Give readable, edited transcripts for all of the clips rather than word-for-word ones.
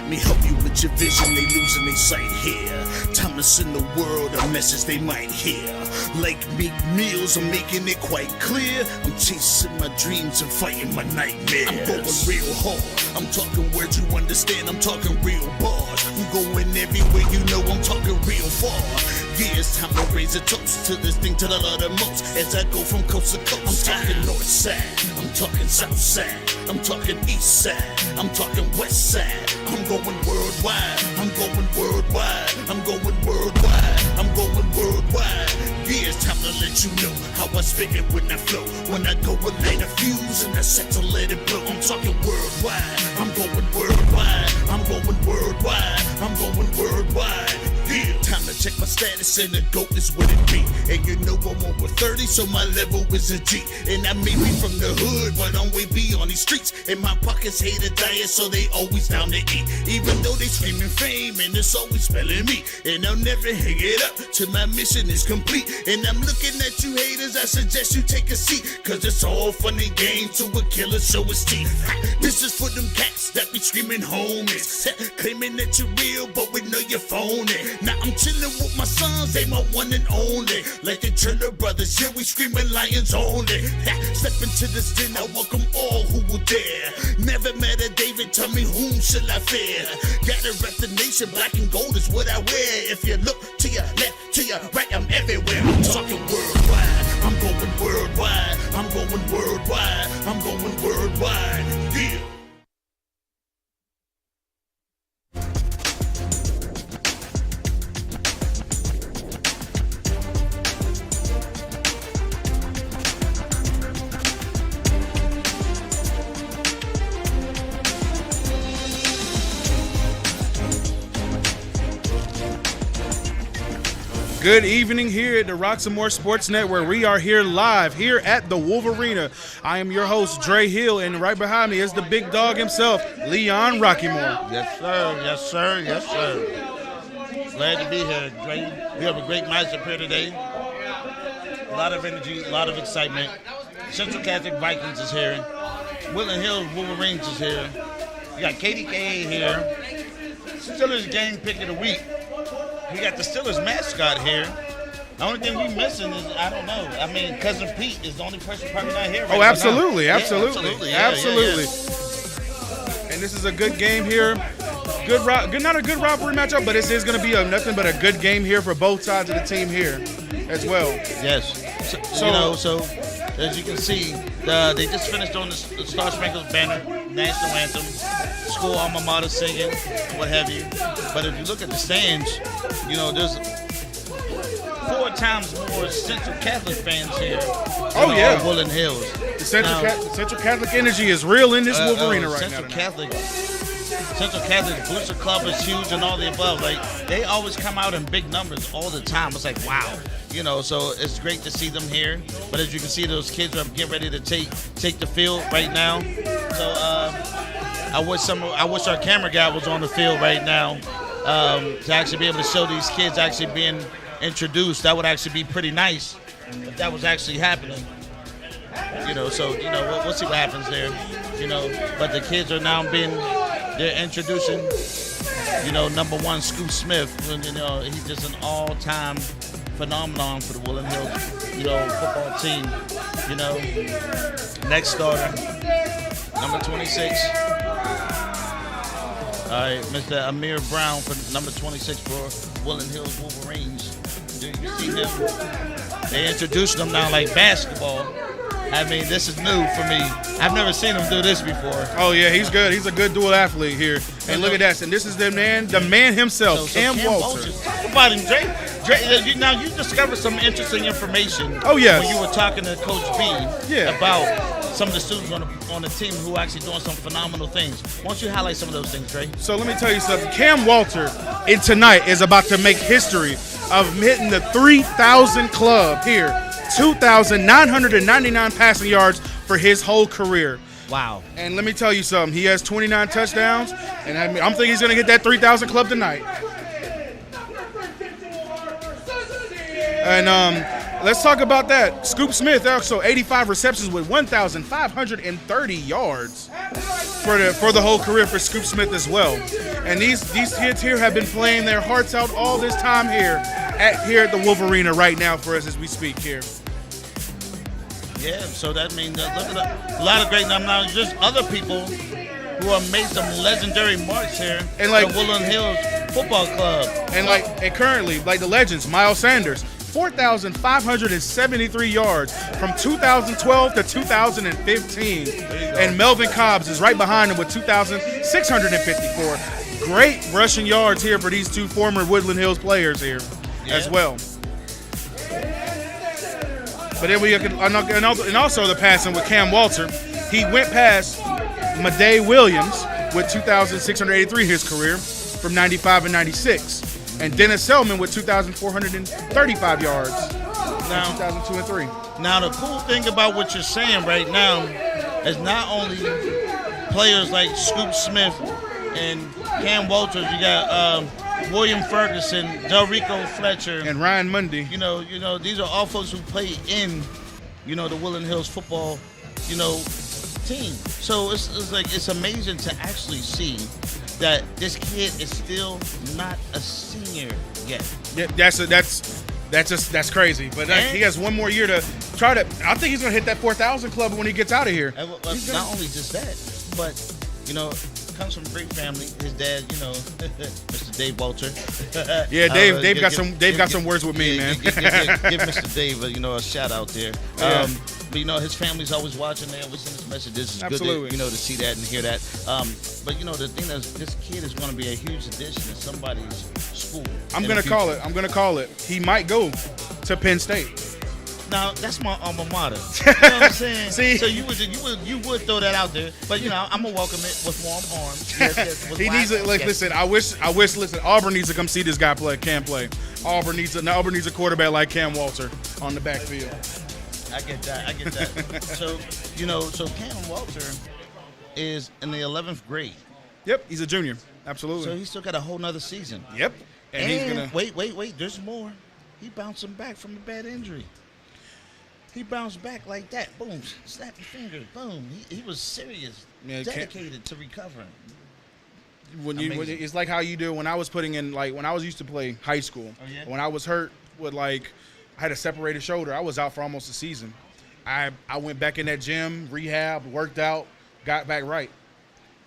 Let me help you with your vision, they losing their sight here. Time to send the world a message they might hear. Like meat meals, I'm making it quite clear. I'm chasing my dreams and fighting my nightmares. I'm going real hard, I'm talking words you understand, I'm talking real bars. I'm going everywhere, you know I'm talking real far. Yeah, it's time to raise a toast to this thing to the Lord the most. As I go from coast to coast, I'm talking north side, I'm talking south side, I'm talking east side, I'm talking west side. I'm going worldwide, I'm going worldwide, I'm going worldwide, I'm going worldwide. Yeah, it's time to let you know how I spit it when I flow. When I go and light a fuse and I set to let it blow. I'm talking worldwide, I'm going worldwide, I'm going worldwide, I'm going worldwide. Yeah, time to check my status and the GOAT is what it be. And you know I'm over 30, so my level is a G. And I may be from the hood, but I'm way beyond these streets. And my pockets hate a diet, so they always down to eat. Even though they screaming fame, and it's always spelling me. And I'll never hang it up till my mission is complete. And I'm looking at you haters, I suggest you take a seat. Cause it's all fun and games to a killer, show his teeth. This is for them cats that be screaming homies. Claiming that you're real, but we know you're phony. Now I'm chillin' with my sons, they my one and only. Like the Turner brothers, yeah, we screamin' lions only. Step into this den, I welcome all who will dare. Never met a David, tell me whom shall I fear? Gotta rep the nation, black and gold is what I wear. If you look to your left, to your right, I'm everywhere. I'm talking worldwide, I'm going worldwide, I'm going worldwide, I'm going worldwide, yeah. Good evening here at the Roxamore Sports Network. We are here live here at the Wolvrarena. I am your host, Dre Hill, and right behind me is the big dog himself, Leon Rockymore. Yes, sir. Yes, sir. Yes, sir. Glad to be here, Dre. We have a great matchup here today. A lot of energy, a lot of excitement. Central Catholic Vikings is here. Woodland Hills Wolverines is here. We got KDKA here. Steelers game pick of the week. We got the Steelers mascot here. The only thing we missing is, I don't know. I mean, Cousin Pete is the only person probably not here right now. Oh, absolutely, absolutely. Yeah, absolutely. Yeah. And this is a good game here. Not a good rivalry matchup, but this is going to be nothing but a good game here for both sides of the team here as well. Yes. So as you can see, they just finished on the Star Spangled Banner, national anthem, school alma mater singing, what have you. But if you look at the stands, you know, there's 4 times more Central Catholic fans here. Yeah. Woodland Hills. The Central Catholic energy is real in this Wolverina right Central now. Central Catholic Booster Club is huge and all the above. Like, they always come out in big numbers all the time. It's like, wow. You know, so it's great to see them here. But as you can see, those kids are getting ready to take the field right now. So I wish our camera guy was on the field right now to actually be able to show these kids actually being introduced. That would actually be pretty nice if that was actually happening. You know, so, you know, we'll see what happens there. You know, but the kids are now they're introducing, you know, number 1, Scoop Smith. You know, he's just an all-time phenomenon for the Woodland Hills, you know, football team. You know, next starter, number 26. All right, Mr. Amir Brown for number 26 for Woodland Hills Wolverines. Do you see him? They introduced him now like basketball. I mean, this is new for me. I've never seen him do this before. Oh, yeah, he's good. He's a good dual athlete here. And look at that. And this is the man himself, Cam Walter. Talk about him, Dre. Now, you discovered some interesting information. Oh, yes. When you were talking to Coach B about some of the students on the team who are actually doing some phenomenal things. Why don't you highlight some of those things, Dre? So let me tell you something. Cam Walter tonight is about to make history of hitting the 3,000 club here. 2,999 passing yards for his whole career. Wow. And let me tell you something. He has 29 touchdowns, and I'm thinking he's going to hit that 3,000 club tonight. And let's talk about that. Scoop Smith also 85 receptions with 1,530 yards. for the whole career for Scoop Smith as well. And these kids here have been playing their hearts out all this time here at the Wolvrarena right now for us as we speak here. Yeah, so that means look at a lot of great numbers. Now, just other people who have made some legendary marks here And like the Woodland Hills Football Club. And currently, like the legends, Miles Sanders, 4,573 yards from 2012 to 2015. And Melvin Cobbs is right behind him with 2,654. Great rushing yards here for these two former Woodland Hills players here as well. But then and also the passing with Cam Walter. He went past Madej Williams with 2,683 his career from 95 and 96. And Dennis Selman with 2,435 yards Now, 2002 and 3. Now, the cool thing about what you're saying right now is not only players like Scoop Smith and Cam Walters, you got William Ferguson, Delrico Fletcher, And Ryan Mundy. You know, these are all folks who play in, the Woodland Hills football, team. So it's amazing to actually see that this kid is still not a senior yet. Yeah, that's crazy. But he has one more year to try to. I think he's gonna hit that 4,000 club when he gets out of here. Not only just that, but comes from a great family. His dad, Mr. Dave Walter. Yeah, Dave got some words with me, man. Give Mr. Dave a shout out there. Yeah. But his family's always watching. They always send us messages. It's Absolutely. good to, to see that and hear that. But the thing is, this kid is going to be a huge addition to somebody's school. I'm gonna call it. He might go to Penn State. Now that's my alma mater. You know what I'm saying? See? So you would throw that out there, but I'm gonna welcome it with warm arms. Yes, with He needs to listen. I wish. Listen, Auburn needs to come see this guy play. Can play. Auburn needs a quarterback like Cam Walter on the backfield. I get that. So Cam Walter is in the 11th grade. Yep, he's a junior. Absolutely. So he's still got a whole nother season. Yep. And he's gonna wait. There's more. He bouncing back from a bad injury. He bounced back like that. Boom. Snap your fingers. Boom. He was serious. Yeah, dedicated to recovering. When it's like how you do when I was putting in, like, when I was used to play high school. Oh, yeah? When I was hurt with, I had a separated shoulder. I was out for almost a season. I went back in that gym, rehab, worked out, got back right.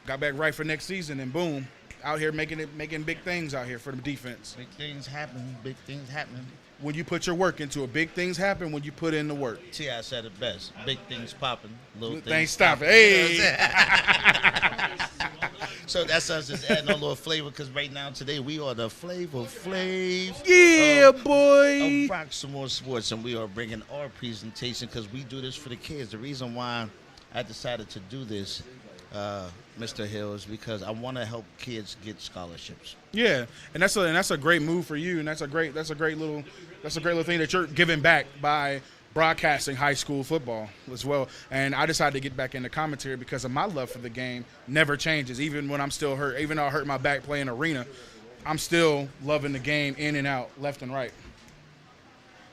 Got back right for next season, and boom, out here making big things out here for the defense. Big things happen. Big things happening. When you put your work into it, big things happen when you put in the work. T.I. said it best. Big things popping, little Things stopping. Hey! So that's us just adding a little flavor, because right now, today, we are the Flavor Flav. Yeah, boy! Of Roxamore Sports, and we are bringing our presentation because we do this for the kids. The reason why I decided to do this, Mr. Hill, is because I want to help kids get scholarships. Yeah, and that's a great move for you, and that's a great little thing that you're giving back by broadcasting high school football as well. And I decided to get back into commentary because of my love for the game never changes. Even when I'm still hurt, even though I hurt my back playing arena, I'm still loving the game in and out, left and right.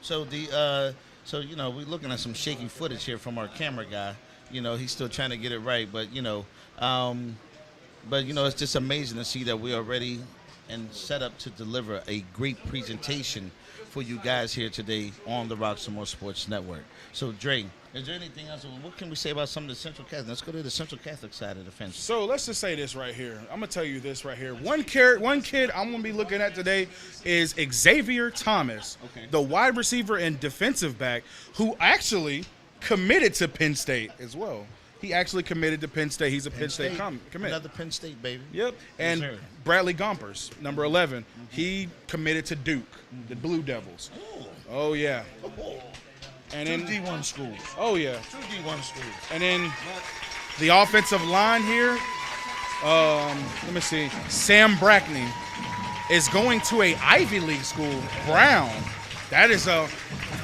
So we're looking at some shaky footage here from our camera guy. He's still trying to get it right, but it's just amazing to see that we are ready and set up to deliver a great presentation for you guys here today on the Roxamore Sports Network. So, Dre, is there anything else? What can we say about some of the Central Catholic? Let's go to the Central Catholic side of the fence. So let's just say this right here. I'm gonna tell you this right here. One kid I'm gonna be looking at today is Xavier Thomas, the wide receiver and defensive back, who actually committed to Penn State as well. He actually committed to Penn State. He's a Penn State commit. Another Penn State, baby. Yep. And Yes, Bradley Gompers, number 11. He committed to Duke, the Blue Devils. Oh, yeah. And then Two D1 schools. Oh, yeah. Two D1 schools. And then the offensive line here, let me see. Sam Brackney is going to a Ivy League school, Brown. That is a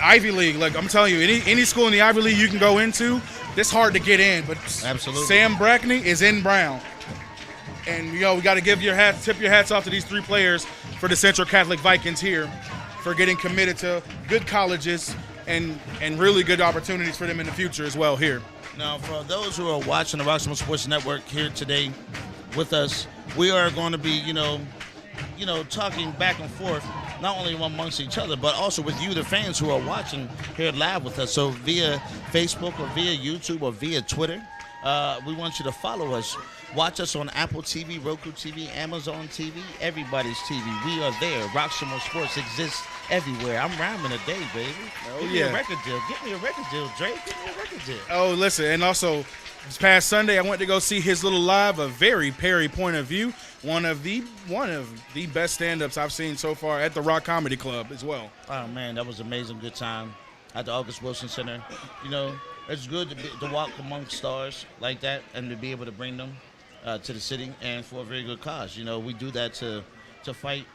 Ivy League. Like, I'm telling you, any school in the Ivy League you can go into, it's hard to get in, but Absolutely. Sam Brackney is in Brown. And, we got to tip your hats off to these three players for the Central Catholic Vikings here for getting committed to good colleges and really good opportunities for them in the future as well here. Now, for those who are watching the Roxamore Sports Network here today with us, we are going to be, talking back and forth, not only amongst each other, but also with you, the fans who are watching here live with us. So via Facebook or via YouTube or via Twitter, we want you to follow us. Watch us on Apple TV, Roku TV, Amazon TV, everybody's TV. We are there. Roxamore Sports exists everywhere. I'm rhyming a day, baby. Give me a record deal. Get me a record deal, Drake. Give me a record deal. Oh, listen, and also this past Sunday, I went to go see his little live, A Very Perry Point of View, one of the best stand-ups I've seen so far at the Rock Comedy Club as well. Oh man, that was amazing. Good time at the August Wilson Center. It's good to walk amongst stars like that and to be able to bring them to the city and for a very good cause. We do that to fight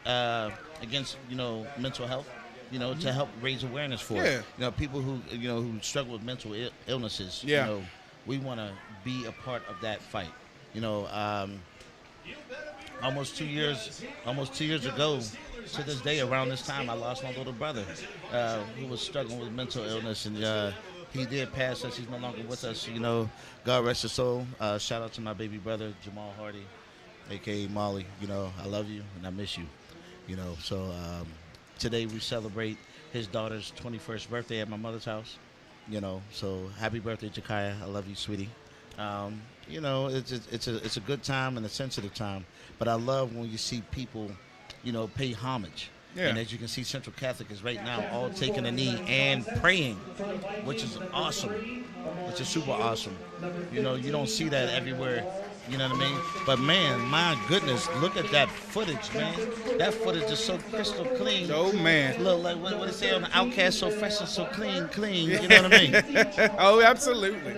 against mental health. To help raise awareness for it. People who who struggle with mental illnesses. Yeah. We want to be a part of that fight. Almost 2 years ago, to this day, around this time, I lost my little brother who was struggling with mental illness, and he did pass us. He's no longer with us. God rest his soul. Shout out to my baby brother, Jamal Hardy, a.k.a. Molly. I love you and I miss you. So today we celebrate his daughter's 21st birthday at my mother's house. So happy birthday, Jakaya. I love you, sweetie. It's a good time and a sensitive time, but I love when you see people, pay homage. Yeah. And as you can see, Central Catholic is right now all taking a knee and praying, which is awesome, which is super awesome. You don't see that everywhere. You know what I mean? But man, my goodness, look at that footage, man. That footage is so crystal clean. Oh man. Look, like what they say on the Outcast, so fresh and so clean. You know what I mean? Oh, absolutely.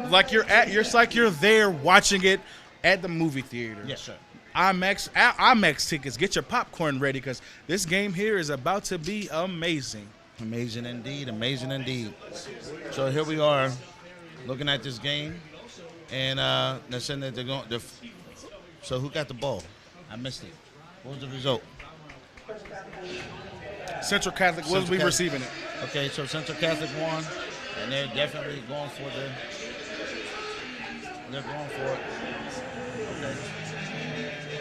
Like it's like you're there watching it at the movie theater. Yes, sir. IMAX tickets. Get your popcorn ready because this game here is about to be amazing. Amazing indeed. Amazing indeed. So here we are, looking at this game. And they're saying that they're going. So who got the ball? I missed it. What was the result? Central Catholic will be receiving it. Okay, so Central Catholic won, and they're definitely going for it. Okay.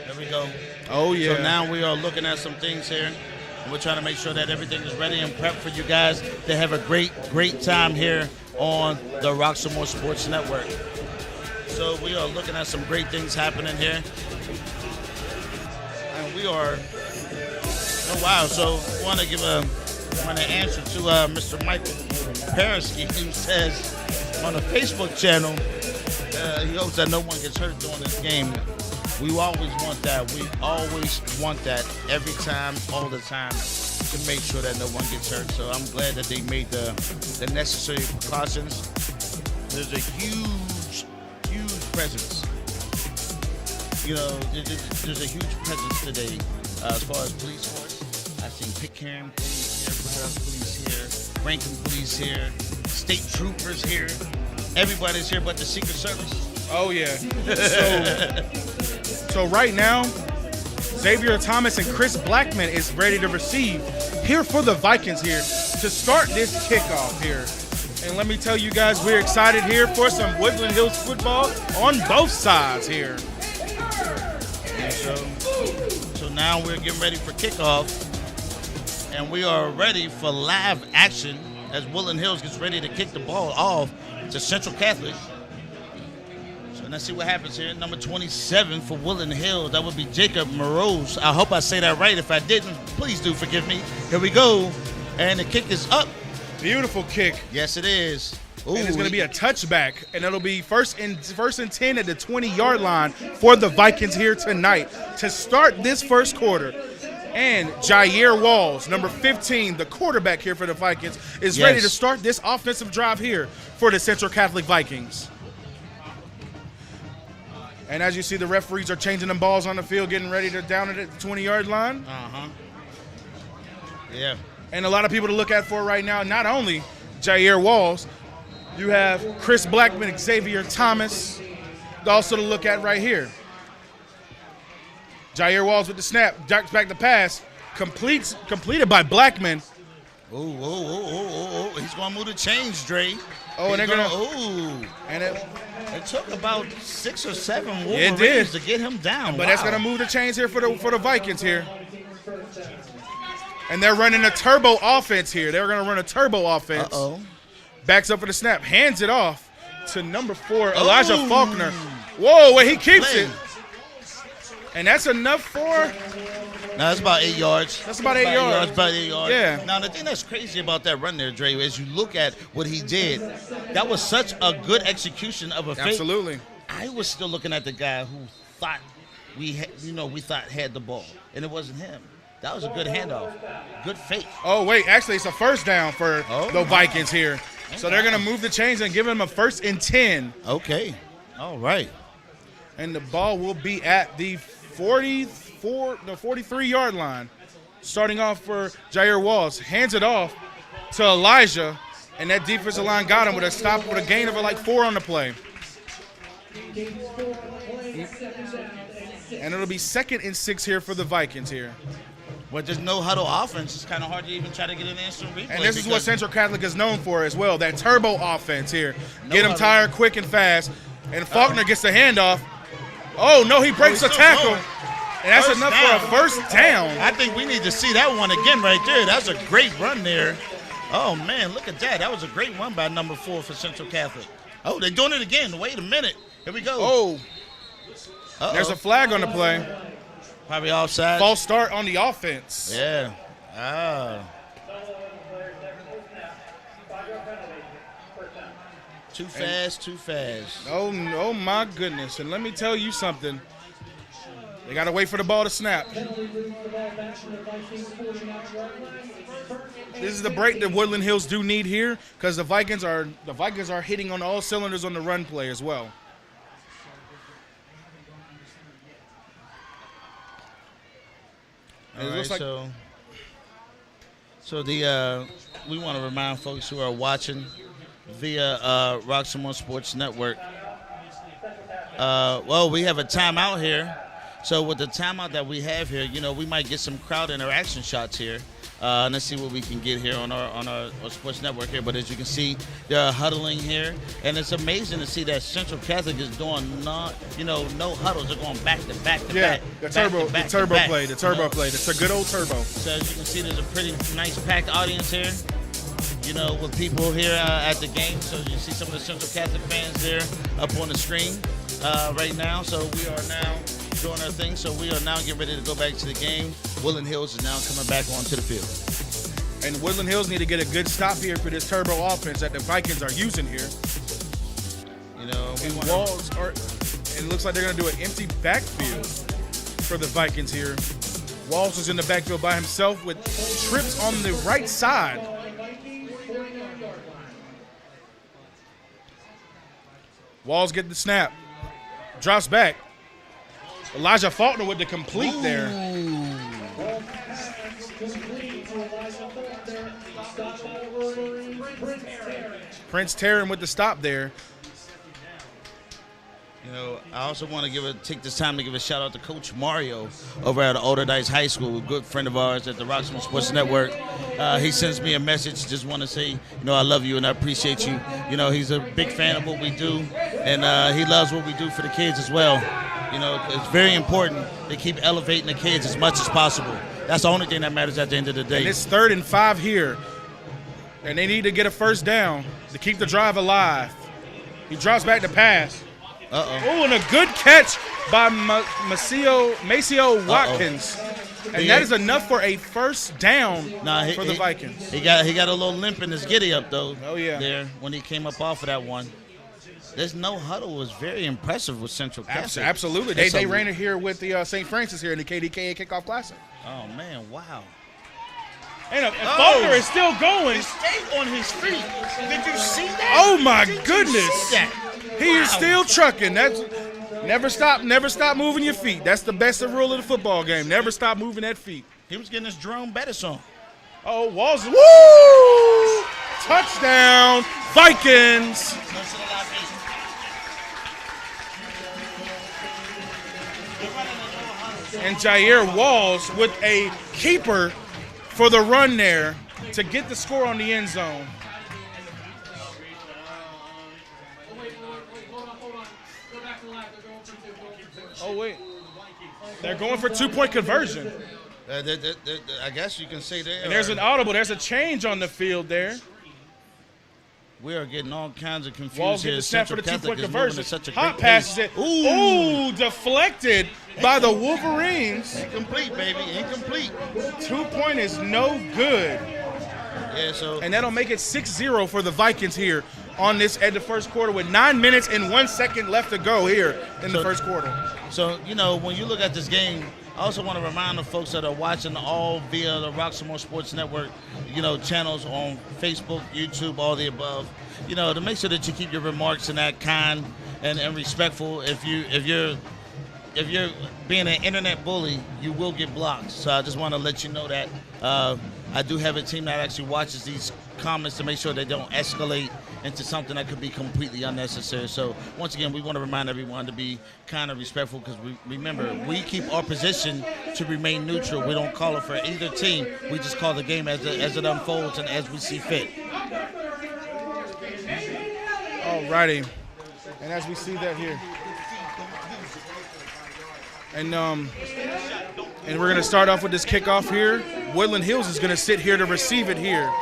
There we go. Oh yeah. So now we are looking at some things here. And we're trying to make sure that everything is ready and prepped for you guys to have a great time here on the Roxamore Sports Network. So we are looking at some great things happening here. And we are, oh wow, so I want to give an answer to Mr. Michael Paraski, who says on the Facebook channel, he hopes that no one gets hurt during this game. We always want that. We always want that every time, all the time, to make sure that no one gets hurt. So I'm glad that they made the necessary precautions. There's a huge presence. There's a huge presence today as far as police force. I've seen Pitcairn police here, Broward police here, Rankin police here, state troopers here. Everybody's here but the Secret Service. Oh yeah. So right now, Xavier Thomas and Chris Blackman is ready to receive here for the Vikings here to start this kickoff here. And let me tell you guys, we're excited here for some Woodland Hills football on both sides here. And so now we're getting ready for kickoff, and we are ready for live action as Woodland Hills gets ready to kick the ball off to Central Catholic. So let's see what happens here. Number 27 for Woodland Hills, that would be Jacob Morose. I hope I say that right. If I didn't, please do forgive me. Here we go, and the kick is up. Beautiful kick. Yes, it is. Ooh, and it's going to be a touchback, and it'll be first and 10 at the 20-yard line for the Vikings here tonight to start this first quarter. And Jair Walls, number 15, the quarterback here for the Vikings, is ready to start this offensive drive here for the Central Catholic Vikings. And as you see, the referees are changing them balls on the field, getting ready to down it at the 20-yard line. Yeah. And a lot of people to look at for right now, not only Jair Walls, you have Chris Blackman, Xavier Thomas, also to look at right here. Jair Walls with the snap, ducks back the pass, completed by Blackman. Oh, he he's going to move the chains, Dre. Oh, and they're going to. Ooh. And it took about 6 or 7 it did Wolverines to get him down. But that's going to move the chains here for the Vikings here. And they're running a turbo offense here. They're going to run a turbo offense. Uh-oh. Backs up for the snap. Hands it off to number 4, Elijah Faulkner. Whoa, he keeps it. And that's enough for? No, that's about 8 yards. That's about 8 yards. About 8 yards. Yeah. Now, the thing that's crazy about that run there, Dre, as you look at what he did, that was such a good execution of a fake. Absolutely. I was still looking at the guy who thought we thought had the ball, and it wasn't him. That was a good handoff. Good fake. Oh, wait. Actually, it's a first down for the Vikings here. So they're going to move the chains and give him a 1st and 10. Okay. All right. And the ball will be at the 43-yard line. Starting off for Jair Walls. Hands it off to Elijah. And that defensive line got him with a stop with a gain of like 4 on the play. And it'll be 2nd and 6 here for the Vikings here. But there's no huddle offense. It's kind of hard to even try to get an instant replay. And this is what Central Catholic is known for as well, that turbo offense here. No Get him tired quick and fast. And Faulkner gets the handoff. Oh, no, he breaks the tackle. Going. And that's First enough down. for a first down. I think we need to see that one again right there. That's a great run there. Oh, man, look at that. That was a great run by number 4 for Central Catholic. Oh, they're doing it again. Wait a minute. Here we go. Oh, there's a flag on the play. Probably offside. False start on the offense. Yeah. Too fast. Oh, my goodness. And let me tell you something. They got to wait for the ball to snap. This is the break that Woodland Hills do need here because the Vikings are hitting on all cylinders on the run play as well. All right, so we want to remind folks who are watching via Roxamore Sports Network. We have a timeout here. So with the timeout that we have here, we might get some crowd interaction shots here. Let's see what we can get here on our sports network here. But as you can see, they're huddling here, and it's amazing to see that Central Catholic is doing no huddles. They're going back to back to back. The turbo play. It's a good old turbo. So as you can see, there's a pretty nice packed audience here. With people here at the game. So you see some of the Central Catholic fans there up on the screen right now. So we are now doing our thing. So we are now getting ready to go back to the game. Woodland Hills is now coming back onto the field. And Woodland Hills need to get a good stop here for this turbo offense that the Vikings are using here. It looks like they're going to do an empty backfield for the Vikings here. Walls is in the backfield by himself with trips on the right side. Walls get the snap. Drops back. Elijah Faulkner with the complete there. Prince Taryn with the stop there. I also want to take this time to give a shout out to Coach Mario over at Alderdice High School, a good friend of ours at the Roxamore Sports Network. He sends me a message, just want to say, I love you and I appreciate you. He's a big fan of what we do, and he loves what we do for the kids as well. It's very important to keep elevating the kids as much as possible. That's the only thing that matters at the end of the day. And it's 3rd and 5 here, and they need to get a first down to keep the drive alive. He drops back to pass. Oh, and a good catch by Maceo Watkins. And that is enough for a first down for the Vikings. He got a little limp in his giddy up, though. Oh, yeah. There when he came up off of that one. There's no huddle was very impressive with Central Catholic. Absolutely. They ran it here with the St. Francis here in the KDKA Kickoff Classic. Oh, man, wow. And Faulkner is still going. He stayed on his feet. Did you see that? Oh, my goodness. He is Wow. still trucking. That's never stop moving your feet. That's the best rule of the football game. Never stop moving that feet. He was getting his Jerome Bettis on. Oh, Walls. Woo! Touchdown, Vikings. And Jair Walls with a keeper for the run there to get the score on the end zone. Oh, wait. They're going for 2-point conversion. I guess you can say that. And there's an audible. There's a change on the field there. We are getting all kinds of confused Walls here. get the snap for the Central 2-point Catholic is moving conversion. at such a Hot great passes pace. it. Ooh, deflected by the Wolverines. Incomplete, baby. Incomplete. 2-point is no good. Yeah, so. And that'll make it 6-0 for the Vikings here on this at the first quarter with 9 minutes and 1 second left to go here in the first quarter. So, when you look at this game, I also want to remind the folks that are watching all via the Roxamore Sports Network, channels on Facebook, YouTube, all the above, to make sure that you keep your remarks in that kind and respectful. If you're being an internet bully, you will get blocked. So I just want to let you know that I do have a team that actually watches these comments to make sure they don't escalate into something that could be completely unnecessary. So once again, we want to remind everyone to be kind of respectful because remember, we keep our position to remain neutral. We don't call it for either team. We just call the game as it unfolds and as we see fit. All righty. And as we see that here. And we're going to start off with this kickoff here. Woodland Hills is going to sit here to receive it here.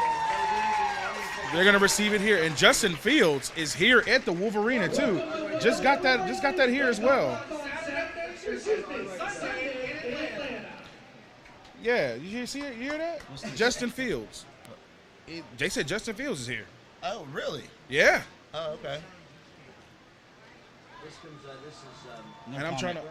They're going to receive it here. And Justin Fields is here at the Wolvrarena too. Just got that here as well. Yeah, you see it? You hear that? Justin Fields. They said Justin Fields is here. Oh, really? Yeah. Oh, okay. And I'm trying to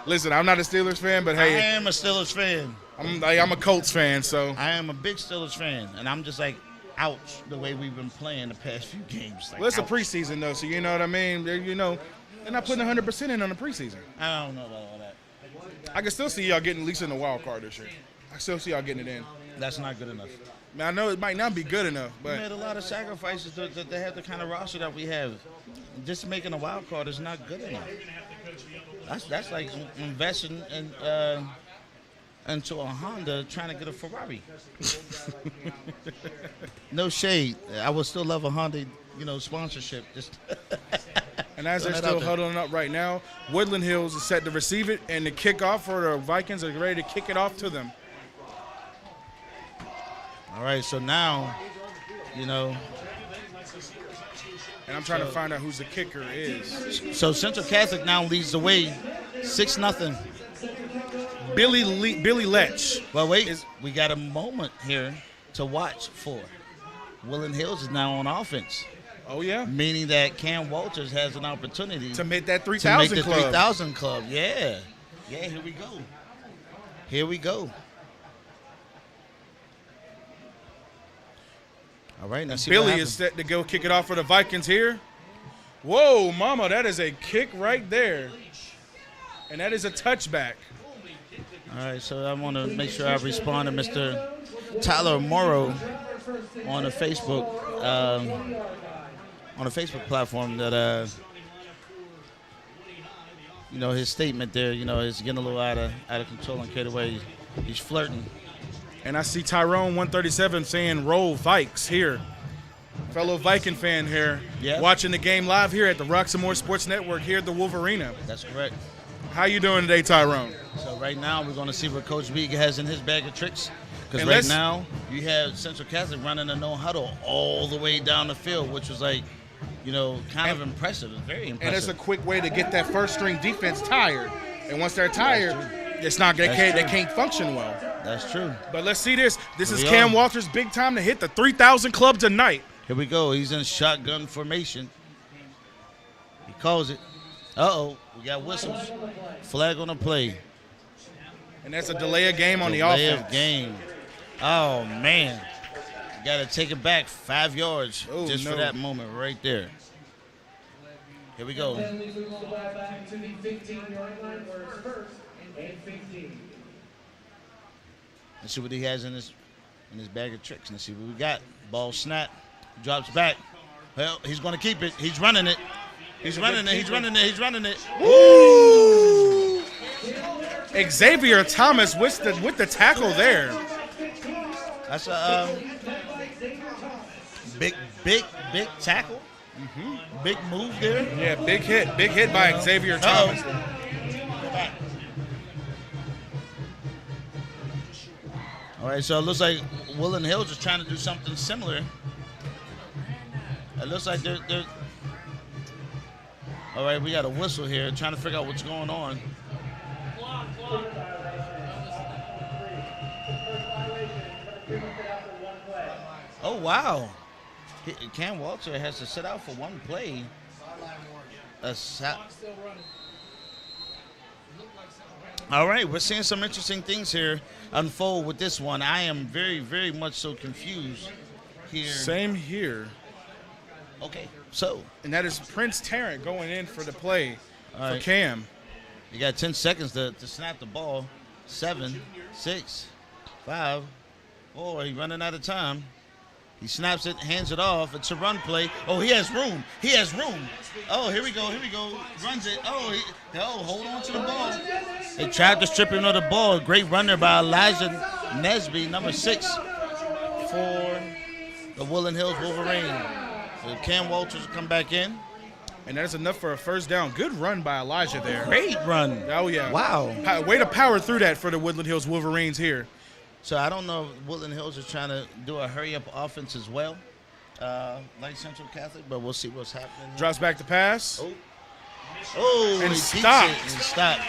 listen. I'm not a Steelers fan, but hey, I am a Steelers fan. I'm a Colts fan, so I am a big Steelers fan, and I'm just like, ouch, the way we've been playing the past few games. Like, well, it's a ouch. preseason though, so you know what I mean. They're not putting 100% in on the preseason. I don't know about all that. I can still see y'all getting at least in the wild card this year. I still see y'all getting it in. That's not good enough. I know it might not be good enough, We but made a lot of sacrifices that they have the kind of roster that we have. Just making a wild card is not good enough. That's like investing into a Honda trying to get a Ferrari. No shade. I would still love a Honda, sponsorship. Just and as they're still huddling up right now, Woodland Hills is set to receive it, and the kickoff for the Vikings are ready to kick it off to them. All right, so now, And I'm trying to find out who's the kicker is. So Central Catholic now leads the way, 6-0. Billy Letch. Well, wait, we got a moment here to watch for. Woodland Hills is now on offense. Oh yeah, meaning that Cam Walters has an opportunity to make that 3,000 club. 3,000 club. Yeah, here we go. Here we go. All right, now see Billy is set to go kick it off for the Vikings here. Whoa, mama, that is a kick right there. And that is a touchback. All right, so I want to make sure I respond to Mr. Tyler Morrow on the Facebook platform that his statement there, is getting a little out of control and carried away. He's flirting. And I see Tyrone 137 saying roll Vikes here. Fellow Viking fan here. Yep. Watching the game live here at the Roxamore Sports Network here at the Wolvrarena. That's correct. How you doing today, Tyrone? So right now we're going to see what Coach Beeg has in his bag of tricks. Because right now you have Central Catholic running a no huddle all the way down the field, which was like, kind of impressive. It's very impressive. And it's a quick way to get that first string defense tired. And once they're tired, it's not they can't function well. That's true. But let's see this. This is Cam Walters' big time to hit the 3,000 club tonight. Here we go. He's in shotgun formation. He calls it. Uh-oh. We got whistles. Flag on the play. And that's a delay of game on the offense. Delay of game. Oh, man. You got to take it back 5 yards for that moment right there. Here we go. Let's see what he has in his bag of tricks. Let's see what we got. Ball snap. Drops back. Well, he's going to keep it. He's running it. He's running it. Woo! Xavier Thomas with the tackle there. That's a big tackle. Big move there. Yeah, big hit by Xavier Thomas. All right, so it looks like Woodland Hills is trying to do something similar. It looks like they're all right, we got a whistle here, trying to figure out what's going on. Oh, wow. Cam Walter has to sit out for one play. All right, we're seeing some interesting things here unfold with this one. I am very, very much so confused here. Same here. Okay, so. And that is Prince Tarrant going in for the play for Cam. You got 10 seconds to snap the ball. 7, 6, 5, 4. He's running out of time. He snaps it, hands it off. It's a run play. Oh, he has room. He has room. Oh, here we go. Here we go. Runs it. Oh, hold on to the ball. They tried to strip him of the ball. Great runner by Elijah Nesby, number 6 for the Woodland Hills Wolverine. So Cam Walters will come back in. And that's enough for a first down. Good run by Elijah there. Great run. Oh, yeah. Wow. Way to power through that for the Woodland Hills Wolverines here. So I don't know if Woodland Hills is trying to do a hurry-up offense as well, like Central Catholic, but we'll see what's happening. Drops back to pass. Oh, and he stopped. Stopped.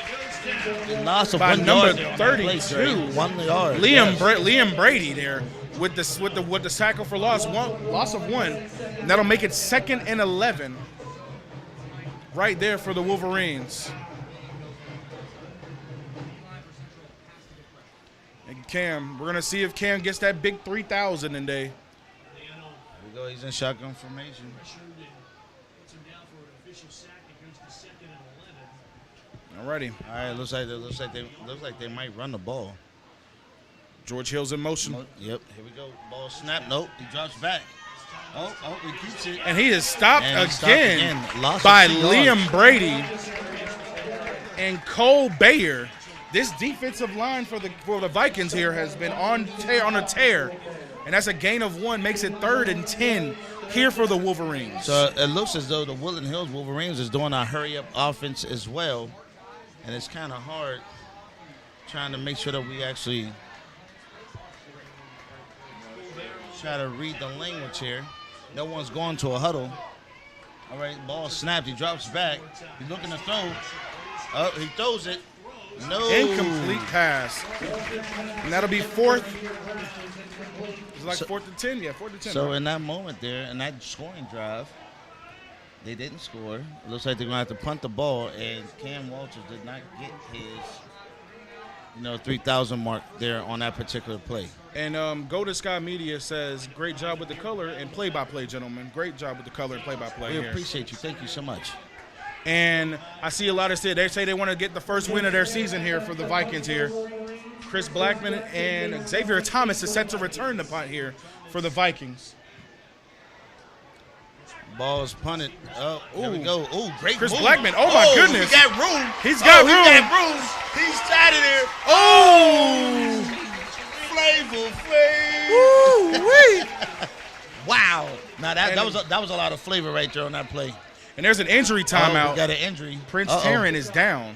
Loss of by 1 number yard 32. 1 yard. Liam Brady there with the tackle for loss of 1. And that'll make it 2nd and 11 right there for the Wolverines. And Cam, we're going to see if Cam gets that big 3,000 today. Here we go. He's in shotgun formation. Alrighty. All right. Looks like they might run the ball. George Hill's in motion. Yep. Here we go. Ball snap. Nope. He drops back. Oh, he keeps it. And he is stopped again Lost by Liam Brady and Cole Bayer. This defensive line for the Vikings here has been on a tear, and that's a gain of 1, makes it 3rd and 10 here for the Wolverines. So it looks as though the Woodland Hills Wolverines is doing a hurry-up offense as well, and it's kind of hard trying to make sure that we actually try to read the language here. No one's going to a huddle. All right, ball snapped. He drops back. He's looking to throw. Oh, he throws it. No. Incomplete pass. And that'll be 4th. It's like 4th and 10. Yeah, 4th and 10. So in that moment there, in that scoring drive, they didn't score. It looks like they're going to have to punt the ball, and Cam Walters did not get his 3,000 mark there on that particular play. And Golden Sky Media says, great job with the color and play-by-play, gentlemen. Great job with the color and play-by-play We here. appreciate you. Thank you so much. And I see a lot of they say they want to get the first win of their season here for the Vikings here. Chris Blackman and Xavier Thomas is set to return the punt here for the Vikings. Ball is punted. Oh, here we go. Oh, great Chris move. Blackman. Oh, my goodness. He got room. He's got room. He got room. He's out of there. Oh! Flavor Flav. Woo-wee. Wow. Now that was a lot of flavor right there on that play. And there's an injury timeout. We got an injury. Prince Tarrant is down.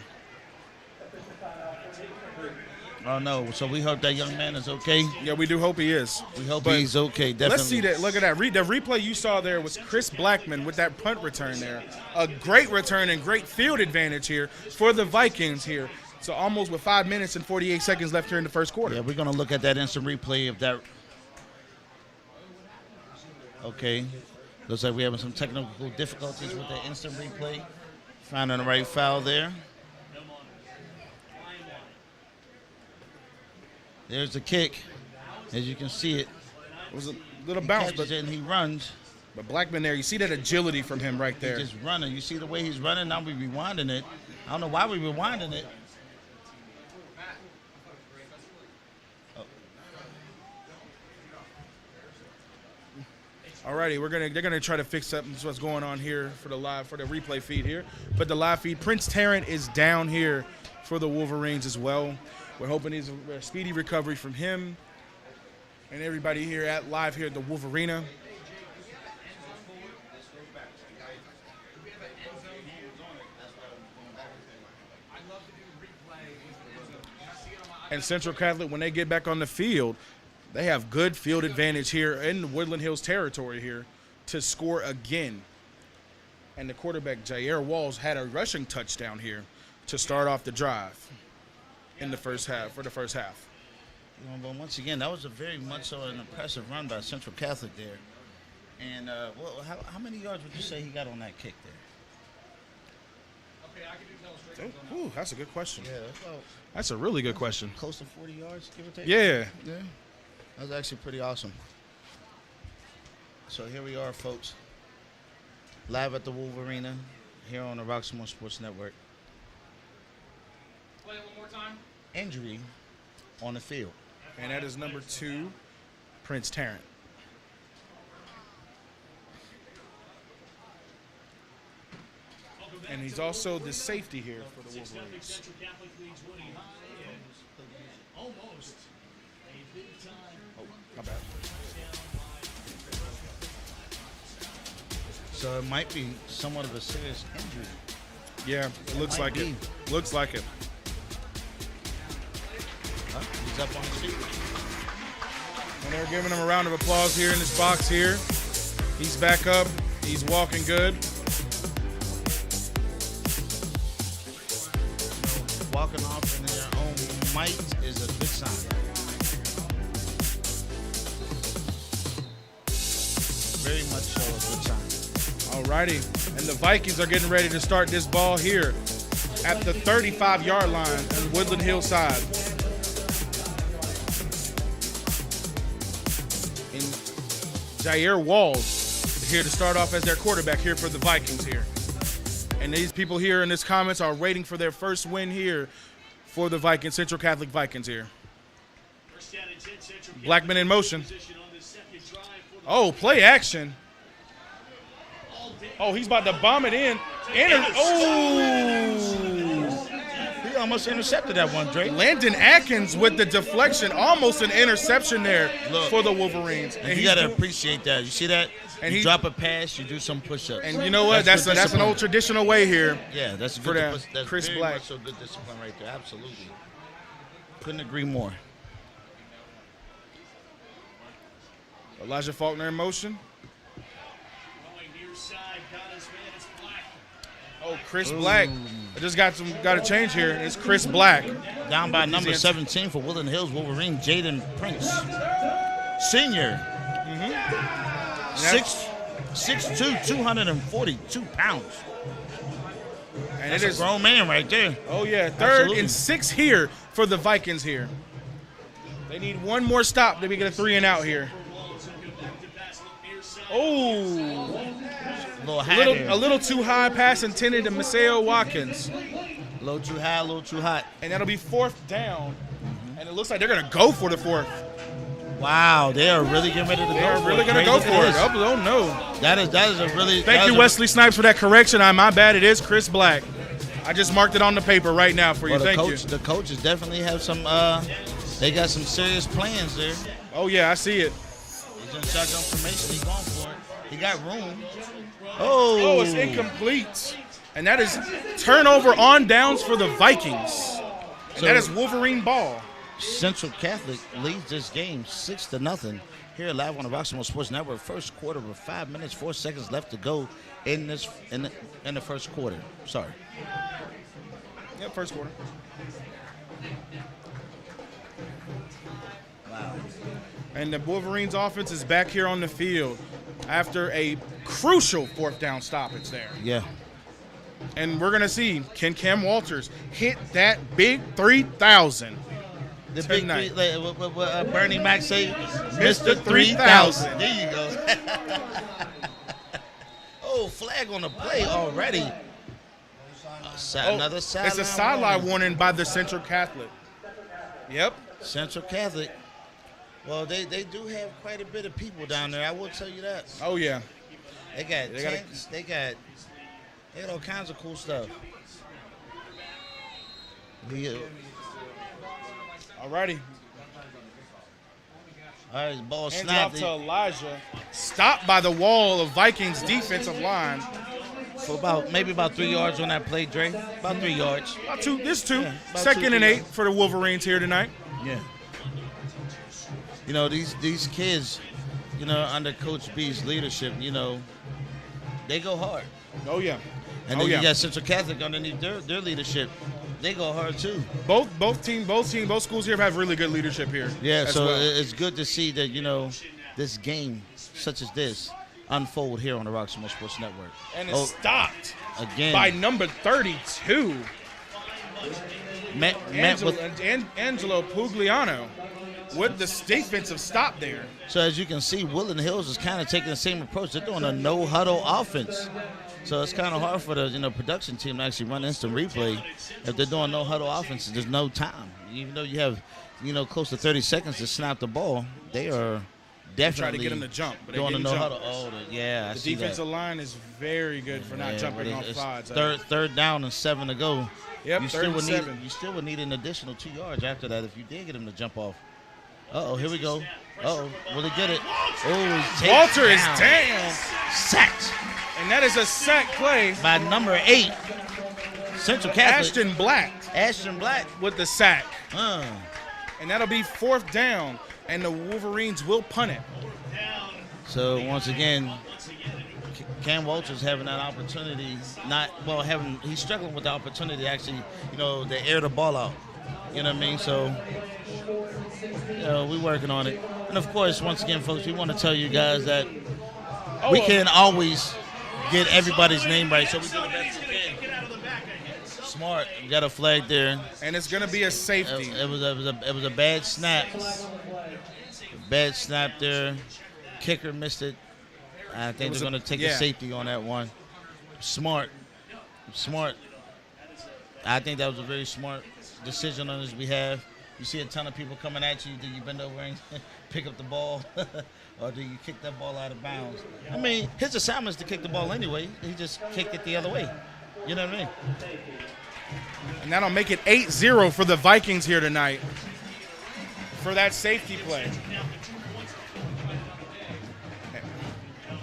Oh, no. So we hope that young man is okay. Yeah, we do hope he is. We hope he's okay, definitely. Let's see that. Look at that. The replay you saw there was Chris Blackman with that punt return there. A great return and great field advantage here for the Vikings here. So almost with 5 minutes and 48 seconds left here in the first quarter. Yeah, we're going to look at that instant replay of that. Okay. Looks like we're having some technical difficulties with the instant replay. Finding the right foul there. There's the kick. As you can see it. It was a little bounce, but and he runs. But Blackman there, you see that agility from him right there. He's just running. You see the way he's running? Now we're rewinding it. I don't know why we're rewinding it. Alrighty, they're gonna try to fix up what's going on here for the replay feed here. But the live feed, Prince Tarrant is down here for the Wolverines as well. We're hoping he's a speedy recovery from him and everybody here live here at the Wolvrarena. And Central Catholic, when they get back on the field, they have good field advantage here in the Woodland Hills territory here to score again. And the quarterback, Jair Walls, had a rushing touchdown here to start off the drive in the first half, for the first half. You know, but once again, that was a very much so an impressive run by Central Catholic there. And how many yards would you say he got on that kick there? Ooh, that's a good question. Yeah, That's a really good question. close to 40 yards, give or take. Yeah. Yeah, that was actually pretty awesome. So here we are, folks, live at the Wolvrarena here on the Roxamore Sports Network. Play it one more time. Injury on the field. And that is number 2, Prince Tarrant. And he's also the safety here for the Wolverines. Almost. Oh, my bad. So it might be somewhat of a serious injury. Yeah, it looks like it. Looks like it. He's up on his feet. And they're giving him a round of applause here in this box here. He's back up. He's walking good. Walking off in their own might is a good sign. Very much so a good sign. Alrighty. And the Vikings are getting ready to start this ball here at the 35-yard line on Woodland Hills side. And Jair Walls here to start off as their quarterback here for the Vikings here. And these people here in this comments are waiting for their first win here for the Vikings, Central Catholic Vikings here. Blackman in motion. Oh, play action. Oh, he's about to bomb it in. He almost intercepted that one, Drake. Landon Atkins with the deflection, almost an interception there for the Wolverines. And you got to appreciate that. You see that? And you he drop a pass, you do some push-ups. And you know what? That's an old traditional way here. Yeah, that's for good. that That's Chris very Black. much so good discipline right there. Absolutely. Couldn't agree more. Elijah Faulkner in motion. Oh, Chris Black. I just got a change here. It's Chris Black. Down by number 17 for Woodland Hills Wolverine, Jaden Prince. Senior. 6'2", 242 pounds. And That's it is a grown man right there. Oh, yeah. 3rd Absolutely. and 6 here for the Vikings here. They need one more stop to get a 3 and out here. Oh. A little too high pass intended to Maceo Watkins. A little too high, a little too hot. And that'll be 4th down. And it looks like they're going to go for the 4th. Wow, they are really getting ready to go for it. They're really going to go for it. Oh, no. That is a really... Thank you, Wesley Snipes, for that correction. My bad. It is Chris Black. I just marked it on the paper right now for you. Thank you. The coaches definitely have some... they got some serious plans there. Oh, yeah, I see it. He's in shotgun formation. He's going for it. He got room. Oh, it's incomplete. And that is turnover on downs for the Vikings. And that is Wolverine ball. Central Catholic leads this game 6-0 here live on the Roxamore Sports Network. First quarter with 5 minutes, 4 seconds left to go in the first quarter. Sorry. Yep, first quarter. Wow. And the Wolverines offense is back here on the field after a crucial 4th down stoppage there. Yeah. And we're going to see, can Cam Walters hit that big 3,000? The tonight. big three, what Bernie Mac say? Mr. 3,000. There you go. Oh, flag on the play already. Another sideline. It's a sideline warning by the Central Catholic. Yep. Central Catholic. Well, they do have quite a bit of people down there. I will tell you that. Oh, yeah. They got tents. They got all kinds of cool stuff. Alrighty. All right, ball Hands snapped. off to Elijah. Stopped by the wall of Vikings defensive line. For maybe about 3 yards on that play, Dre. About 3 yards. There's two. Yeah, about 2nd and 2-3 8 for the Wolverines here tonight. Yeah. You know, these kids, you know, under Coach B's leadership, you know, they go hard. Oh yeah. And then you got Central Catholic underneath their leadership. They go hard too. Both schools here have really good leadership here. Yeah, so well. it's good to see that, you know, this game such as this unfold here on the Roxamore Sports Network. And it's stopped again by number 32. Angelo Pugliano with the defensive stop there. So as you can see, Woodland Hills is kind of taking the same approach. They're doing a no-huddle offense. So it's kind of hard for the production team to actually run instant replay. If they're doing no-huddle offense, there's no time. Even though you have, close to 30 seconds to snap the ball, they are definitely try to get them to jump, but doing a no-huddle. The defensive line is very good for not jumping off sides. Third down and 7 to go. Yep, you third and 7. You still would need an additional 2 yards after that if you did get him to jump off. Uh-oh, here we go. Uh-oh, will he get it? Oh, Walter is down. Sacked. And that is a sack play by number 8, Central Catholic. Ashton Black with the sack. And that'll be 4th down, and the Wolverines will punt it. So once again, Cam Walters having that opportunity, he's struggling with the opportunity to actually, to air the ball out. You know what I mean? So, we're working on it. And of course, once again, folks, we want to tell you guys that we can't always get everybody's name right, so we do the best we can. Smart, we got a flag there, and it's gonna be a safety. It was a bad snap. Bad snap there. Kicker missed it. I think they're gonna take a safety on that one. Smart. I think that was a very smart decision on his behalf. You see a ton of people coming at you. Do you bend over and pick up the ball? Or do you kick that ball out of bounds? I mean, his assignment is to kick the ball anyway. He just kicked it the other way. You know what I mean? And that'll make it 8-0 for the Vikings here tonight for that safety play.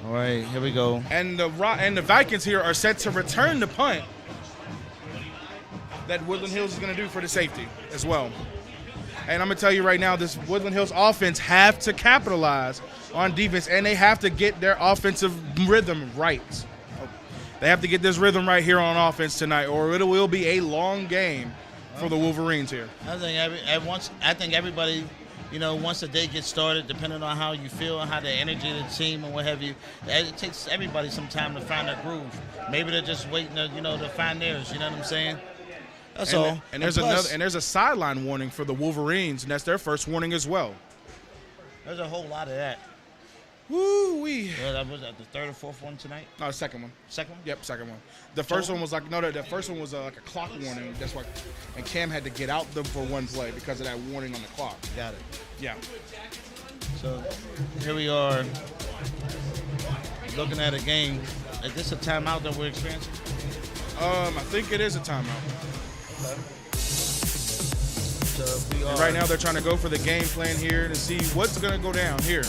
All right, here we go. And the Vikings here are set to return the punt that Woodland Hills is going to do for the safety as well. And I'm going to tell you right now, this Woodland Hills offense have to capitalize on defense, and they have to get their offensive rhythm right. They have to get this rhythm right here on offense tonight, or it will be a long game for the Wolverines here. I think everybody, once the day gets started, depending on how you feel and how the energy of the team and what have you, it takes everybody some time to find their groove. Maybe they're just waiting to, to find theirs. You know what I'm saying? That's all. And there's a sideline warning for the Wolverines, and that's their first warning as well. There's a whole lot of that. Woo-wee. Well, that was the 3rd or 4th one tonight? No, second one. Second one? Yep, second one. The first one was like the first one was like a clock warning. That's why, and Cam had to get out them for one play because of that warning on the clock. Got it. Yeah. So here we are, looking at a game. Is this a timeout that we're experiencing? I think it is a timeout. Okay. So we are. Right now they're trying to go for the game plan here to see what's going to go down here.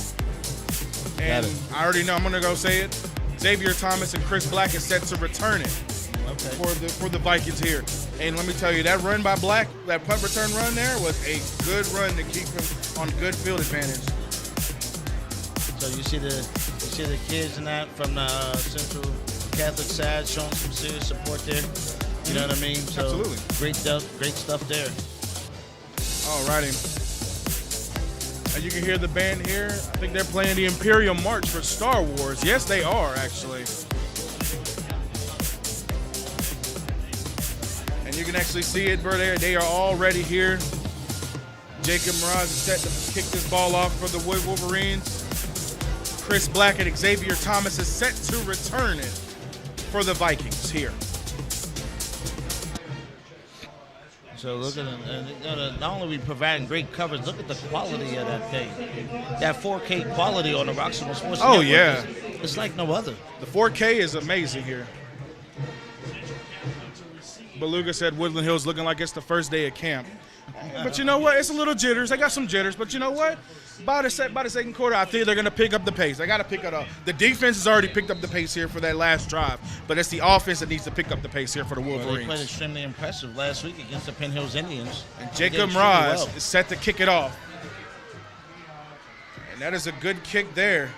And I already know, I'm going to go say it. Xavier Thomas and Chris Black is set to return it for the Vikings here. And let me tell you, that run by Black, that punt return run there was a good run to keep him on good field advantage. So you see the kids in that from the Central Catholic side showing some serious support there. You know what I mean? So absolutely. Great stuff there. All righty. And you can hear the band here. I think they're playing the Imperial March for Star Wars. Yes, they are, actually. And you can actually see it, bro. They are already here. Jacob Miraz is set to kick this ball off for the Wolverines. Chris Black and Xavier Thomas is set to return it for the Vikings here. So look at them. And not only are we providing great coverage, look at the quality of that thing. That 4K quality on the Roxamore Sports Network. Oh, yeah. It's like no other. The 4K is amazing here. Beluga said Woodland Hills looking like it's the first day of camp. But you know what? It's a little jitters. They got some jitters. But you know what? By the second quarter, I think they're going to pick up the pace. They got to pick it up. The defense has already picked up the pace here for that last drive. But it's the offense that needs to pick up the pace here for the Well, they played Wolverines. extremely impressive last week against the Penn Hills Indians. And They did Jacob extremely Mraz well. is set to kick it off. And that is a good kick there.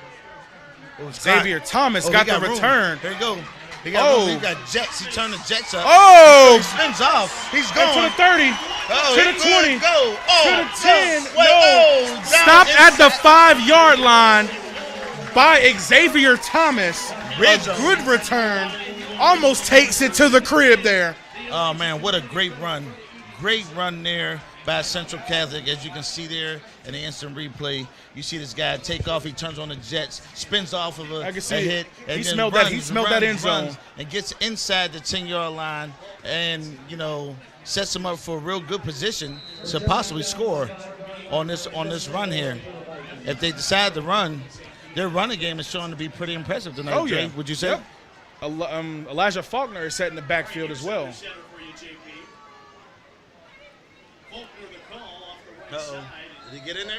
Xavier Thomas got he the room. return. There you go. He got Oh. room. He got jets. He turned the jets up. Oh! He spins off. He's And going. to the 30. Oh, to he the good. 20. Go. Oh, To the 10. Wait, No. oh, down Stopped at the inside. 5-yard line by Xavier Thomas. Red A zone. good return. Almost takes it to the crib there. Oh, man, what a great run. Great run there by Central Catholic. As you can see there in the instant replay, you see this guy take off. He turns on the jets, spins off of I can a see it. hit. And He then smelled that- he smelled that end zone. And gets inside the 10-yard line and, sets him up for a real good position to possibly score on this run here. If they decide to run, their running game is showing to be pretty impressive tonight, Oh, Dre, yeah. would you say? Yep. Elijah Faulkner is set in the backfield as well. Uh-oh. Did he get in there?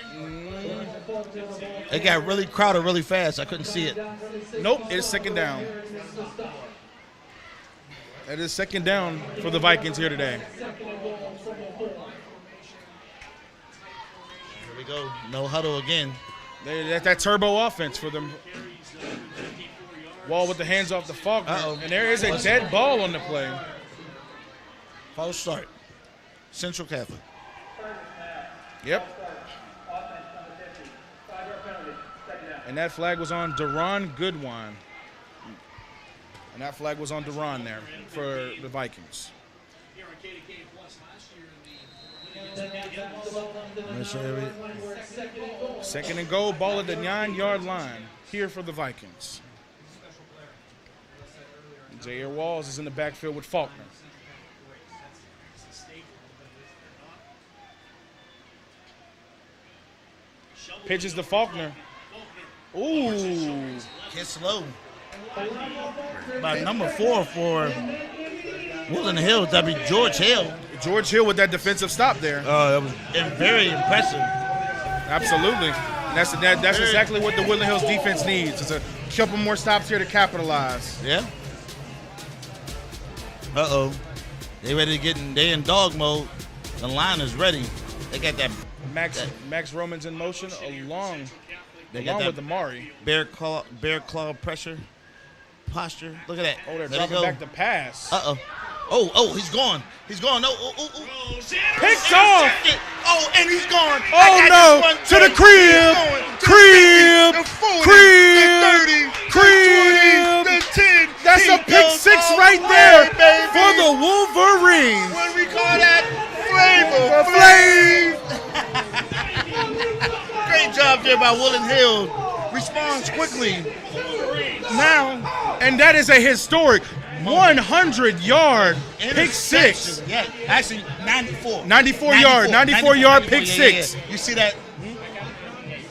It got really crowded really fast. I couldn't see it. Nope, it is second down. That is second down for the Vikings here today. Here we go. No huddle again. That turbo offense for them. Wall with the hands off the Faulkner. Uh-oh. And there is a dead ball on the play. False start. Central Catholic. Yep. And that flag was on Deron Goodwine. And that flag was on Deron there for the Vikings. Second and goal, ball at the 9-yard line here for the Vikings. Jair Walls is in the backfield with Faulkner. Pitches to Faulkner. Ooh. Hit slow. By number 4 for Woodland Hills, that'd be George Hill. George Hill with that defensive stop there. That was very impressive. Absolutely. And that's exactly what the Woodland Hills defense needs. It's a couple more stops here to capitalize. Yeah. Uh-oh. They ready to get in. They in dog mode. The line is ready. They got that Max Roman's in motion along got that with Amari. bear claw pressure posture. Look at that. Oh, they're Let it dropping go. back the pass. Uh-oh. Oh, he's gone. He's gone. Oh. Picked off. Oh, and he's gone. Oh, no. To the crib. Crib. The 10. That's a pick six right there for the Wolverines. What do we call that? Great job there by Woodland Hills. Responds quickly. Now, and that is a historic 100-yard pick six. Yeah, actually 94. 94 yard pick six. You see that?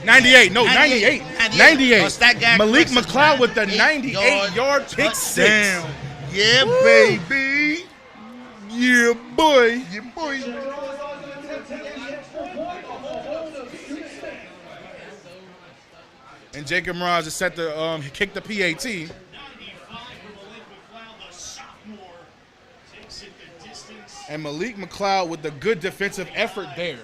98. No, 98. 98. Oh, stat guy Malik corrects it. McLeod with the 98 98-yard pick six. Touchdown. Yeah, Woo. baby. Yeah, boy. Yeah, boy. And Jacob Mraz is set to kick the PAT. And Malik McLeod with the good defensive effort there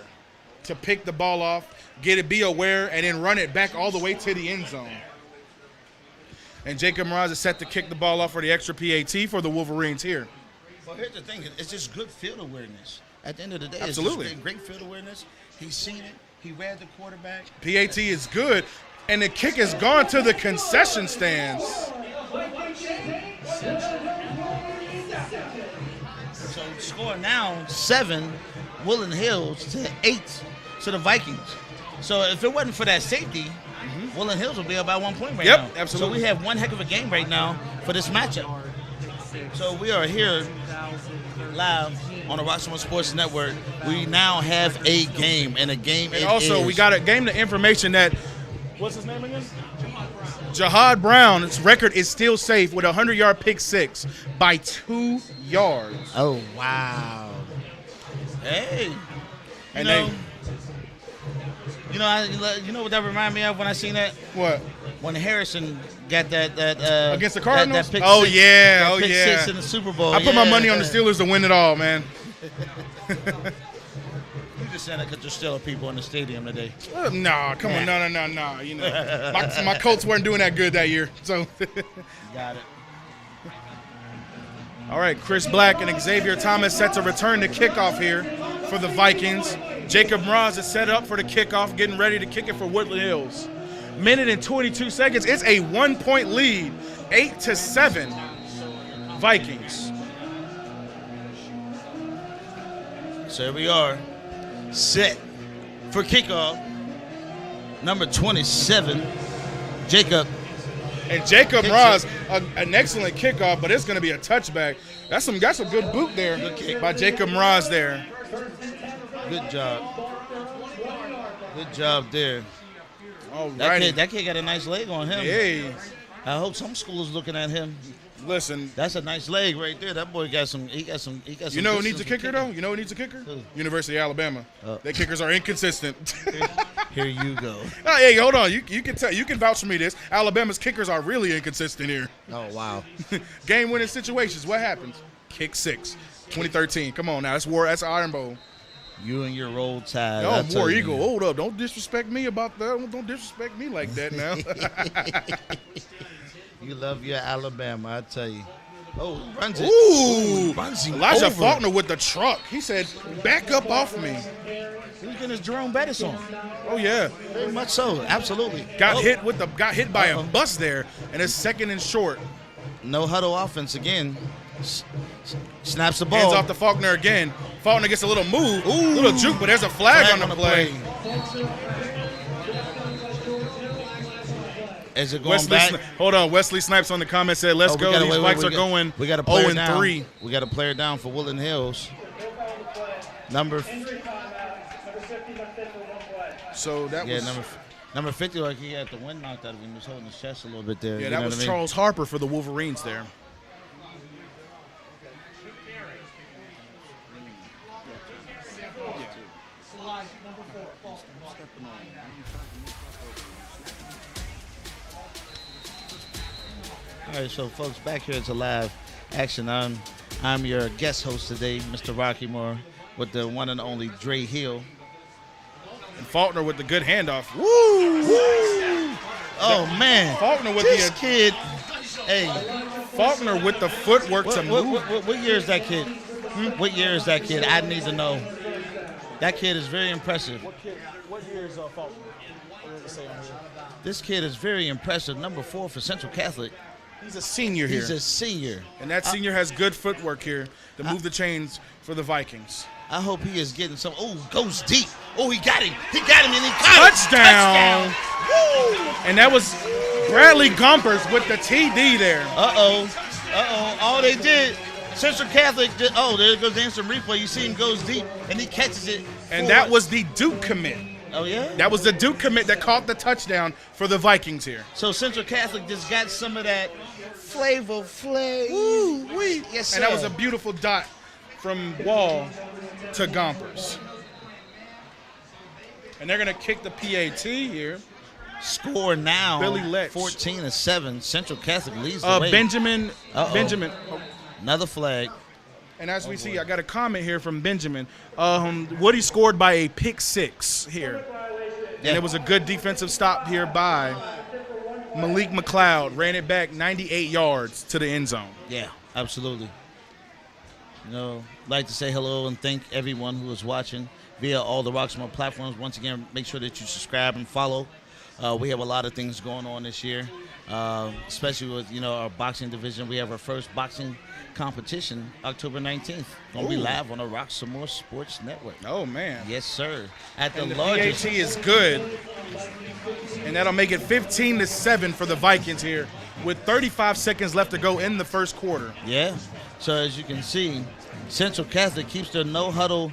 to pick the ball off, be aware, and then run it back all the way to the end zone. And Jacob Mraz is set to kick the ball off for the extra PAT for the Wolverines here. Well, here's the thing. It's just good field awareness. At the end of the day, Absolutely. It's just great field awareness. He's seen it. He read the quarterback. PAT is good, and the kick has gone to the concession stands. So score now 7, Woodland Hills to 8 to the Vikings. So if it wasn't for that safety, Woodland Hills will be up by 1 point right now. Yep, absolutely. So we have one heck of a game right now for this matchup. So we are here live on the Roxamore Sports Network. We now have a game, and a game And it also, is. we got a game the information that, what's his name again? Jahad Brown's record is still safe with a 100-yard pick six by 2 yards. Oh, wow. Hey. And you know what that reminded me of when I seen that? what? When Harrison got that Against the Cardinals? that pick Oh, six, yeah, that oh, pick yeah. 6 in the Super Bowl. I put my money on the Steelers to win it all, man. You just saying that because there's still people in the stadium today. Nah, come on, no. You know, my Colts weren't doing that good that year. So, Got it. all right, Chris Black and Xavier Thomas set to return to kickoff here for the Vikings. Jacob Mraz is set up for the kickoff, getting ready to kick it for Woodland Hills. Minute and 22 seconds. It's a 1-point lead, 8-7, Vikings. So here we are, set for kickoff. Number 27, Jacob. And Jacob Kicks Mraz, an excellent kickoff, but it's going to be a touchback. That's some good boot there Good kick. by Jacob Mraz there. Good job. Good job there. All That righty. kid got a nice leg on him. Hey, I hope some school is looking at him. listen. That's a nice leg right there. That boy got some. He got some. You know who needs a distance kicker, with though? You know who needs a kicker? Who? University of Alabama. Oh. Their kickers are inconsistent. kicking. Here you go. Oh, hey, hold on. You can tell. You can vouch for me this. Alabama's kickers are really inconsistent here. Oh wow. Game-winning situations. What happens? Kick 6. 2013. Come on now. That's Iron Bowl. You and your roll tide. No, I tell War you. Eagle. Hold up. Don't disrespect me about that. Don't disrespect me like that now. You love your Alabama, I tell you. Oh, he runs it. Ooh. Runs him Elijah over. Faulkner with the truck. He said, back up off me. He was getting his Jerome Bettis on. Oh, yeah. Very much so. Absolutely. Got Oh, hit by a Uh-oh. bus there, and it's second and short. No huddle offense again. Snaps the ball. Hands off to Faulkner again. Faulkner gets a little move, little juke, but there's a flag on the play. Is it going back? Hold on. Wesley Snipes on the comment said, let's go. These Vikes are going We got a player 0-3. down. We got a player down for Woodland Hills. So that was number 50. Like he had the wind knocked out of him. He was holding his chest a little bit there. yeah, you that know was what I mean? Charles Harper for the Wolverines there. All right, so folks, back here it's a live action. I'm your guest host today, Mr. Roxamore, with the one and only Dre Hill. And Faulkner with the good handoff. Woo! Oh man, Faulkner with this the kid. Hey, Faulkner with the footwork to move. what year is that kid? What year is that kid? I need to know. That kid is very impressive. What year is Faulkner? What does it say on here? This kid is very impressive. Number 4 for Central Catholic. He's a senior here. He's a senior. And that senior has good footwork here to move the chains for the Vikings. I hope he is getting some. Oh, goes deep. Oh, he got him. He got him, and he got Touchdown. him. Touchdown. Woo. And that was Bradley Gompers with the TD there. Uh-oh. All they did, Central Catholic did, there goes the instant replay. You see him goes deep, and he catches it. And that was the Duke commit. Oh, yeah? That was the Duke commit that caught the touchdown for the Vikings here. So Central Catholic just got some of that Flavor Flav. Woo-wee. Yes, sir. And that was a beautiful dot from Wall to Gompers. And they're going to kick the PAT here. Score now, Billy Lex. 14-7. Central Catholic leads the way. Benjamin. Another flag. And as we see, I got a comment here from Benjamin. Woody scored by a pick 6 here. Yeah. And it was a good defensive stop here by Malik McLeod. Ran it back 98 yards to the end zone. Yeah, absolutely. Like to say hello and thank everyone who is watching via all the Roxamore platforms. Once again, make sure that you subscribe and follow. We have a lot of things going on this year, especially with our boxing division. We have our first boxing competition October 19th. Going to be live on the Roxamore Sports Network. Oh, man. Yes, sir. At the And the largest. PAT is good. And that'll make it 15-7 for the Vikings here with 35 seconds left to go in the first quarter. Yeah. So as you can see, Central Catholic keeps their no-huddle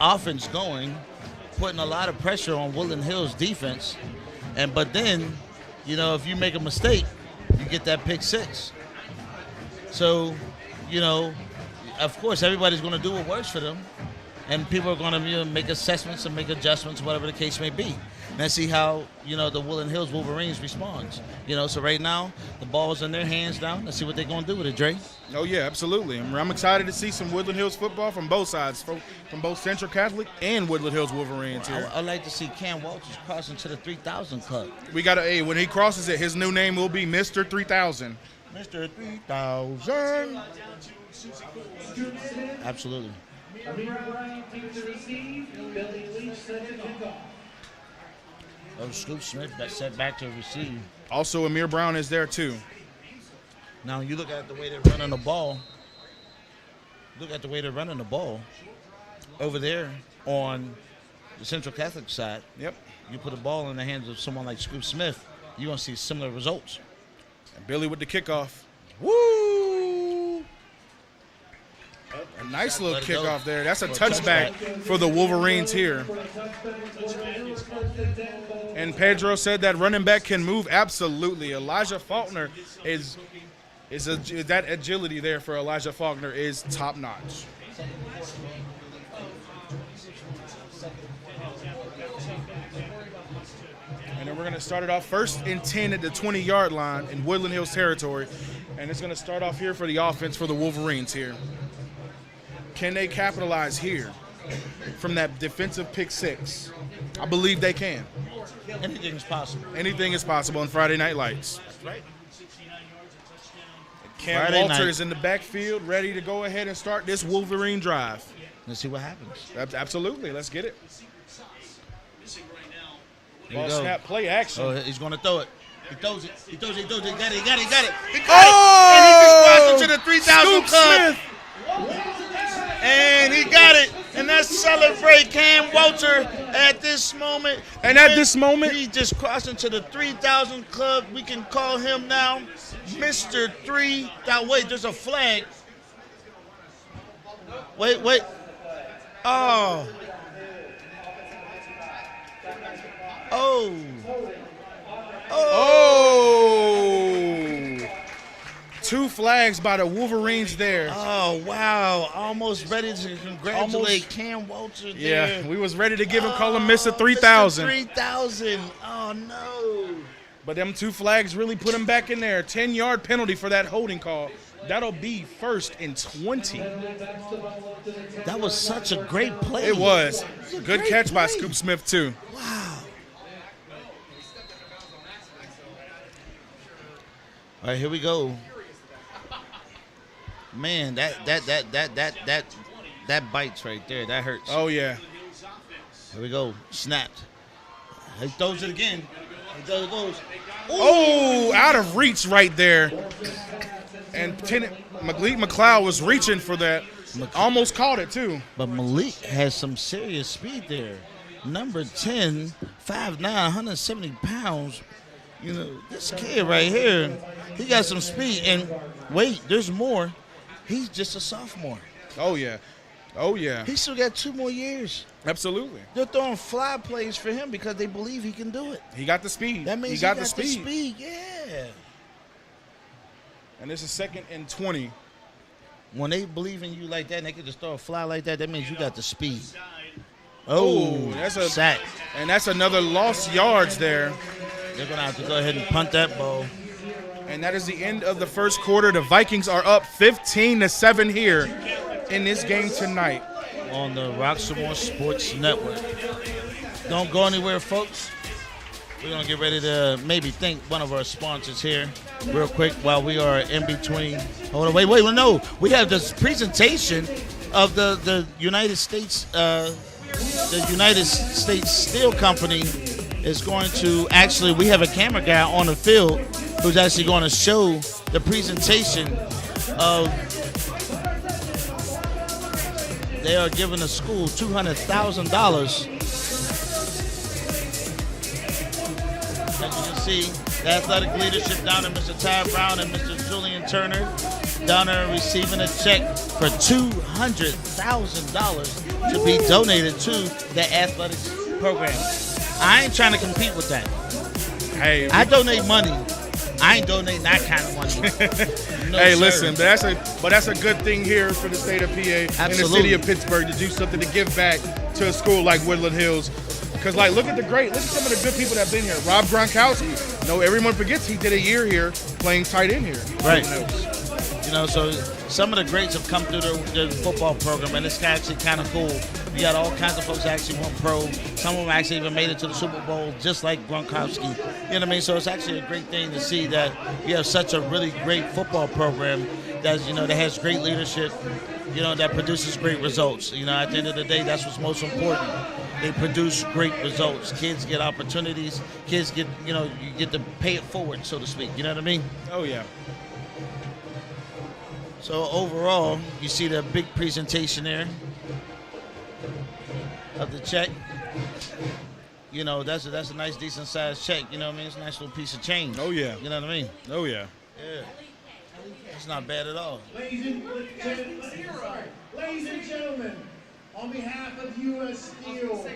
offense going, putting a lot of pressure on Woodland Hills defense. But then, if you make a mistake, you get that pick 6. So, of course, everybody's going to do what works for them. and people are going to make assessments and make adjustments, whatever the case may be. Let's see how the Woodland Hills Wolverines responds. So right now the ball's in their hands now. Let's see what they're going to do with it, Dre. Oh yeah, absolutely. I'm excited to see some Woodland Hills football from both sides, from both Central Catholic and Woodland Hills Wolverines here. I'd like to see Cam Walters crossing to the 3,000 club. We got to when he crosses it, his new name will be Mr. 3000. Mr. 3000. Absolutely. Oh, Scoop Smith got set back to receive. Also, Amir Brown is there too. Now you look at the way they're running the ball. Over there on the Central Catholic side. Yep. You put a ball in the hands of someone like Scoop Smith, you're gonna see similar results. And Billy with the kickoff. Woo! A nice little kickoff there. That's a touchback for the Wolverines here. And Pedro said that running back can move. Absolutely. Elijah Faulkner is that agility there for Elijah Faulkner is top notch. And then we're going to start it off first and 10 at the 20-yard line in Woodland Hills territory. And it's going to start off here for the offense for the Wolverines here. Can they capitalize here from that defensive pick six? I believe they can. Anything is possible. Anything is possible on Friday Night Lights. That's right. Cam Friday Walter night. is in the backfield, ready to go ahead and start this Wolverine drive. Let's see what happens. Absolutely. Let's get it. Here Ball we go. snap, play action. Oh, he's going to throw it. He throws it. He got it. He got it. Oh! And he just crossed into the 3,000 Scoop club. Smith. And he got it. And let's celebrate Cam Walter at this moment. And at this moment, he just crossed into the 3,000 club. We can call him now Mr. 3,000. Wait, there's a flag. Wait. Oh. Two flags by the Wolverines there. Oh, wow. Almost ready to congratulate Cam Walter there. Yeah, we was ready to call him Mr. 3000. Mr. 3000. Oh, no. But them two flags really put him back in there. 10-yard penalty for that holding call. That'll be first and 20. That was such a great play. It was. Good catch by play. Scoop Smith, too. Wow. All right, here we go. Man, that bites right there. That hurts. Oh, yeah. Here we go. Snapped. He throws it again. He goes. Oh, out of reach right there. And Malik McLeod was reaching for that. Almost caught it, too. But Malik has some serious speed there. Number 10, 5'9", 170 pounds. This kid right here, he got some speed. And wait, there's more. He's just a sophomore. Oh, yeah. Oh, yeah. He still got 2 more years. Absolutely. They're throwing fly plays for him because they believe he can do it. He got the speed. That means he got the speed. Yeah. And this is second and 20. When they believe in you like that and they can just throw a fly like that, that means you got the speed. That's a sack. And that's another lost yards there. They're going to have to go ahead and punt that ball. And that is the end of the first quarter. The Vikings are up 15-7 here in this game tonight. On the Roxamore Sports Network. Don't go anywhere, folks. We're going to get ready to maybe thank one of our sponsors here real quick while we are in between. Hold on, wait, no. We have this presentation of the United States, the United States Steel Company is going to actually, we have a camera guy on the field who's actually going to show the presentation of, they are giving the school $200,000. As you can see, the athletic leadership down there, Mr. Ty Brown and Mr. Julian Turner, down there receiving a check for $200,000 to be donated to the athletics program. I ain't trying to compete with that. Hey, I donate money. I ain't donating that kind of money. No, Hey, sir. listen, that's a good thing here for the state of PA and the Absolutely. city of Pittsburgh to do something to give back to a school like Woodland Hills. Because, like, look at some of the good people that have been here. Rob Gronkowski. No, everyone forgets he did a year here playing tight end here. Right. Woodland Hills. You know, so some of the greats have come through the football program, and it's actually kind of cool. You got all kinds of folks that actually went pro. Some of them actually even made it to the Super Bowl, just like Gronkowski. You know what I mean? So it's actually a great thing to see that you have such a really great football program that, you know, that has great leadership, you know, that produces great results. You know, at the end of the day, that's what's most important. They produce great results. Kids get opportunities. Kids get, you know, you get to pay it forward, so to speak. You know what I mean? Oh, yeah. So overall, you see the big presentation there of the check. You know, that's a nice, decent sized check. You know what I mean? It's a nice little piece of change. Oh, yeah. You know what I mean? Oh, yeah. Yeah. It's not bad at all. Ladies and gentlemen, on behalf of U.S. Steel,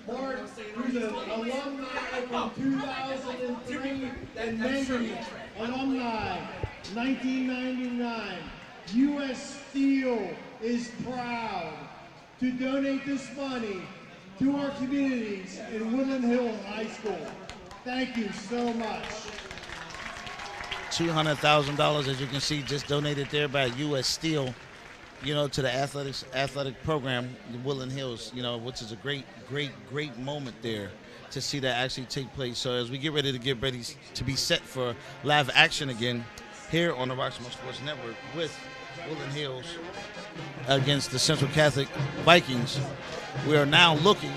Mark, who's an alumni from 2003 and Megan, alumni, 1999, U.S. Steel is proud to donate this money to our communities in Woodland Hills High School. Thank you so much. $200,000, as you can see, just donated there by U.S. Steel, you know, to the athletic program in Woodland Hills, you know, which is a great moment there to see that actually take place. So as we get ready to be set for live action again here on the Roxamore Sports Network with Woodland Hills against the Central Catholic Vikings, we are now looking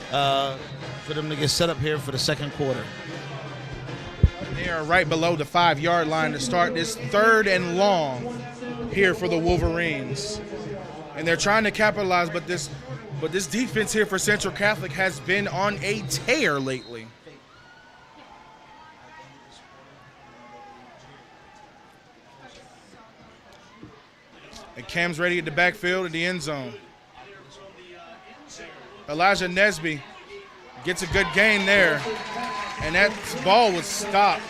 for them to get set up here for the second quarter. They are right below the 5-yard line to start this 3rd and long here for the Wolverines. And they're trying to capitalize, but this defense here for Central Catholic has been on a tear lately. And Cam's ready at the backfield at the end zone. Elijah Nesby gets a good gain there. And that ball was stopped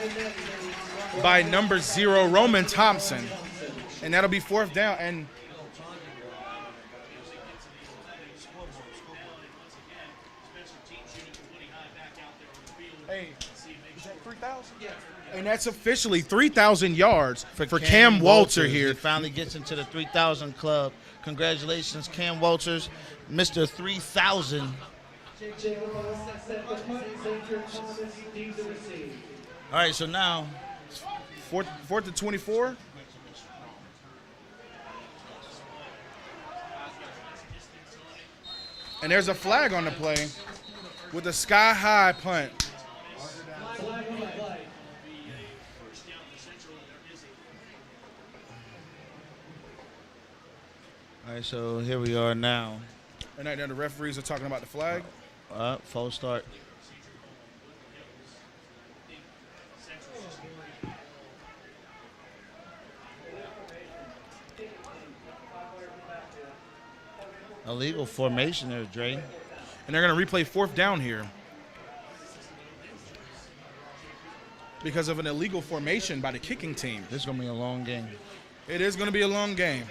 by number 0, Roman Thompson. And that'll be 4th down. And hey, is that 3,000? Yeah. And that's officially 3,000 yards for Cam Walter here. He finally gets into the 3,000 club. Congratulations, Cam Walters, Mr. 3,000. All right, so now 4th to 24. And there's a flag on the play with a sky-high punt. All right, so here we are now. And now the referees are talking about the flag. False start. Illegal formation there, Dre. And they're going to replay 4th down here because of an illegal formation by the kicking team. This is going to be a long game. It is going to be a long game.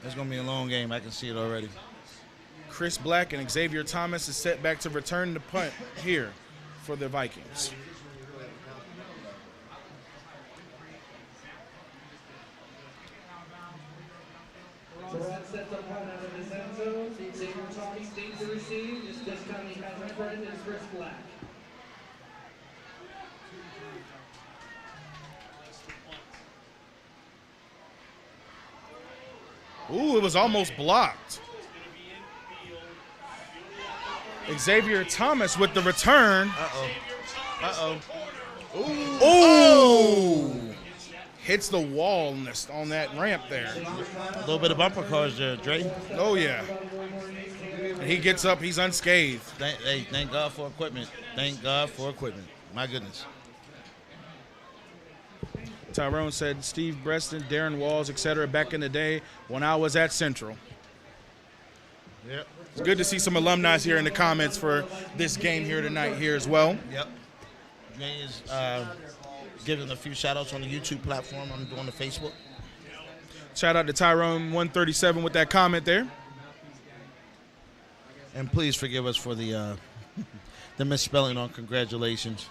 It's going to be a long game. I can see it already. Chris Black and Xavier Thomas is set back to return the punt here for the Vikings. Brad sets up punt out of his end zone. Xavier Thomas stays to receive. This time he has a friend is Chris Black. Ooh, it was almost blocked. Xavier Thomas with the return. Ooh. Hits the wall on that ramp there. A little bit of bumper cars there, Dre. Oh, yeah. And he gets up. He's unscathed. Thank God for equipment. Thank God for equipment. My goodness. Tyrone said Steve Breston, Darren Walls, etc. back in the day when I was at Central. Yep. It's good to see some alumni here in the comments for this game here tonight here as well. Yep. Jay is giving a few shout-outs on the YouTube platform. I'm doing the Facebook. Shout out to Tyrone137 with that comment there. And please forgive us for the misspelling on congratulations.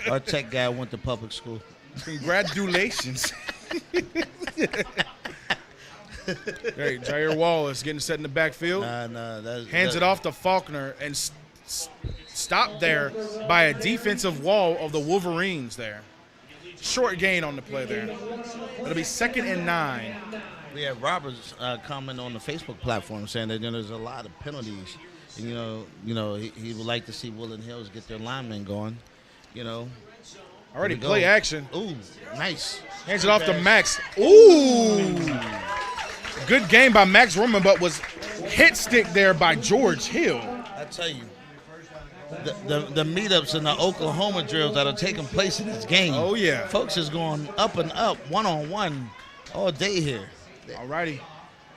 Our tech guy went to public school. Congratulations. Hey, Jair Wallace getting set in the backfield. Hands it off to Faulkner and stopped there by a defensive wall of the Wolverines there. Short gain on the play there. It'll be 2nd and 9. We had Roberts comment on the Facebook platform saying that there's a lot of penalties. And, he would like to see Woodland Hills get their linemen going. Already play action. Ooh, nice. Hands it off to Max. Ooh. Good game by Max Roman, but was hit stick there by George Hill. I tell you, the meetups and the Oklahoma drills that are taking place in this game. Oh, yeah. Folks is going up and up, one-on-one all day here. All righty.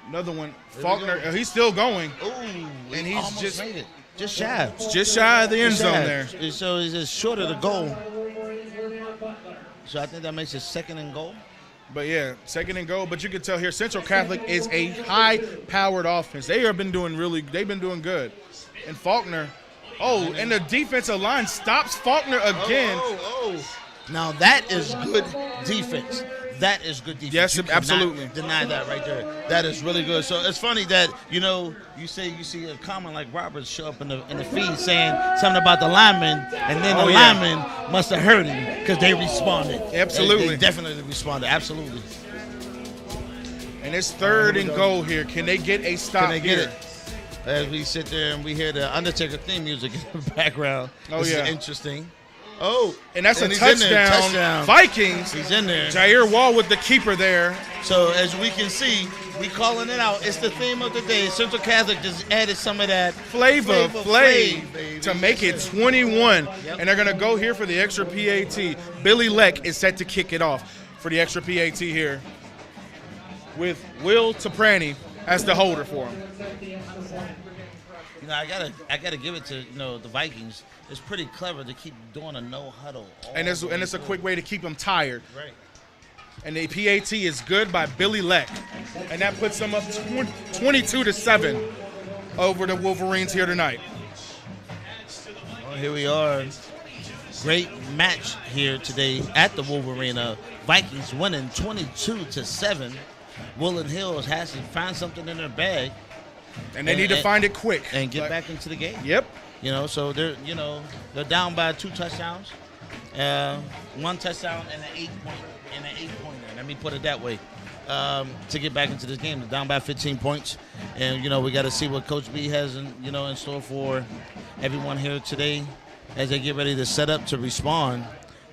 Another one. Faulkner, he's still going. Ooh, and he's almost just made it. Just shy. Just shy of the end zone there. So he's just short of the goal. So I think that makes it 2nd and goal. But, yeah, 2nd and goal. But you can tell here Central Catholic is a high-powered offense. They've been doing good. And Faulkner, and the defensive line stops Faulkner again. Now that is good defense. That is good defense. Yes, you absolutely. Deny that right there. That is really good. So it's funny that you see a comment like Roberts show up in the feed saying something about the linemen, and then the linemen must have heard him because they responded. Absolutely, they definitely responded. Absolutely. And it's 3rd and goal here. Can they get a stop? Can they get it? As we sit there and we hear the Undertaker theme music in the background. This is interesting. And that's a touchdown. Vikings. He's in there. Jair Wall with the keeper there. So as we can see, we calling it out. It's the theme of the day. Central Catholic just added some of that Flav to make it 21. Yep. And they're going to go here for the extra PAT. Billy Leck is set to kick it off for the extra PAT here with Will Taprani as the holder for him. I gotta give it to the Vikings. It's pretty clever to keep doing a no huddle. And it's a quick way to keep them tired. Right. And the PAT is good by Billy Leck, and that puts them up 22-7 over the Wolverines here tonight. Well, here we are. Great match here today at the Wolvrarena. Vikings winning 22-7. Woodland Hills has to find something in their bag. And they need to find it quick. And get back into the game. Yep. So they're down by 2 touchdowns. 1 touchdown and an 8-pointer. Let me put it that way. To get back into this game. They're down by 15 points. And, we got to see what Coach B has in store for everyone here today as they get ready to set up to respond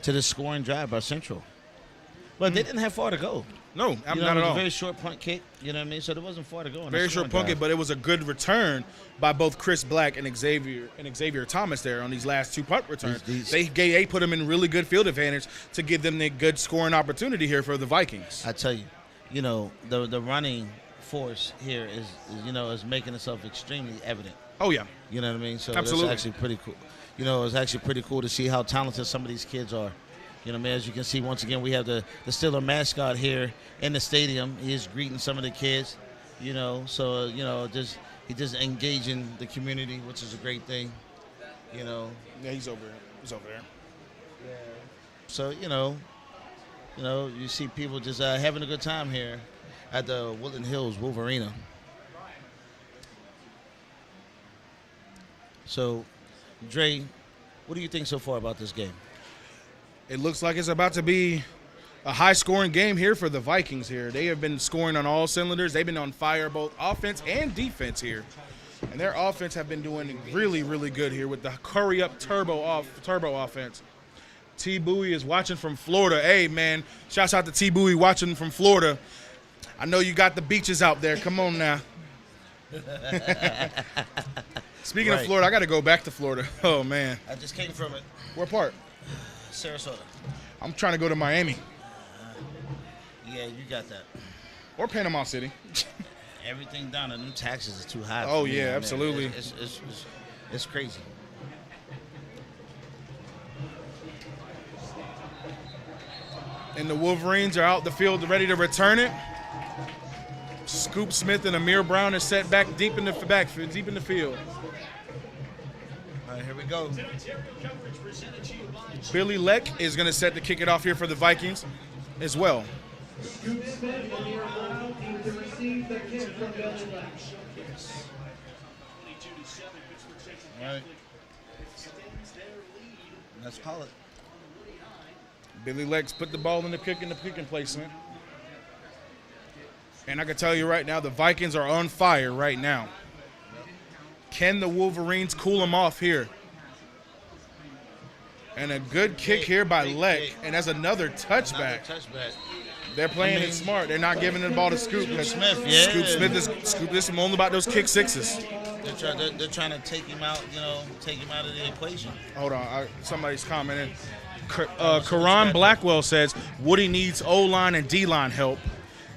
to the scoring drive by Central. But they didn't have far to go. No, not at all. It was a very short punt kick, you know what I mean? So there wasn't far to go. Very short punt kick, but it was a good return by both Chris Black and Xavier Thomas there on these last 2 punt returns. They put them in really good field advantage to give them the good scoring opportunity here for the Vikings. I tell you, the running force here is making itself extremely evident. Oh, yeah. You know what I mean? So absolutely. That's actually pretty cool. It's actually pretty cool to see how talented some of these kids are. As you can see, once again, we have the Steeler mascot here in the stadium. He's greeting some of the kids, so, he's just engaging the community, which is a great thing, Yeah, he's over there. Yeah. So, you see people just having a good time here at the Woodland Hills Wolvrarena. So, Dre, what do you think so far about this game? It looks like it's about to be a high-scoring game here for the Vikings here. They have been scoring on all cylinders. They've been on fire both offense and defense here. And their offense have been doing really, really good here with the hurry-up turbo offense. T. Bowie is watching from Florida. Hey, man, shouts out to T. Bowie watching from Florida. I know you got the beaches out there. Come on now. Speaking of Florida, I got to go back to Florida. Oh, man. I just came from it. What part? Sarasota. I'm trying to go to Miami. Yeah, you got that. Or Panama City. everything down, and them taxes is too high. Oh, for me yeah, down there. absolutely. It's crazy. And the Wolverines are out the field ready to return it. Scoop Smith and Amir Brown are set back deep in the backfield, deep in the field. All right, here we go. Billy Leck is going to set to kick it off here for the Vikings as well. Scoop Smith and Amir Brown to receive the kick from Billy Leck. All right. Let's call it. Billy Lex put the ball in the kicking placement. And I can tell you right now, the Vikings are on fire right now. Can the Wolverines cool them off here? And a good kick here by Leck, and that's another touchback. They're playing it smart. They're not giving the ball to Scoop. Smith, yeah. Scoop is only about those kick sixes. They're trying to take him out, take him out of the equation. Hold on, somebody's commenting. Karan Blackwell says Woody needs O-line and D-line help.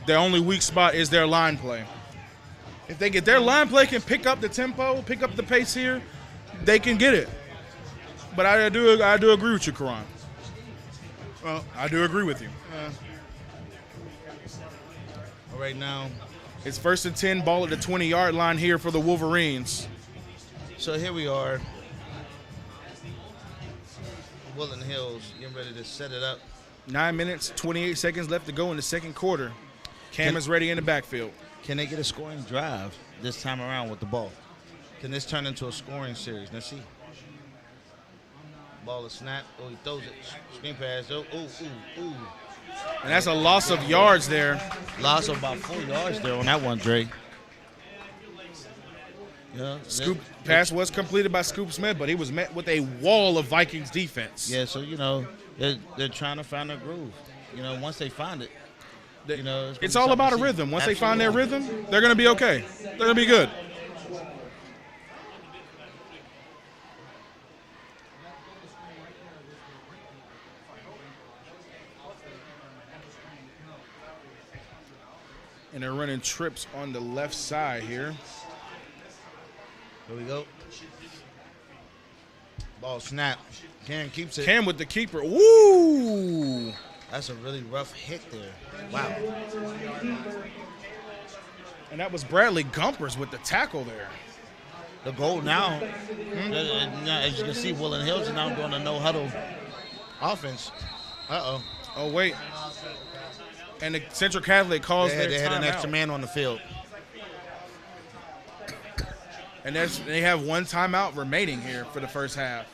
Their only weak spot is their line play. If they get their line play can pick up the tempo, pick up the pace here, they can get it. But I do agree with you, Karan. Well, I do agree with you. All right, now it's 1st and 10, ball at the 20-yard line here for the Wolverines. So here we are. Woodland Hills getting ready to set it up. 9 minutes, 28 seconds left to go in the second quarter. Cam is ready in the backfield. Can they get a scoring drive this time around with the ball? Can this turn into a scoring series? Let's see. Ball is snapped. Oh, he throws it. Screen pass. Oh, ooh. And that's a loss of yards there. Loss of about 4 yards there on that one, Dre. Yeah. Scoop pass was completed by Scoop Smith, but he was met with a wall of Vikings defense. Yeah, so, they're trying to find their groove. Once they find it, it's all about a rhythm. Once they find their rhythm, they're going to be okay. They're going to be good. And they're running trips on the left side here. Here we go. Ball snap. Cam keeps it. Cam with the keeper. Woo! That's a really rough hit there. Wow. And that was Bradley Gumpers with the tackle there. The goal now, as you can see, Woodland Hills is now doing a no-huddle offense. Uh-oh. Oh, wait. And the Central Catholic calls their They had an timeout. extra man on the field. And they have one timeout remaining here for the first half.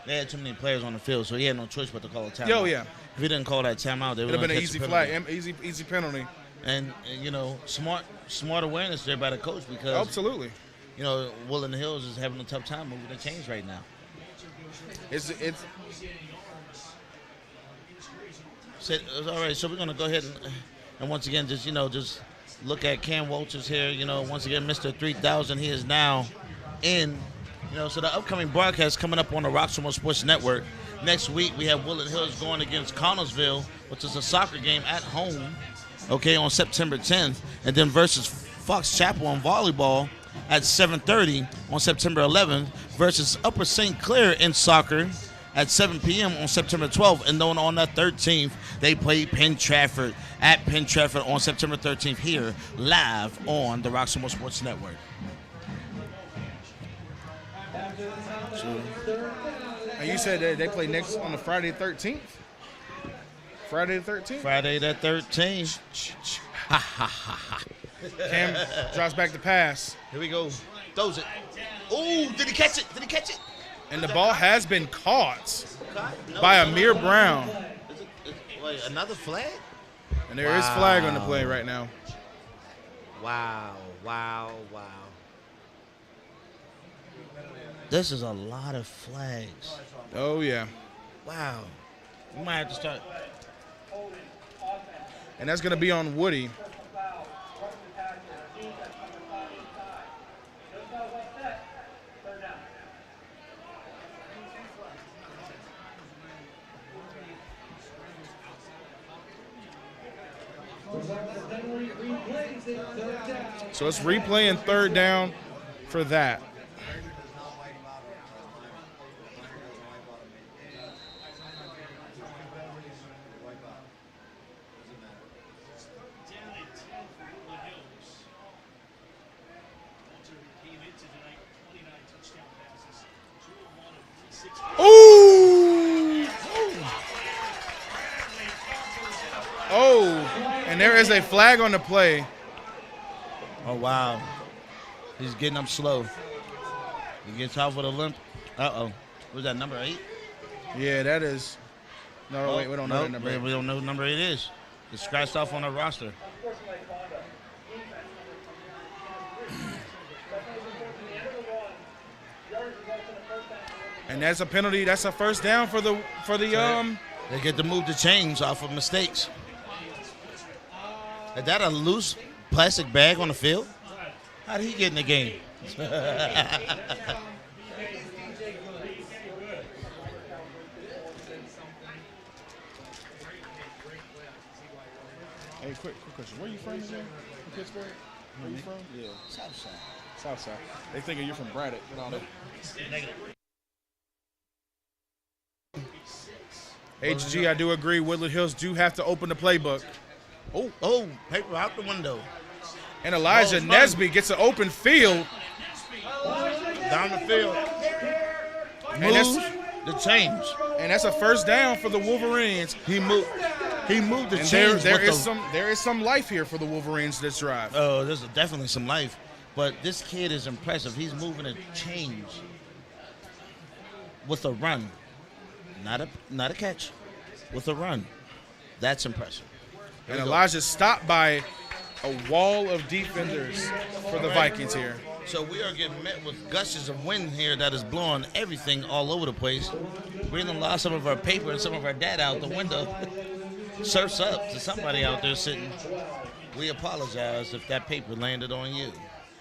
They had too many players on the field, so he had no choice but to call a timeout. Yo, yeah. If he didn't call that timeout, they would It would have been an catch easy a flag, penalty. easy penalty. And smart awareness there by the coach because Absolutely. Woodland Hills is having a tough time moving the chains right now. It's all right. So we're gonna go ahead and once again just look at Cam Walters here. Once again, Mr. 3000. He is now in. So the upcoming broadcast coming up on the Roxamore Sports Network. Next week we have Woodland Hills going against Connellsville, which is a soccer game at home. Okay, on September 10th, and then versus Fox Chapel on volleyball at 7:30 on September 11th versus Upper St. Clair in soccer at 7 p.m. on September 12th. And then on the 13th, they play Penn Trafford at Penn Trafford on September 13th here live on the Roxamore Sports Network. And you said they play next on the Friday the 13th? Friday the 13th? Friday the 13th. Cam drops back the pass. Here we go. Throws it. Ooh, did he catch it? And the ball has been caught by Amir Brown. Wait, another flag? And there is flag on the play right now. Wow. This is a lot of flags. Oh, yeah. Wow. We might have to start. And that's going to be on Woody. So it's replay and third down for that. Down at 10 for Woodland Hills. Walter came into tonight 29 touchdown passes, 2 of 1 of 360. Ooh! Oh, and there is a flag on the play. Oh, wow. He's getting up slow. He gets off with a limp. Uh-oh. Was that number 8? Yeah, that is. No, wait, we don't know that number. We don't know what number 8 is. It's scratched off on the roster. And that's a penalty. That's a first down for the They get to move the chains off of mistakes. Is that a loose plastic bag on the field? How did he get in the game? Hey, quick question. Where are you from again? From Pittsburgh? Where you from? Yeah. Southside. Southside. They thinking you're from Braddock and all that. HG, I do agree. Woodland Hills do have to open the playbook. Oh, paper out the window. And Elijah Nesby gets an open field. Down the field. And Moves that's, the chains. and that's a first down for the Wolverines. He moved the And chains. there is some life here for the Wolverines this drive. Oh, there's definitely some life. But this kid is impressive. He's moving the chains with a run. Not a catch. With a run. That's impressive. And Elijah's stopped by a wall of defenders for the Vikings here. So we are getting met with gushes of wind here that is blowing everything all over the place. We even lost some of our paper and some of our data out the window. Surf's up to somebody out there sitting. We apologize if that paper landed on you.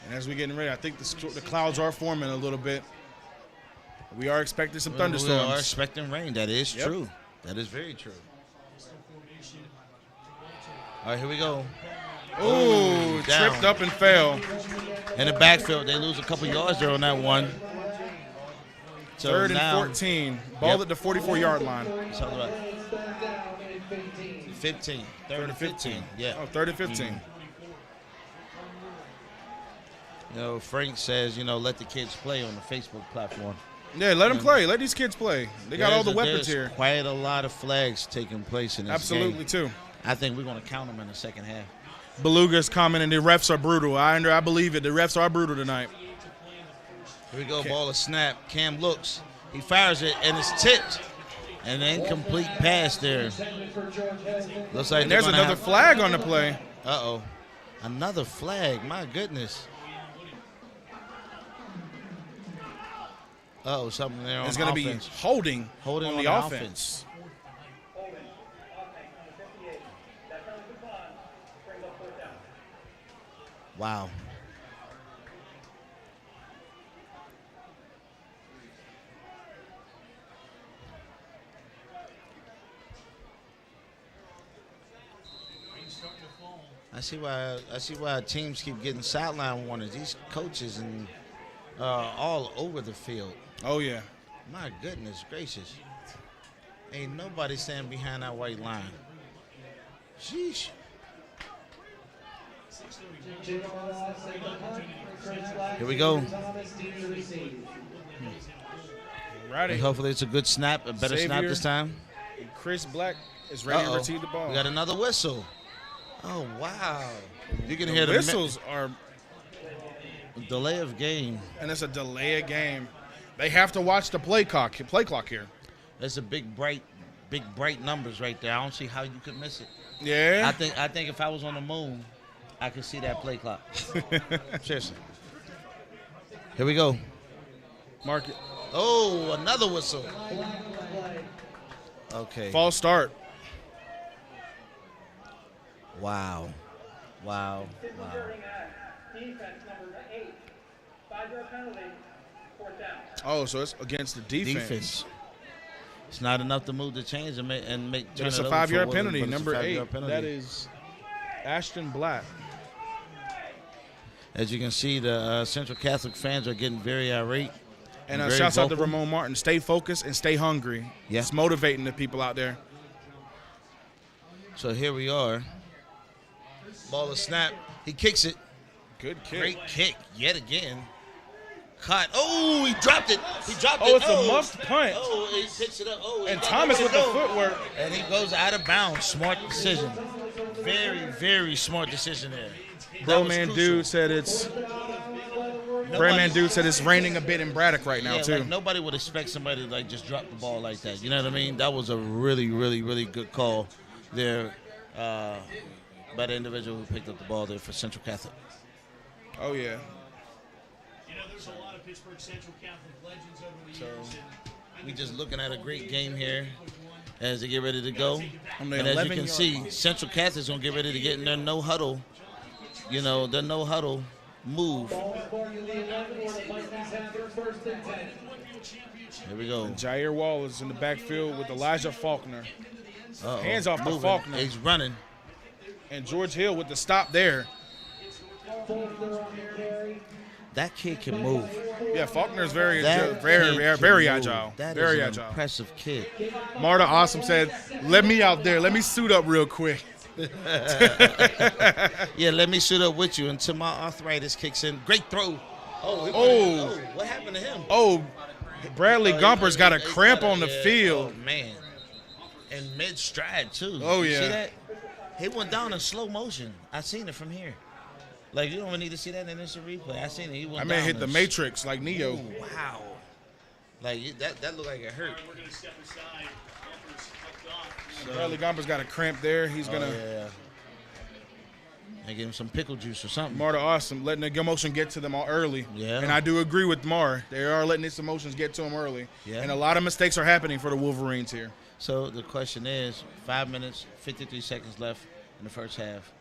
And as we're getting ready, I think the clouds are forming a little bit. We are expecting some thunderstorms. We are expecting rain. That is Yep. true. That is very true. All right, here we go. Ooh, down. tripped up and fell. In the backfield, they lose a couple yards there on that one. So Third and now, 14. Ball at the 44-yard line. it's all about 15. Third and 15. Yeah. Oh, third and 15. You know, Frank says, let the kids play on the Facebook platform. Yeah, let them play. Let these kids play. They got all the weapons There's here. quite a lot of flags taking place in this Absolutely, game. too. I think we're going to count them in the second half. Beluga's commenting the refs are brutal. I believe it. The refs are brutal tonight. Here we go, ball is snap. Cam looks. He fires it, and it's tipped. And an incomplete pass there. Looks like And there's another flag on the play. Uh-oh. Another flag. My goodness. Uh-oh, something there on It's going to be offense. holding Holding on on the the offense. Wow. I see why teams keep getting sideline warnings. These coaches and all over the field. Oh, yeah. My goodness gracious. Ain't nobody standing behind that white line. Sheesh. Here we go. Righty. And hopefully it's a good snap, a better snap Xavier. this time. Chris Black is ready to receive the ball. We got another whistle. Oh, wow. You can hear The the whistles are, delay of game. and it's a delay of game. They have to watch the play clock here. That's a big bright numbers right there. I don't see how you could miss it. Yeah. I think if I was on the moon, I could see that play clock. Seriously. Here we go. Mark it. Oh, another whistle. Okay. False start. Wow. Wow. Oh, so it's against the defense. It's not enough to move the chains and make But it's a 5-yard penalty, number 8. That is Ashton Black. As you can see, the Central Catholic fans are getting very irate. And very shouts out to vocal. Ramon Martin. Stay focused and stay hungry. Yeah. It's motivating the people out there. So here we are. Ball is snap. He kicks it. Good kick. Great kick yet again. Caught. Oh, he dropped it. He dropped it. Oh, it's a muffed punt. Oh, he picks it up. Oh, he And got Thomas nowhere with to the go. footwork. And he goes out of bounds. Smart decision. Very, very smart decision there. That Bro was Man crucial. Dude said it's Nobody- Brand Man Dude said it's raining a bit in Braddock right now Yeah, too. like nobody would expect somebody to like just drop the ball like that. You know what I mean? That was a really, really, really good call there by the individual who picked up the ball there for Central Catholic. Oh yeah. You know, there's a lot of Pittsburgh Central Catholic legends over the years. And We just looking at a great game here as they get ready to go. On the And as you 11-yard can see, Central Catholic's going to get ready to get in their no huddle. You know, their no huddle move. Here we go. Jair Wall is in the backfield with Elijah Faulkner. Uh-oh. Hands off to Moving. Faulkner. He's running. And George Hill with the stop there. That kid can move. Yeah, Faulkner's very That very kid very, can very move. agile. That Very is an agile. impressive kid. Marta Awesome said, let me out there. Let me suit up real quick. Yeah, let me suit up with you until my arthritis kicks in. Great throw. Oh. What happened to him? Oh, Bradley Gumper's got a He's cramp got on the yeah. field. Oh, man. And mid-stride, too. Oh, You yeah. see that? He went down in slow motion. I seen it from here. Like, you don't even need to see that in instant replay. I seen it. He went I down mean, hit the in Matrix like Neo. Oh, wow. Like, that looked like it hurt. we're going to step aside. Bumpers hooked off. Bradley Gumper's got a cramp there. He's going to. Yeah. And give him some pickle juice or something. Marta Awesome letting the emotion get to them all early. Yeah. And I do agree with Mar. They are letting these emotions get to them early. Yeah. And a lot of mistakes are happening for the Wolverines here. So the question is, 5 minutes, 53 seconds left in the first half.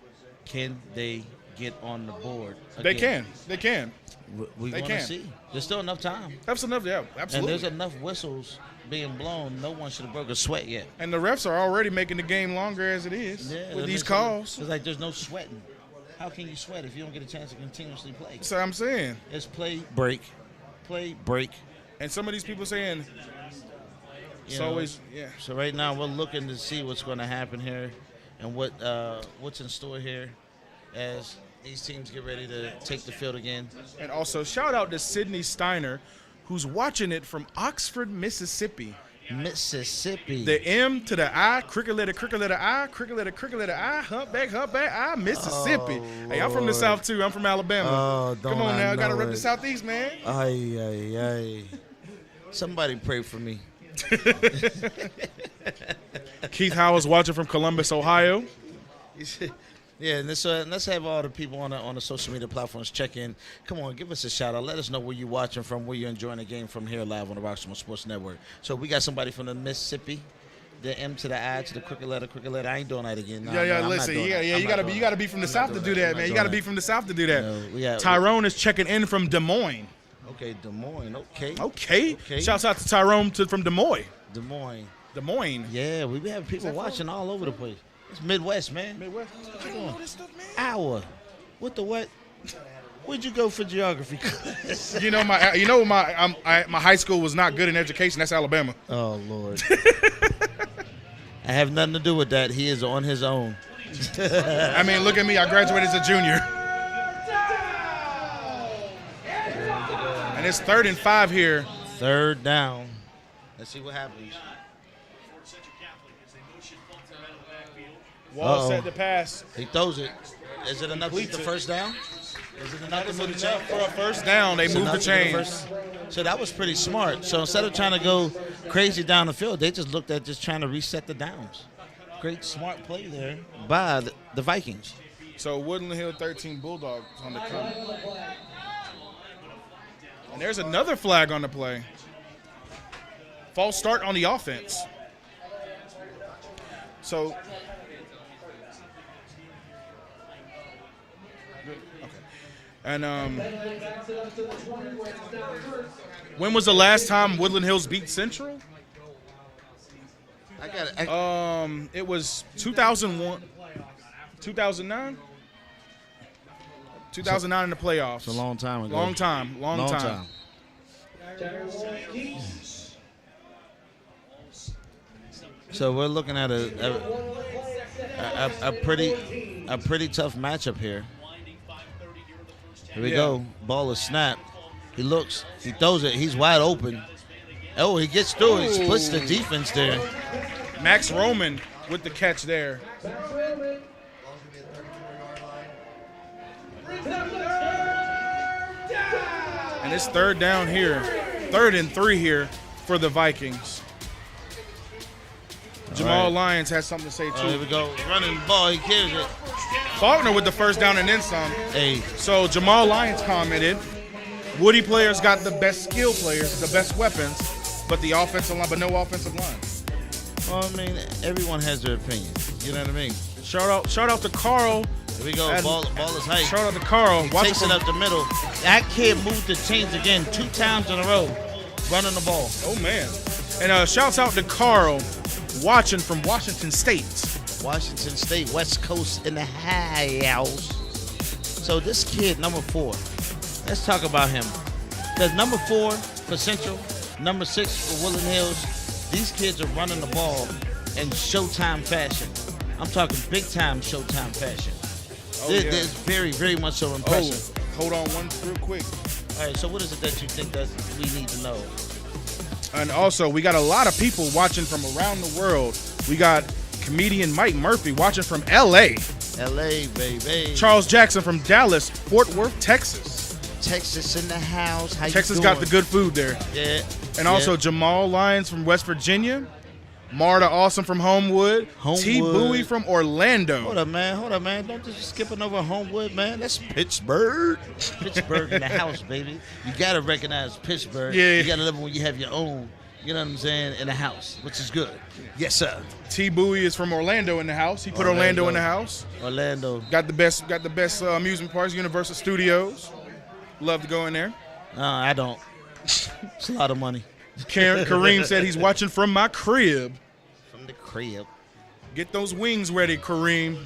Can they get on the board They again? can. They can. We They want to can. see. There's still enough time. That's enough. Yeah, And absolutely. there's enough whistles being blown. No one should have broke a sweat yet. And the refs are already making the game longer as it is with these calls. It's like there's no sweating. How can you sweat if you don't get a chance to continuously play? That's what I'm saying. It's play, break, play, break. And some of these people saying it's You know, always, yeah. So right now we're looking to see what's going to happen here and what's in store here as these teams get ready to take the field again. And also, shout out to Sydney Steiner, who's watching it from Oxford, Mississippi. Mississippi. The M to the I, cricket letter I, cricket letter I, humpback I, Mississippi. Hey, I'm from the South too. I'm from Alabama. Oh, don't Come on I now, gotta know rep it. the Southeast, man. Ay. Somebody pray for me. Keith Howell's watching from Columbus, Ohio. Yeah, and let's have all the people on the social media platforms check in. Come on, give us a shout out. Let us know where you're watching from, where you're enjoying the game from here live on the Roxamore Sports Network. So we got somebody from the Mississippi, the M to the I to the crooked letter. I ain't doing that again. No, Yeah, I'm not listen, doing that. you I'm not doing gotta that. be from the I'm not South to doing do that. that, I'm man. not You gotta doing be from the South to do that. No, we got- Tyrone is checking in from Des Moines. Okay, Des Moines. Okay. Okay. Shouts out to Tyrone from Des Moines. Des Moines. Des Moines. Yeah, we have people watching all over the place. It's Midwest, man. Midwest. Come on. Hour. What the what? Where'd you go for geography? My high school was not good in education. That's Alabama. Oh, Lord. I have nothing to do with that. He is on his own. I mean, look at me. I graduated as a junior. And it's 3rd and 5 here. Third down. Let's see what happens. For Central Catholic as they motion Bumper out of the backfield. Wall Uh-oh. set the pass. He throws it. Is it enough to get the first down? Is it enough to move the chain? For a first down, they moved the chains. So that was pretty smart. So instead of trying to go crazy down the field, they just looked at just trying to reset the downs. Great smart play there by the Vikings. So Woodland Hill 13 Bulldogs on the come. And there's another flag on the play. False start on the offense. So. Okay. And when was the last time Woodland Hills beat Central? I got it. It was 2001. 2009? 2009 in the playoffs. It's a long time ago. Long time. So we're looking at a pretty tough matchup here. Here we go. Ball is snapped. He looks. He throws it. He's wide open. Oh, he gets through. He splits the defense there. Max Roman with the catch there. And it's third down here. 3rd and 3 here for the Vikings. Jamal Lyons has something to say, too. Here we go. Running the ball. He carries it. Faulkner with the first down and then some. Hey. So Jamal Lyons commented, Woody players got the best skill players, the best weapons, but the offensive line, but no offensive line. Well, I mean, everyone has their opinion. You know what I mean? Shout out to Carl. Here we go. Ball is hype. Shout out to Carl. He takes it up the middle. That kid moved the chains again 2 times in a row, running the ball. Oh, man. And shouts out to Carl, watching from Washington State. Washington State, West Coast in the house. So this kid, number 4, let's talk about him. There's number 4 for Central, number 6 for Woodland Hills. These kids are running the ball in Showtime fashion. I'm talking big-time Showtime fashion. It's very, very much so impressive. Hold on one real quick. All right, so what is it that you think that we need to know? And also, we got a lot of people watching from around the world. We got comedian Mike Murphy watching from L.A. L.A., baby. Charles Jackson from Dallas, Fort Worth, Texas. Texas in the house. How Texas you got doing? the good food there. Yeah. And also Jamal Lyons from West Virginia. Marta Awesome from Homewood. T. Bowie from Orlando. Hold up, man. Don't just skipping over Homewood, man. That's Pittsburgh. Pittsburgh in the house, baby. You got to recognize Pittsburgh. Yeah. You got to live when you have your own, you know what I'm saying, in the house, which is good. Yes, sir. T. Bowie is from Orlando in the house. He put Orlando in the house. Orlando. Got the best amusement parks, Universal Studios. Love to go in there. I don't. It's a lot of money. Kareem said he's watching from my crib. From the crib. Get those wings ready, Kareem.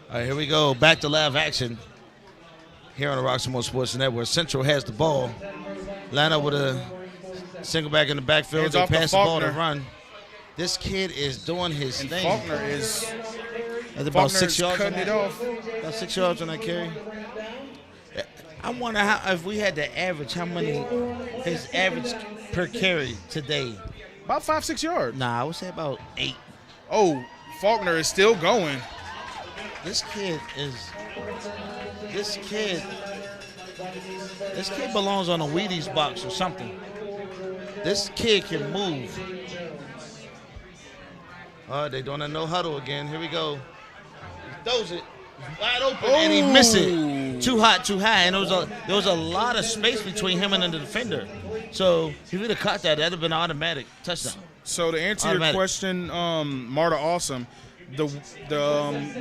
All right, here we go. Back to live action here on the Roxamore Sports Network. Central has the ball. Line up with a single back in the backfield. Hands They off to pass the ball to Faulkner. run. This kid is doing his And thing. Faulkner is That's about Faulkner 6 is yards. cutting it off. About 6 yards on that carry. I wonder how, if we had to average, how many his average per carry today. About 5-6 yards. Nah, I would say about 8. Oh, Faulkner is still going. This kid belongs on a Wheaties box or something. This kid can move. They doing a no huddle again. Here we go. He throws it wide open and he missed it. Too hot, too high, and there was a lot of space between him and the defender. So if he would have caught that, that'd have been an automatic touchdown. So to answer Automatic. your question, Marta Awesome, the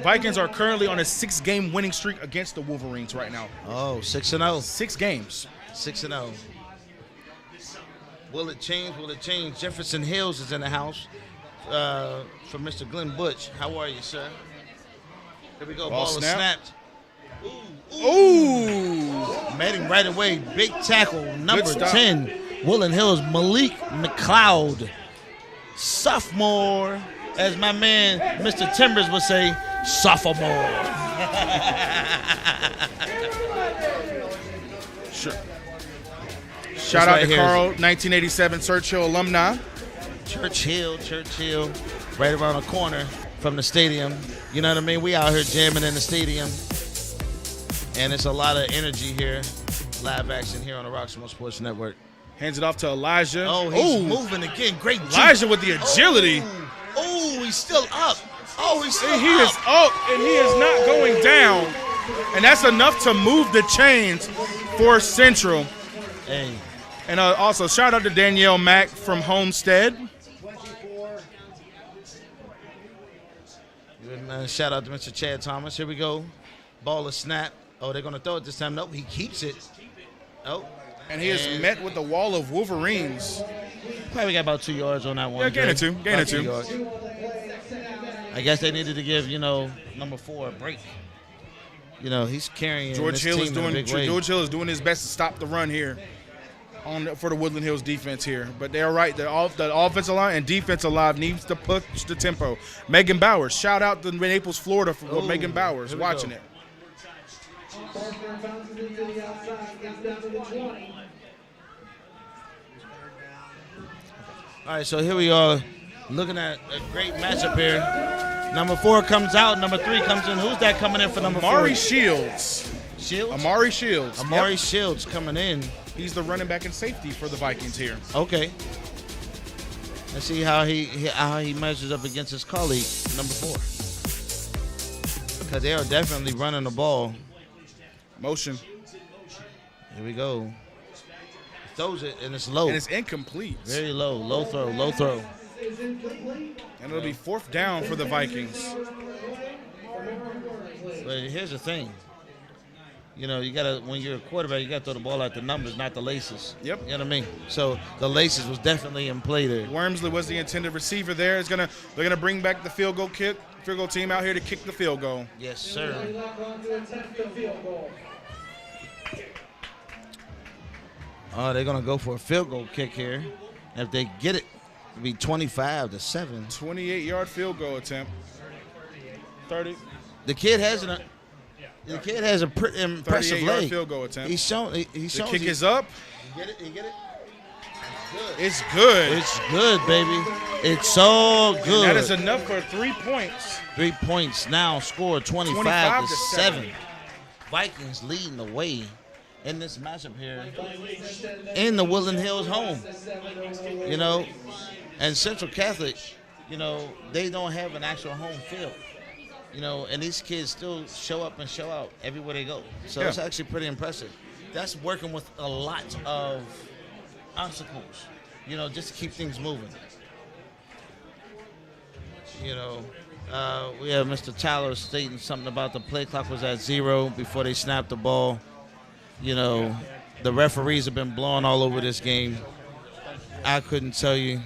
Vikings are currently on a 6-game winning streak against the Wolverines right now. Oh, 6-0. 6 games. 6-0. Will it change? Will it change? Jefferson Hills is in the house for Mr. Glenn Butch. How are you, sir? Here we go. Ball is snapped. Ooh. Met him right away. Big tackle. Number stop. 10. Woodland Hills. Malik McLeod. Sophomore. As my man, Mr. Timbers would say, sophomore. Sure. Shout out to Carl, 1987 Churchill alumni. Churchill, right around the corner from the stadium. You know what I mean? We out here jamming in the stadium. And it's a lot of energy here. Live action here on the Roxamore Sports Network. Hands it off to Elijah. Oh, he's moving again. Great jump. Elijah with the agility. Oh, he's still up. Oh, he's still And he is up, and he is not going down. And that's enough to move the chains for Central. Hey. And also, shout out to Danielle Mack from Homestead. Shout out to Mr. Chad Thomas. Here we go. Ball is snapped. Oh, they're going to throw it this time. Nope, he keeps it. Oh. And he is met with the wall of Wolverines. Probably got about 2 yards on that one. Yeah, gain it two. About 2 yards. I guess they needed to give, number 4 a break. He's carrying George this Hill team in a big way. George Hill is doing his best to stop the run here for the Woodland Hills defense here. But they're right. The offensive line and defensive line needs to push the tempo. Megan Bowers, shout out to Naples, Florida for Megan Bowers watching it. All right, so here we are looking at a great matchup here. Number 4 comes out. Number 3 comes in. Who's that coming in for number 4? Amari Shields. Amari Shields. Amari Shields coming in. He's the running back and safety for the Vikings here. Okay. Let's see how he measures up against his colleague, number 4. Because they are definitely running the ball. Motion. Here we go. Throws it, and it's low. And it's incomplete. Very low. Low throw. And it'll be 4th down for the Vikings. But here's the thing. You gotta, when you're a quarterback, you gotta throw the ball at the numbers, not the laces. Yep. You know what I mean? So the laces was definitely in play there. Wormsley was the intended receiver there. They're gonna bring back the field goal team out here to kick the field goal. Yes, sir. Oh, they're gonna go for a field goal kick here. And if they get it, it'll be 25-7. 28-yard field goal attempt. 30. The kid has a pretty impressive 38-yard leg. field goal attempt. He's shown. The kick is up. You get it. It's good. It's good, baby. It's so good. And that is enough for 3 points. 3 points now scored 25-7. Vikings leading the way in this matchup here in the Woodland Hills home. And Central Catholic, they don't have an actual home field. And these kids still show up and show out everywhere they go. So it's actually pretty impressive. That's working with a lot of obstacles, just to keep things moving. We have Mr. Tyler stating something about the play clock was at 0 before they snapped the ball. The referees have been blowing all over this game. I couldn't tell you.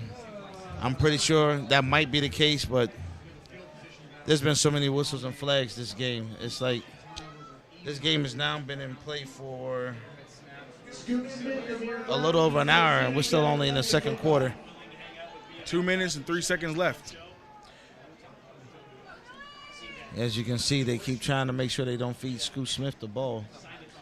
I'm pretty sure that might be the case, but there's been so many whistles and flags this game. It's like this game has now been in play for a little over an hour, and we're still only in the second quarter. 2 minutes and 3 seconds left. As you can see, they keep trying to make sure they don't feed Scoot Smith the ball.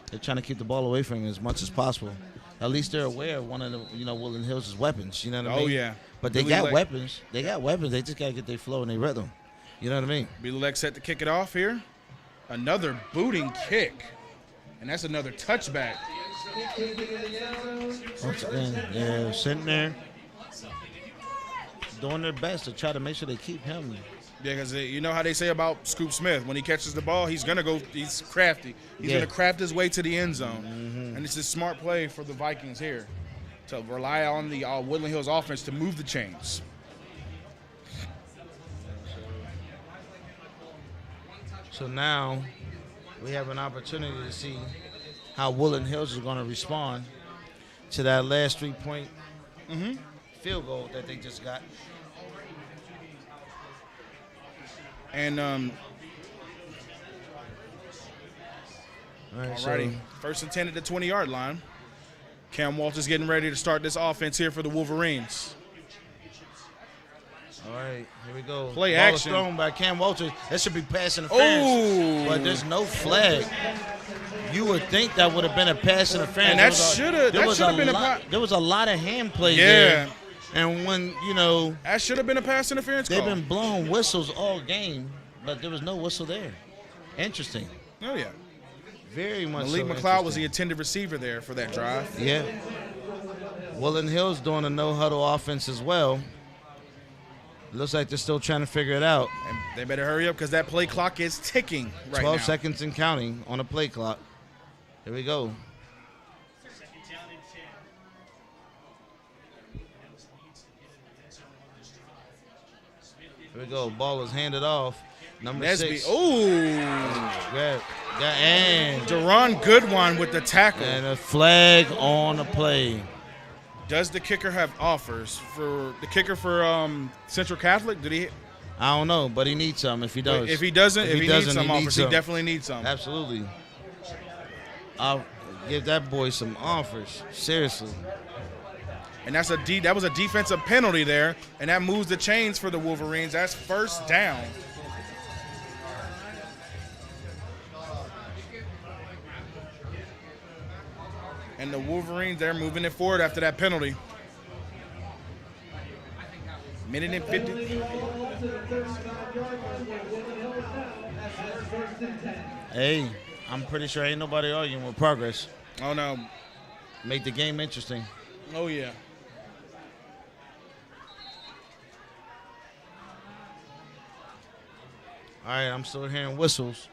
They're trying to keep the ball away from him as much as possible. At least they're aware of one of the, Woodland Hills' weapons. You know what I mean? Oh, yeah. But they got weapons. They got weapons. They just got to get their flow and their rhythm. You know what I mean? Bilulek set to kick it off here. Another booting kick. And that's another touchback. Once again, they're sitting there doing their best to try to make sure they keep him. Yeah, because you know how they say about Scoop Smith. When he catches the ball, he's going to go – he's crafty. He's going to craft his way to the end zone. Mm-hmm. And it's a smart play for the Vikings here to rely on the Woodland Hills offense to move the chains. So now we have an opportunity to see how Woodland Hills is going to respond to that last 3-point field goal that they just got. And alrighty, so first and 10 at the 20-yard line. Cam Walters getting ready to start this offense here for the Wolverines. All right, here we go. Play Ball action. is thrown by Cam Walters. That should be pass interference, but there's no flag. You would think that would have been a pass interference. And that should have been there was a lot of hand play there. And when, that should have been a pass interference call. They've been blowing whistles all game, but there was no whistle there. Interesting. Oh, yeah. Very much Malik so McLeod was the intended receiver there for that drive. Yeah. Woodland Hills doing a no-huddle offense as well. Looks like they're still trying to figure it out. And they better hurry up because that play clock is ticking right 12 now. seconds and counting on a play clock. Here we go. Here we go. Ball is handed off. Number Nesby. 6. Ooh. And Deron Goodwine with the tackle. And a flag on the play. Does the kicker have offers for the kicker for Central Catholic? Did he I don't know, but he needs some if he does. If he doesn't, if he needs some offers, he some. definitely needs some. Absolutely. I'll give that boy some offers. Seriously. And that was a defensive penalty there, and that moves the chains for the Wolverines. That's first down. And the Wolverines, they're moving it forward after that penalty. Minute and 50. Hey, I'm pretty sure ain't nobody arguing with progress. Oh, no. Make the game interesting. Oh, yeah. All right, I'm still hearing whistles.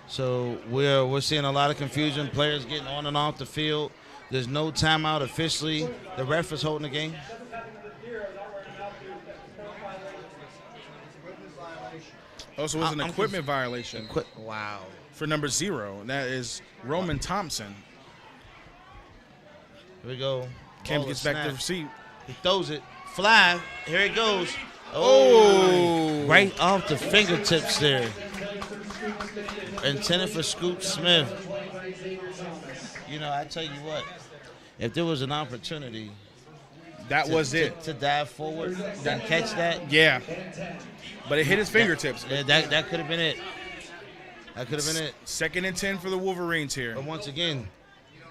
So we're seeing a lot of confusion. Players getting on and off the field. There's no timeout officially. The ref is holding the game. Also, it was an equipment violation Wow. for number 0. And that is Roman Thompson. Here we go. Cam Ball gets is back to snapped. the receipt. He throws it. Fly. Here it goes. Oh. Right off the fingertips there. Intended for Scoop Smith. You know, I tell you what. If there was an opportunity That was it. to dive forward and catch that, Yeah. But it hit his fingertips. that could have been it. That could have been it. 2nd and 10 for the Wolverines here. But once again,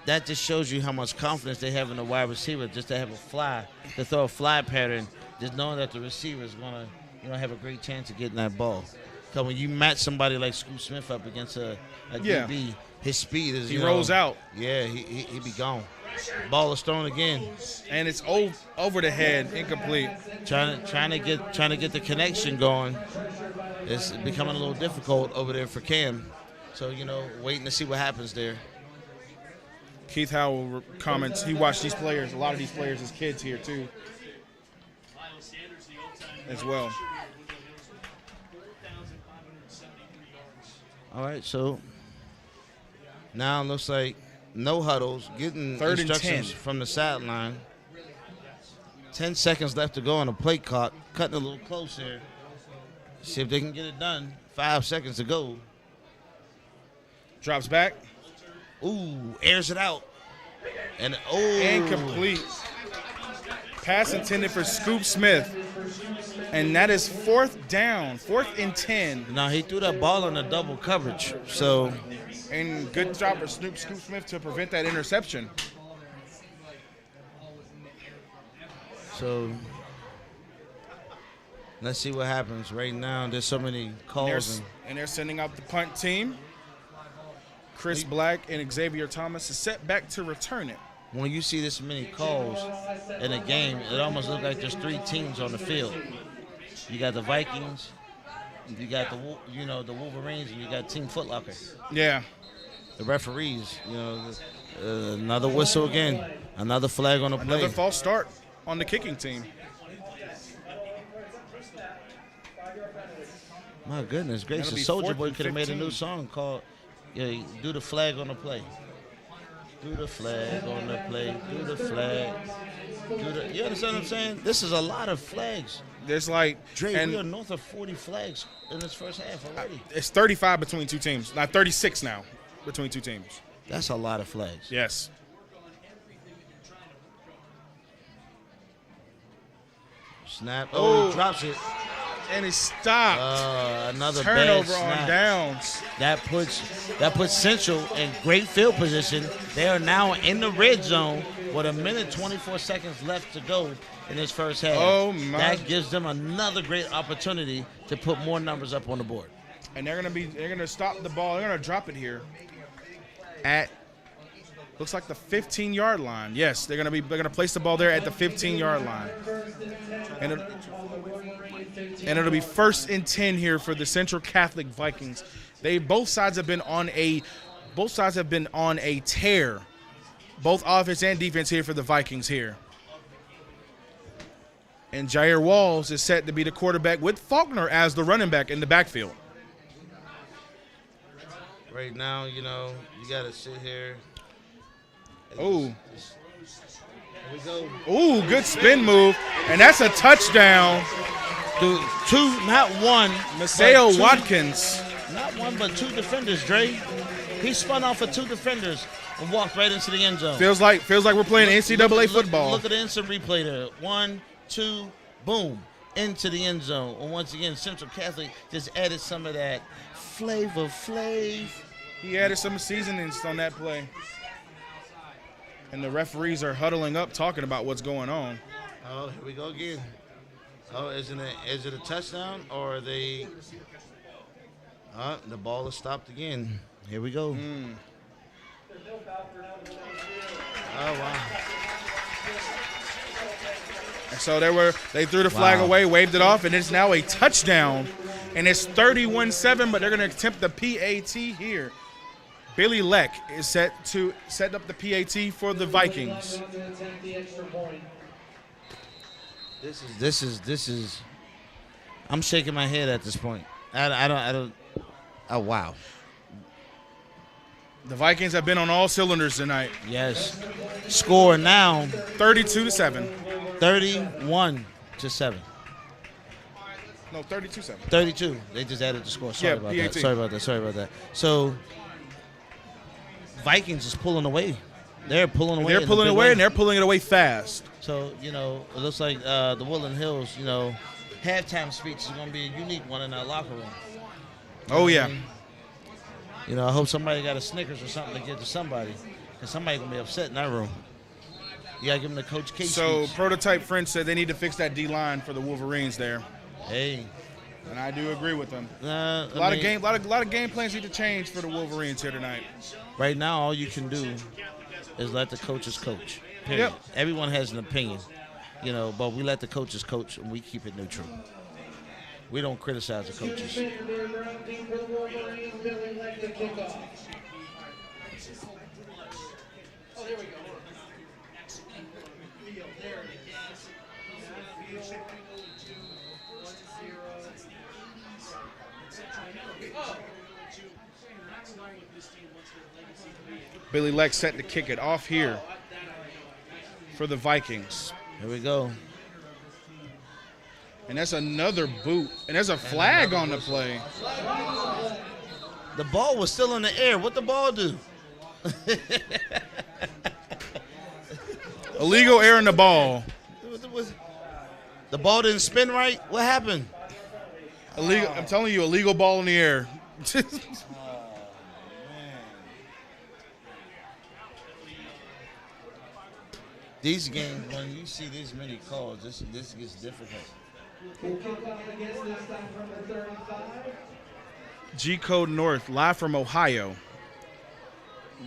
that just shows you how much confidence they have in the wide receiver, just to have a fly, to throw a fly pattern, just knowing that the receiver is going to, have a great chance of getting that ball. Because when you match somebody like Scoop Smith up against a DB, his speed is, He rolls out. Yeah, he be gone. Ball is thrown again. And it's over the head, incomplete. Trying to get the connection going. It's becoming a little difficult over there for Cam. So, waiting to see what happens there. Keith Howell comments he watched these players, a lot of these players as kids here too, as well. All right, so now it looks like no huddles, getting 3rd and instructions 10 from the sideline. 10 seconds left to go on the play clock. Cutting a little close here. See if they can get it done. 5 seconds to go. Drops back. Ooh, airs it out. And Incomplete. Pass intended for Scoop Smith. And that is 4th down, 4th and 10. Now he threw that ball in a double coverage. So, And good job for Scoop Smith to prevent that interception. so let's see what happens. Right now, there's so many calls. And they're sending out the punt team. Chris Black and Xavier Thomas is set back to return it. When you see this many calls in a game, it almost looks like there's 3 teams on the field. You got the Vikings, you got the Wolverines, and you got Team Foot Locker. Yeah. The referees, another whistle again, another flag on the play. Another false start on the kicking team. My goodness That'll be gracious, Soldier 4th Boy and could have made a 15. new song called "Do the Flag on the Play." Do the flag on the play. Do the flag. You understand what I'm saying? This is a lot of flags. There's like, Dre, and we are north of 40 flags in this first half already. it's 35 between two teams. Not 36 now between two teams. That's a lot of flags. Yes. Snap. Oh. He drops it. And he stopped. Another Turnover bad on snap. downs. That puts Central in great field position. They are now in the red zone with 1 minute 24 seconds left to go in this first half. Oh, my. That gives them another great opportunity to put more numbers up on the board. And they're gonna stop the ball. They're gonna drop it here at looks like the 15-yard line. Yes, they're gonna place the ball there at the 15-yard line. And it'll be 1st and 10 here for the Central Catholic Vikings. Both sides have been on a tear. Both offense and defense here for the Vikings here. And Jair Walls is set to be the quarterback with Faulkner as the running back in the backfield. Right now, you got to sit here. Oh. Here we go. Ooh, good spin move. And that's a touchdown. Two, not one. Maseo but two- Watkins. Not one, but two defenders, Dre. He spun off of two defenders and walked right into the end zone. Feels like we're playing NCAA football. Look at the instant replay there. 1, 2, boom, into the end zone. And once again, Central Catholic just added some of that Flavor Flav. He added some seasonings on that play. And the referees are huddling up talking about what's going on. Oh, here we go again. Oh, is it a touchdown or are they? The ball is stopped again. Here we go. Oh wow! And so they threw the flag away, waved it off, and it's now a touchdown. And it's 31-7, but they're going to attempt the PAT here. Billy Leck is set to set up the PAT for the Vikings. This is. I'm shaking my head at this point. I don't. Oh wow! The Vikings have been on all cylinders tonight. Yes. Score now 32-7. 31-7. No, 32-7. 32. They just added the score. Sorry about PAT. that. Sorry about that. So Vikings is pulling away. They're pulling away. They're pulling away, and they're pulling it away fast. So, it looks like the Woodland Hills, halftime speech is going to be a unique one in our locker room. Oh, yeah. I hope somebody got a Snickers or something to give to somebody, because somebody's going to be upset in that room. You got to give them the Coach K So, speech. Prototype French said they need to fix that D-line for the Wolverines there. Hey. And I do agree with them. A lot of game plans need to change for the Wolverines here tonight. Right now, all you can do is let the coaches coach. Period. Yep. Everyone has an opinion, but we let the coaches coach and we keep it neutral. We don't criticize the coaches. Billy Leck set to kick it off here for the Vikings. Here we go. And that's another boot. And there's a flag on the play. The ball was still in the air. What the ball do? Illegal air in the ball. The ball didn't spin right? What happened? Illegal. I'm telling you, illegal ball in the air. These games, when you see this many calls, this gets difficult. G Code North, live from Ohio.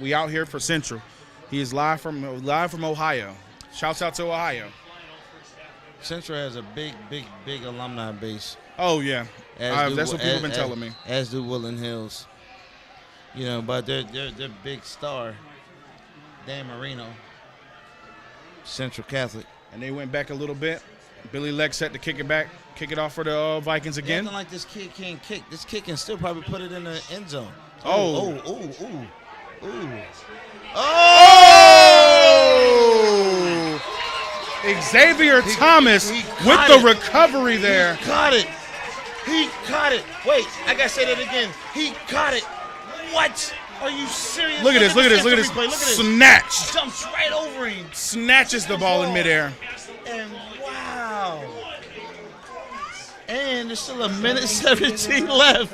We out here for Central. He is live from Ohio. Shouts out to Ohio. Central has a big alumni base. Oh yeah, that's what people have been telling me. As do Woodland Hills. But their big star, Dan Marino, Central Catholic. And they went back a little bit. Billy Leck set to kick it off for the Vikings again. Acting like this kid can't kick. This kid can still probably put it in the end zone. Oh. Xavier Thomas with the recovery there. He caught it. Wait, I gotta say that again. He caught it. What? Are you serious? Look at this. Replay. Look at this. Snatched. Jumps right over him. Snatches the ball in midair. And wow. And there's still a minute 17 left.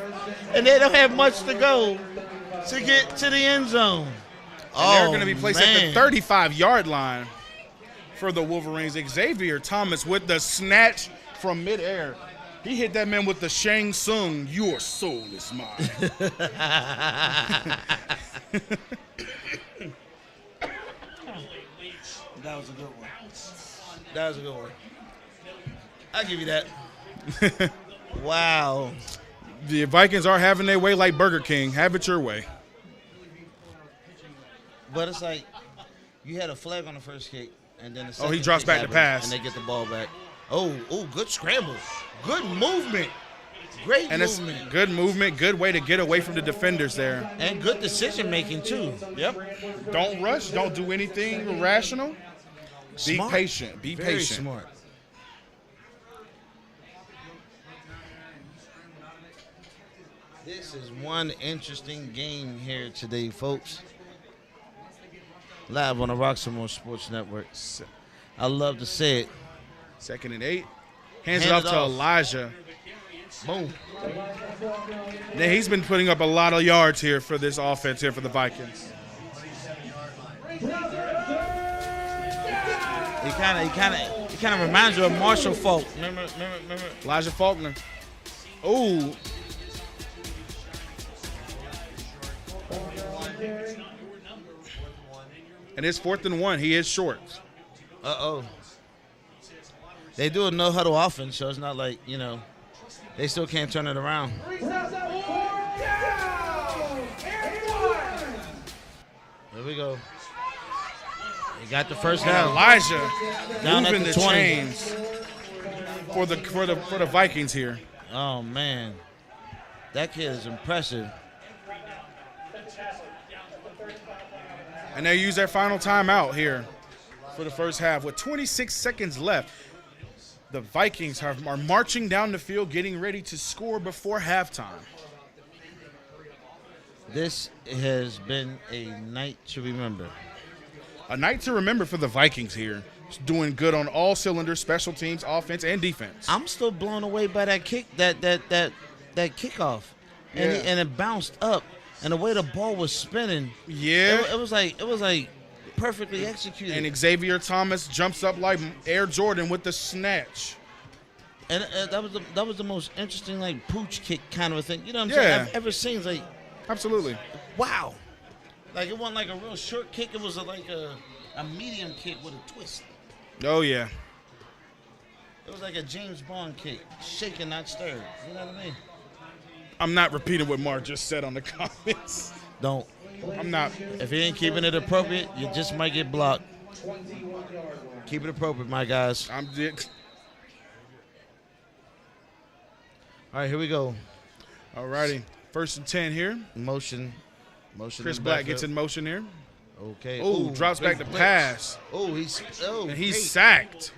And they don't have much to go to get to the end zone. And they're going to be placed at the 35-yard line for the Wolverines. Xavier Thomas with the snatch from midair. He hit that man with the Shang Tsung, your soul is mine. That was a good one. I'll give you that. Wow. The Vikings are having their way like Burger King. Have it your way. But it's like you had a flag on the first kick, and then the second he drops kick back to happens, pass. and they get the ball back. Oh, good scramble. Good movement. Great And it's movement. good movement, good way to get away from the defenders there. And good decision making, too. Yep. Don't rush. Don't do anything irrational. Be Smart. patient. Be Very patient. smart. This is one interesting game here today, folks. Live on the Roxamore Sports Network. I love to say it. 2nd and 8. Hands Hand it off it to off. Elijah. Boom. Now, he's been putting up a lot of yards here for this offense here for the Vikings. He kind of reminds you of Marshall Falk. Remember? Elijah Faulkner. Oh. And it's 4th and 1. He is short. Uh-oh. They do a no-huddle offense, so it's not like, they still can't turn it around. Here we go. He got the first And down. Elijah Down at moving the the 20. chains for the Vikings here. Oh, man. That kid is impressive. And they use their final timeout here for the first half with 26 seconds left. The Vikings are marching down the field, getting ready to score before halftime. This has been a night to remember. A night to remember for the Vikings here. It's doing good on all cylinders, special teams, offense, and defense. I'm still blown away by that kick, that kickoff, and Yeah. and it bounced up, and the way the ball was spinning. Yeah. It was like perfectly executed. And Xavier Thomas jumps up like Air Jordan with the snatch. And that was the most interesting like pooch kick kind of a thing. You know what I'm Yeah. saying? I've ever seen. It's like, Absolutely. wow, like it wasn't like a real short kick. It was like a medium kick with a twist. Oh, yeah. It was like a James Bond kick, shaken not stirred. You know what I mean? I'm not repeating what Mark just said on the comments. Don't. I'm not. If you ain't keeping it appropriate, you just might get blocked. Keep it appropriate, my guys. I'm. All right, here we go. All righty. 1st and 10 here. Motion. Chris Black gets in motion here. Okay. Oh, drops back the pass. Oh, he's And he's great. sacked.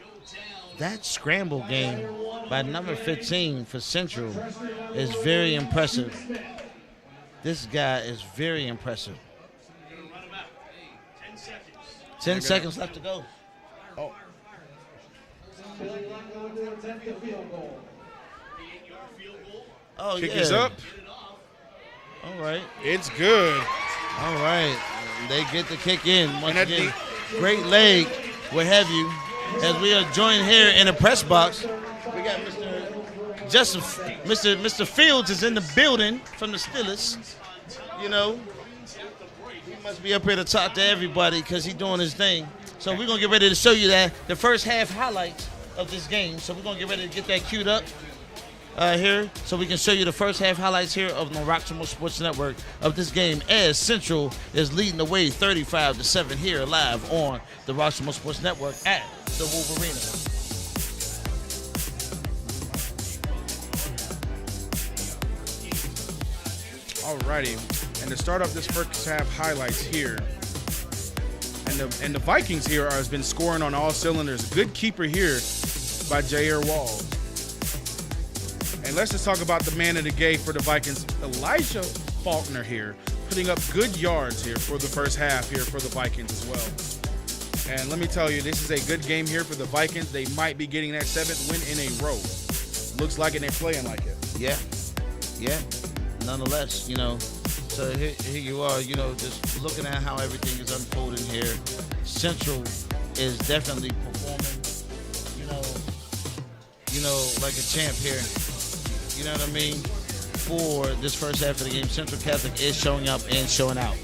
That scramble game by number 15 for Central is very impressive. This guy is very impressive. 10 seconds left to go. Oh. Oh, Kick yeah. is up. All right. It's good. All right. They get the kick in. Once And again, great leg, what have you. As we are joined here in the press box, we got Mr. Fields is in the building from the Steelers. You know, he must be up here to talk to everybody because he's doing his thing. So we're going to get ready to show you the first half highlights of this game. So we're going to get ready to get that queued up here so we can show you the first half highlights here of the Roxamore Sports Network of this game as Central is leading the way 35-7 here live on the Roxamore Sports Network at the Wolvrarena. Alrighty, and to start off this first half highlights here, and the Vikings here has been scoring on all cylinders. Good keeper here by Jair Walls. And let's just talk about the man of the game for the Vikings, Elijah Faulkner here, putting up good yards here for the first half here for the Vikings as well. And let me tell you, this is a good game here for the Vikings. They might be getting that 7th win in a row. Looks like it, and they're playing like it. Yeah. Nonetheless, so here you are, just looking at how everything is unfolding here. Central is definitely performing, like a champ here. You know what I mean? For this first half of the game, Central Catholic is showing up and showing out.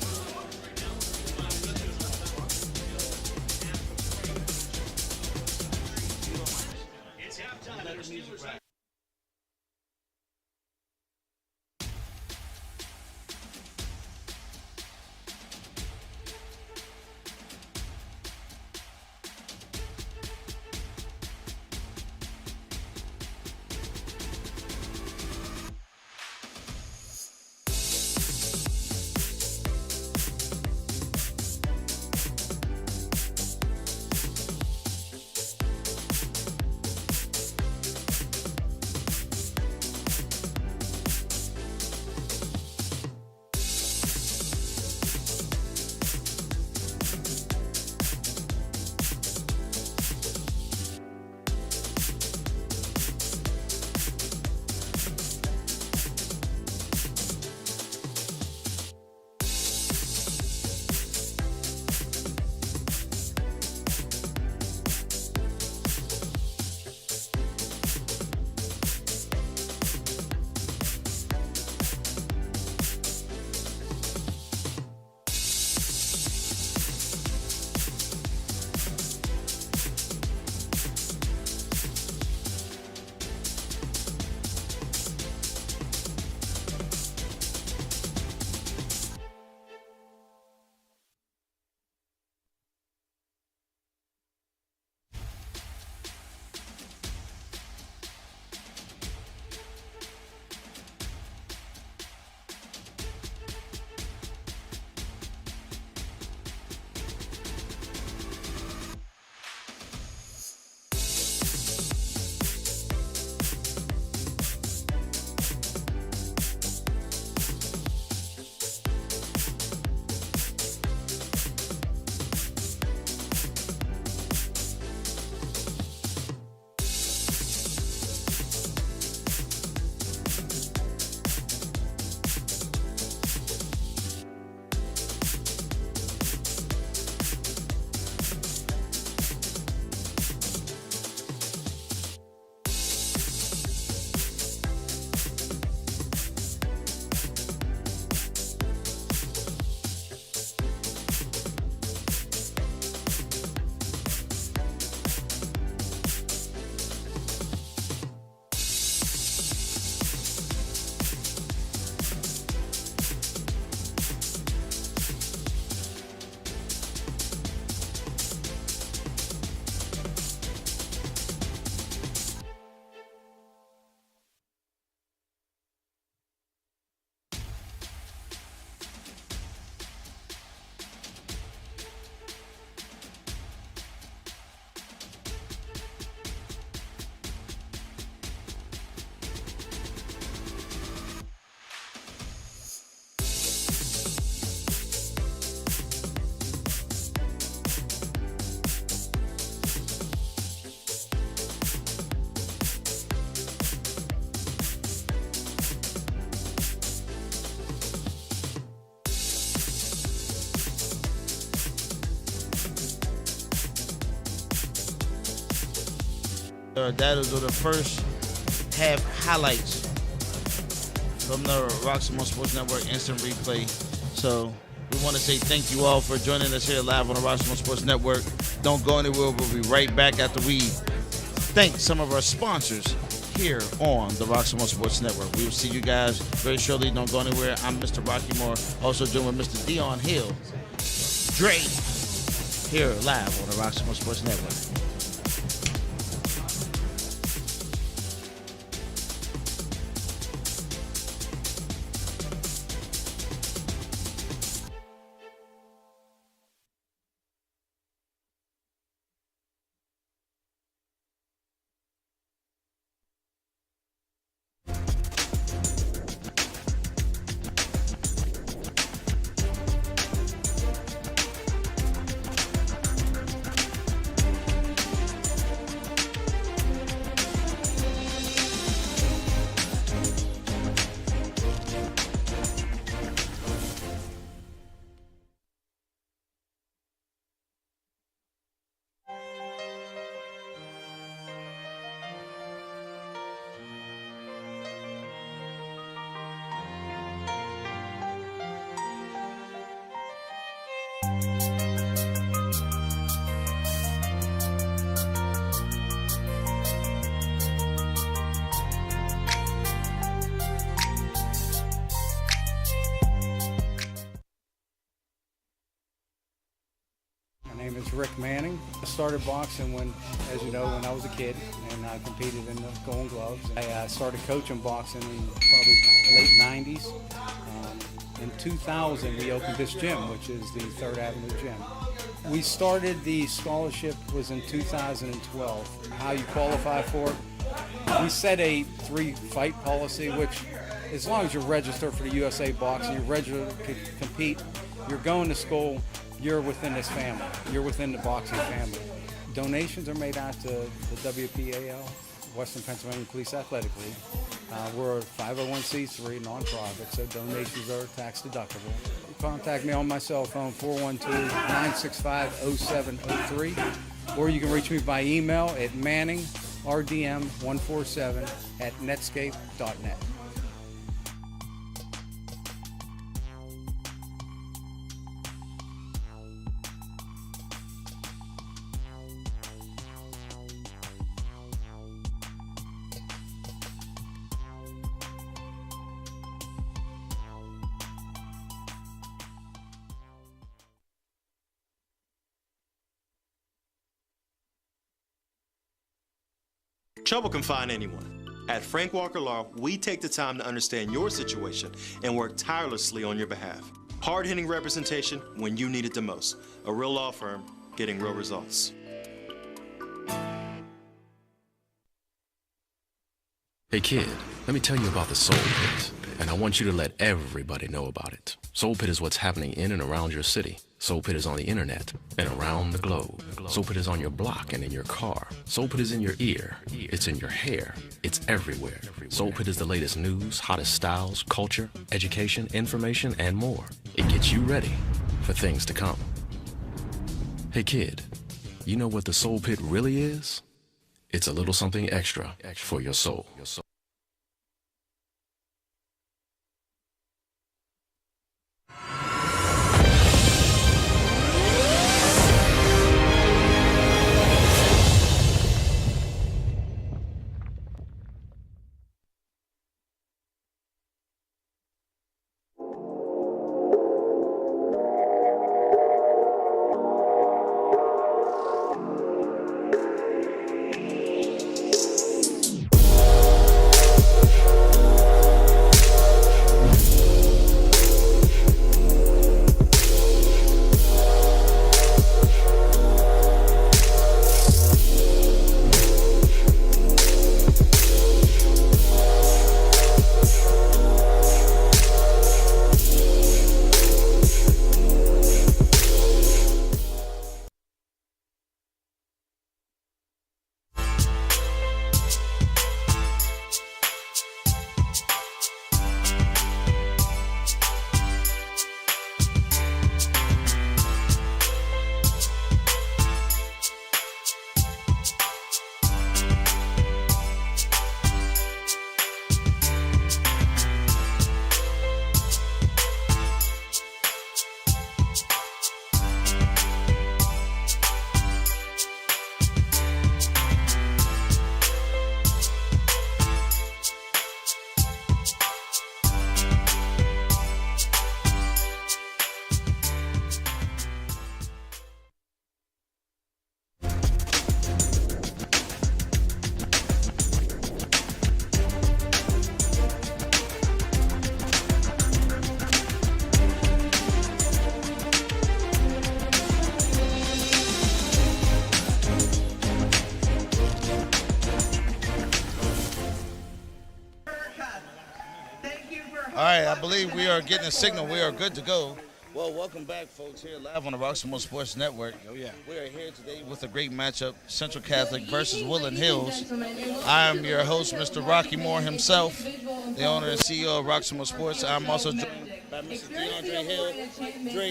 That is the first half highlights from the Roxamore Sports Network instant replay. So we want to say thank you all for joining us here live on the Roxamore Sports Network. Don't go anywhere. We'll be right back after we thank some of our sponsors here on the Roxamore Sports Network. We will see you guys very shortly. Don't go anywhere. I'm Mr. Rocky Moore, also joined with Mr. Dion Hill. Dre, here live on the Roxamore Sports Network. My name is Rick Manning. I started boxing when I was a kid, and I competed in the Golden Gloves. I started coaching boxing in probably late 90s. In 2000, we opened this gym, which is the 3rd Avenue Gym. We started the scholarship was in 2012. How you qualify for it? We set a 3-fight policy, which as long as you're registered for the USA Boxing, you're registered to compete, you're going to school, you're within this family. You're within the boxing family. Donations are made out to the WPAL, Western Pennsylvania Police Athletic League. We're a 501c3 nonprofit, so donations are tax deductible. Contact me on my cell phone, 412-965-0703, or you can reach me by email at manningrdm147@netscape.net. Trouble can find anyone. At Frank Walker Law, we take the time to understand your situation and work tirelessly on your behalf. Hard-hitting representation when you need it the most. A real law firm getting real results. Hey kid, let me tell you about the Soul Pit, and I want you to let everybody know about it. Soul Pit is what's happening in and around your city. Soul Pit is on the internet and around the globe. Soul Pit is on your block and in your car. Soul Pit is in your ear. It's in your hair. It's everywhere. Soul Pit is the latest news, hottest styles, culture, education, information, and more. It gets you ready for things to come. Hey kid, you know what the Soul Pit really is? It's a little something extra for your soul. believe we are getting a signal. We are good to go. Well, welcome back, folks, here live on the Roxamore Sports Network. Oh, yeah. We are here today with a great matchup, Central Catholic versus Woodland Hills. I am your host, Mr. Rocky Moore himself, the owner and CEO of Roxamore Sports. I'm also joined by Mr. DeAndre Hill. Dre,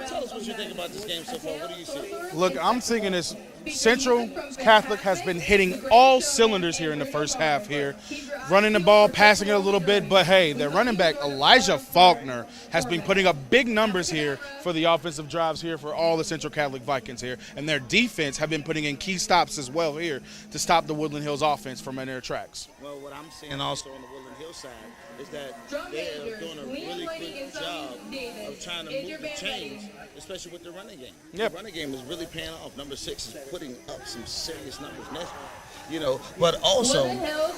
tell us what you think about this game so far. What do you see? Look, I'm thinking this Central Catholic has been hitting all cylinders here in the first half here. Running the ball, passing it a little bit, but hey, their running back, Elijah Faulkner, has been putting up big numbers here for the offensive drives here for all the Central Catholic Vikings here. And their defense have been putting in key stops as well here to stop the Woodland Hills offense from in their tracks. Well, what I'm seeing also on the Woodland Hills side is that they are doing a really good job of trying to move the chains, especially with the running game. Yep. The running game is really paying off. Number 6 is putting up some serious numbers next year. You know, but also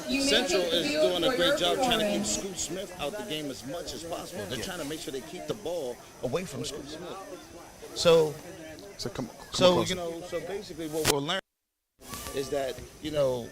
Central is doing a great job trying to keep Scoop Smith out the game as much as possible. They're trying to make sure they keep the ball away from Scoop Smith. So basically what we're learning is that, you know,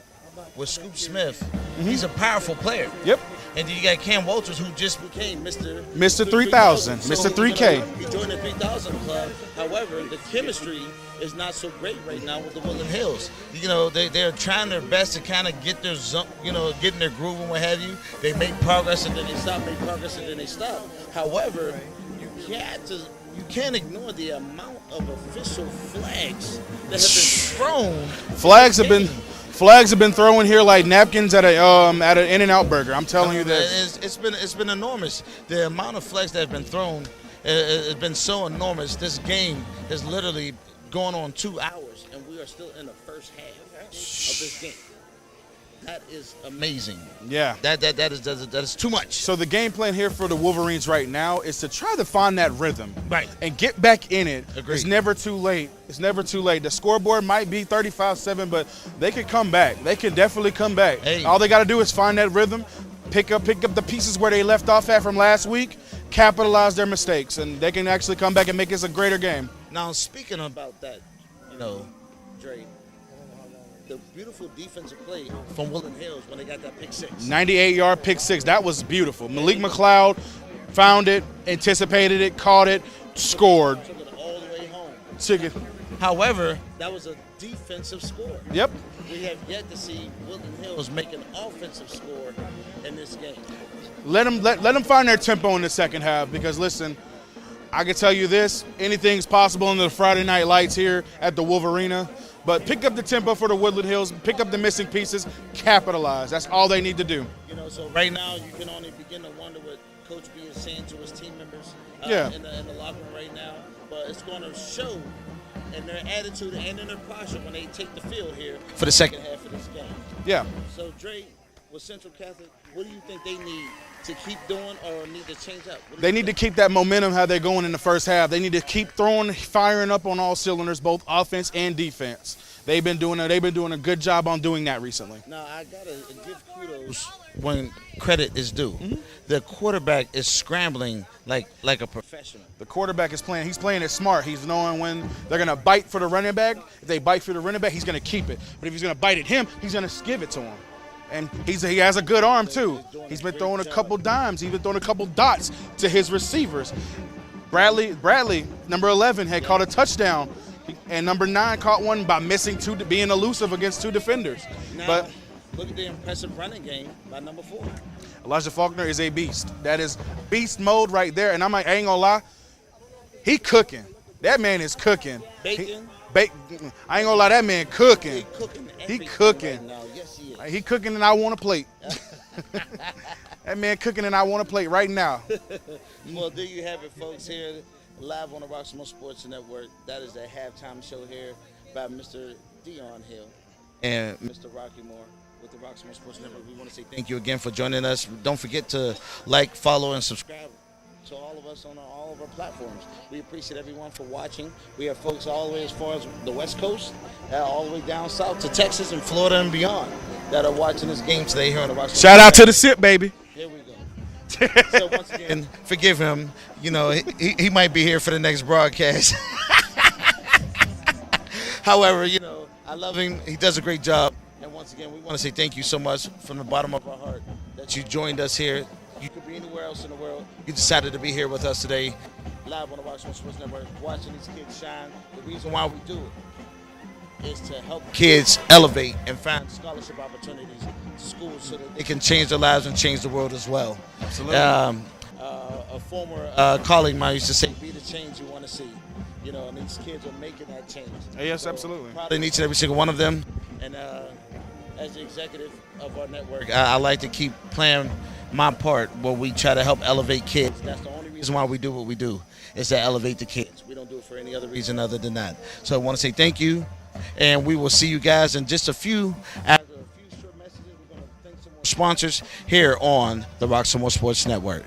with Scoop Smith, he's a powerful player. Yep. And then you got Cam Walters, who just became Mr. 3000, Mr. 3K. He joined the 3000 club. However, the chemistry is not so great right now with the Woodland Hills. You know, they're trying their best to kind of get their get in their groove and what have you. They make progress and then they stop, make progress and then they stop. However, you can't ignore the amount of official flags that have been thrown. Flags have been thrown here like napkins at an In-N-Out burger. I'm telling you that. It's been enormous. The amount of flags that have been thrown has been so enormous. This game is literally going on 2 hours, and we are still in the first half of this game. That is amazing. Yeah. That is too much. So the game plan here for the Wolverines right now is to try to find that rhythm. Right. And get back in it. Agreed. It's never too late. It's never too late. The scoreboard might be 35-7, but they can come back. They can definitely come back. Hey. All they got to do is find that rhythm, pick up the pieces where they left off at from last week, capitalize their mistakes, and they can actually come back and make this a greater game. Now, speaking about that, you know, Dre, the beautiful defensive play from Woodland Hills when they got that pick 6. 98-yard pick 6. That was beautiful. Malik McLeod found it, anticipated it, caught it, scored. Took it all the way home. Took it. However, that was a defensive score. Yep. We have yet to see Woodland Hills make an offensive score in this game. Let them find their tempo in the second half because, listen, I can tell you this, anything's possible in the Friday night lights here at the Wolvrarena. But pick up the tempo for the Woodland Hills, pick up the missing pieces, capitalize. That's all they need to do. You know, so right now you can only begin to wonder what Coach B is saying to his team members in the locker room right now. But it's going to show in their attitude and in their posture when they take the field here for the second half of this game. Yeah. So, Dre, with Central Catholic, what do you think they need to keep doing or need to change up? They need to keep that momentum how they're going in the first half. They need to keep firing up on all cylinders, both offense and defense. They've been doing a good job on doing that recently. Now, I got to give kudos when credit is due. Mm-hmm. The quarterback is scrambling like a professional. The quarterback is playing. He's playing it smart. He's knowing when they're going to bite for the running back. If they bite for the running back, he's going to keep it. But if he's going to bite at him, he's going to give it to him. And he has a good arm, too. He's been throwing a couple dimes. He's been throwing a couple dots to his receivers. Bradley, number 11, had caught a touchdown. And number 9 caught one by being elusive against 2 defenders. Now, but look at the impressive running game by number 4. Elijah Faulkner is a beast. That is beast mode right there. And I ain't gonna lie, he cooking. That man is cooking. Bacon. I ain't gonna lie, that man cooking. He cooking. Right now. Yes, he is. He cooking and I want a plate. That man cooking and I want a plate right now. Well, there you have it, folks, here live on the Roxamore Sports Network. That is the halftime show here by Mr. Dion Hill and Mr. Rocky Moore with the Roxamore Sports Network. We want to say thank you again for joining us. Don't forget to like, follow, and subscribe to all of us on all of our platforms. We appreciate everyone for watching. We have folks all the way as far as the West Coast, all the way down south to Texas and Florida and beyond that are watching this game today here on the Roxamore. Shout out to the SIP, baby. Here we go. So once again, forgive him. You know, he might be here for the next broadcast. However, you know, I love him. He does a great job. And once again, we want to say thank you so much from the bottom of our heart that you joined us here. You can could be anywhere else in the world. You decided to be here with us today, live on the Roxamore Sports Network, watching these kids shine. The reason why we do it is to help kids elevate and find scholarship opportunities to schools so that they can change their lives and change the world as well. Absolutely. A former colleague of mine used to say, be the change you want to see. You know, and these kids are making that change. Yes, So, absolutely. Proud of each and every single one of them. And as the executive of our network, I like to keep playing my part where we try to help elevate kids. That's the only reason why we do what we do, is to elevate the kids. We don't do it for any other reason other than that. So I want to say thank you, and we will see you guys in just a few. After a few short messages, we're going to thank some more sponsors here on the Roxamore Sports Network.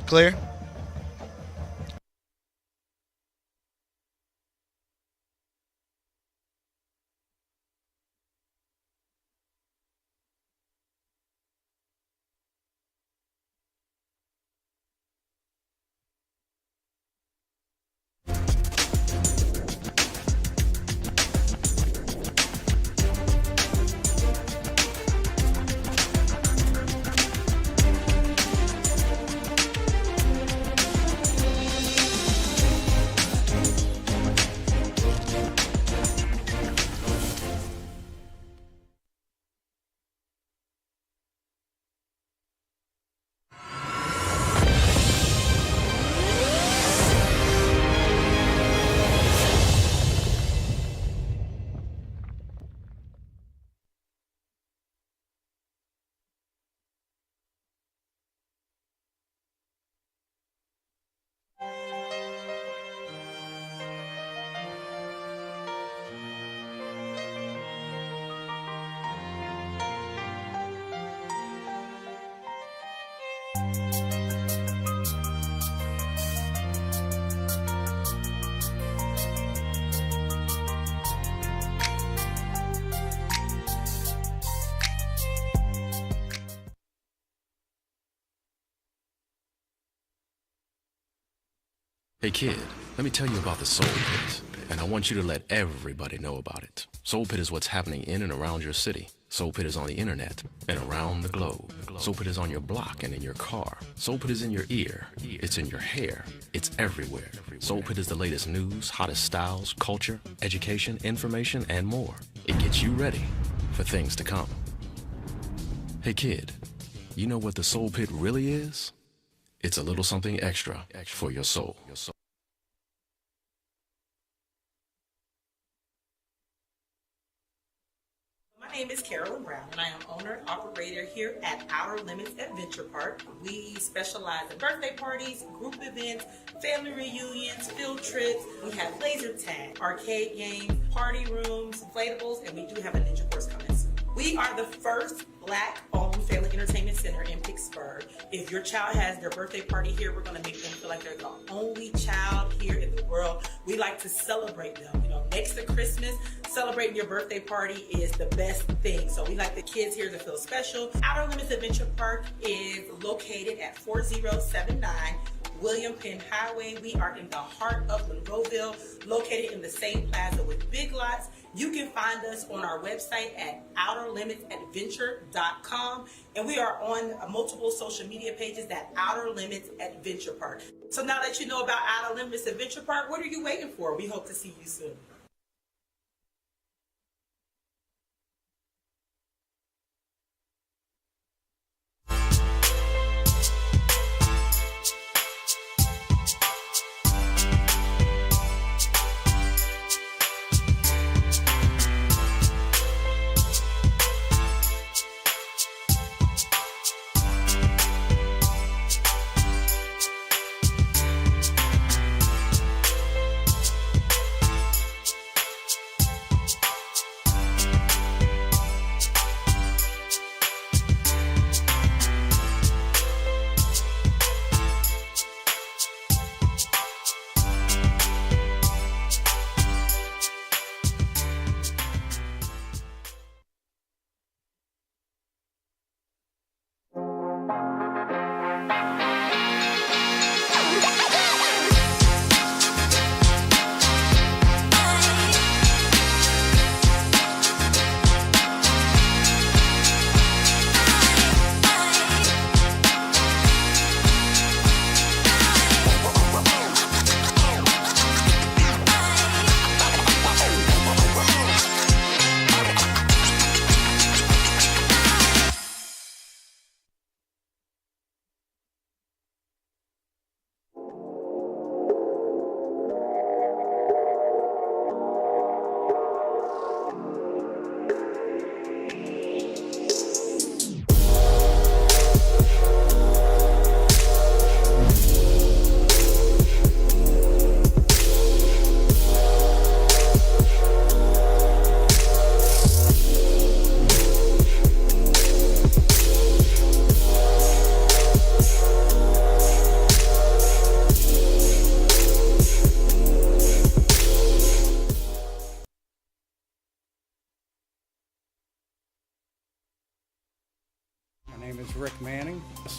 Clear? Hey kid, let me tell you about the Soul Pit, and I want you to let everybody know about it. Soul Pit is what's happening in and around your city. Soul Pit is on the internet and around the globe. Soul Pit is on your block and in your car. Soul Pit is in your ear. It's in your hair. It's everywhere. Soul Pit is the latest news, hottest styles, culture, education, information, and more. It gets you ready for things to come. Hey kid, you know what the Soul Pit really is? It's a little something extra for your soul. My name is Carolyn Brown, and I am owner and operator here at Outer Limits Adventure Park. We specialize in birthday parties, group events, family reunions, field trips. We have laser tag, arcade games, party rooms, inflatables, and we do have a ninja course coming soon. We are the first Black-owned family entertainment center in Pittsburgh. If your child has their birthday party here, we're going to make them feel like they're the only child here in the world. We like to celebrate them. You know, next to Christmas, celebrating your birthday party is the best thing. So we like the kids here to feel special. Outer Limits Adventure Park is located at 4079 William Penn Highway. We are in the heart of Monroeville, located in the same plaza with Big Lots. You can find us on our website at outerlimitsadventure.com, and we are on multiple social media pages at Outer Limits Adventure Park. So now that you know about Outer Limits Adventure Park, what are you waiting for? We hope to see you soon.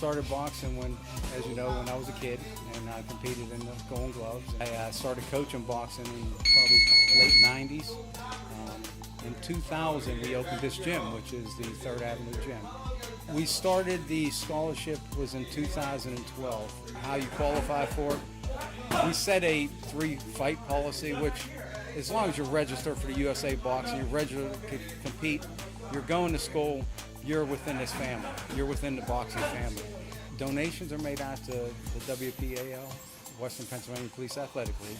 started boxing when, as you know, when I was a kid, and I competed in the Golden Gloves. I started coaching boxing in probably late 90s. In 2000, we opened this gym, which is the 3rd Avenue Gym. We started, the scholarship was in 2012. How you qualify for it? We set a 3-fight policy, which as long as you're registered for the USA Boxing, you're registered to compete, you're going to school, you're within this family. You're within the boxing family. Donations are made out to the WPAL, Western Pennsylvania Police Athletic League.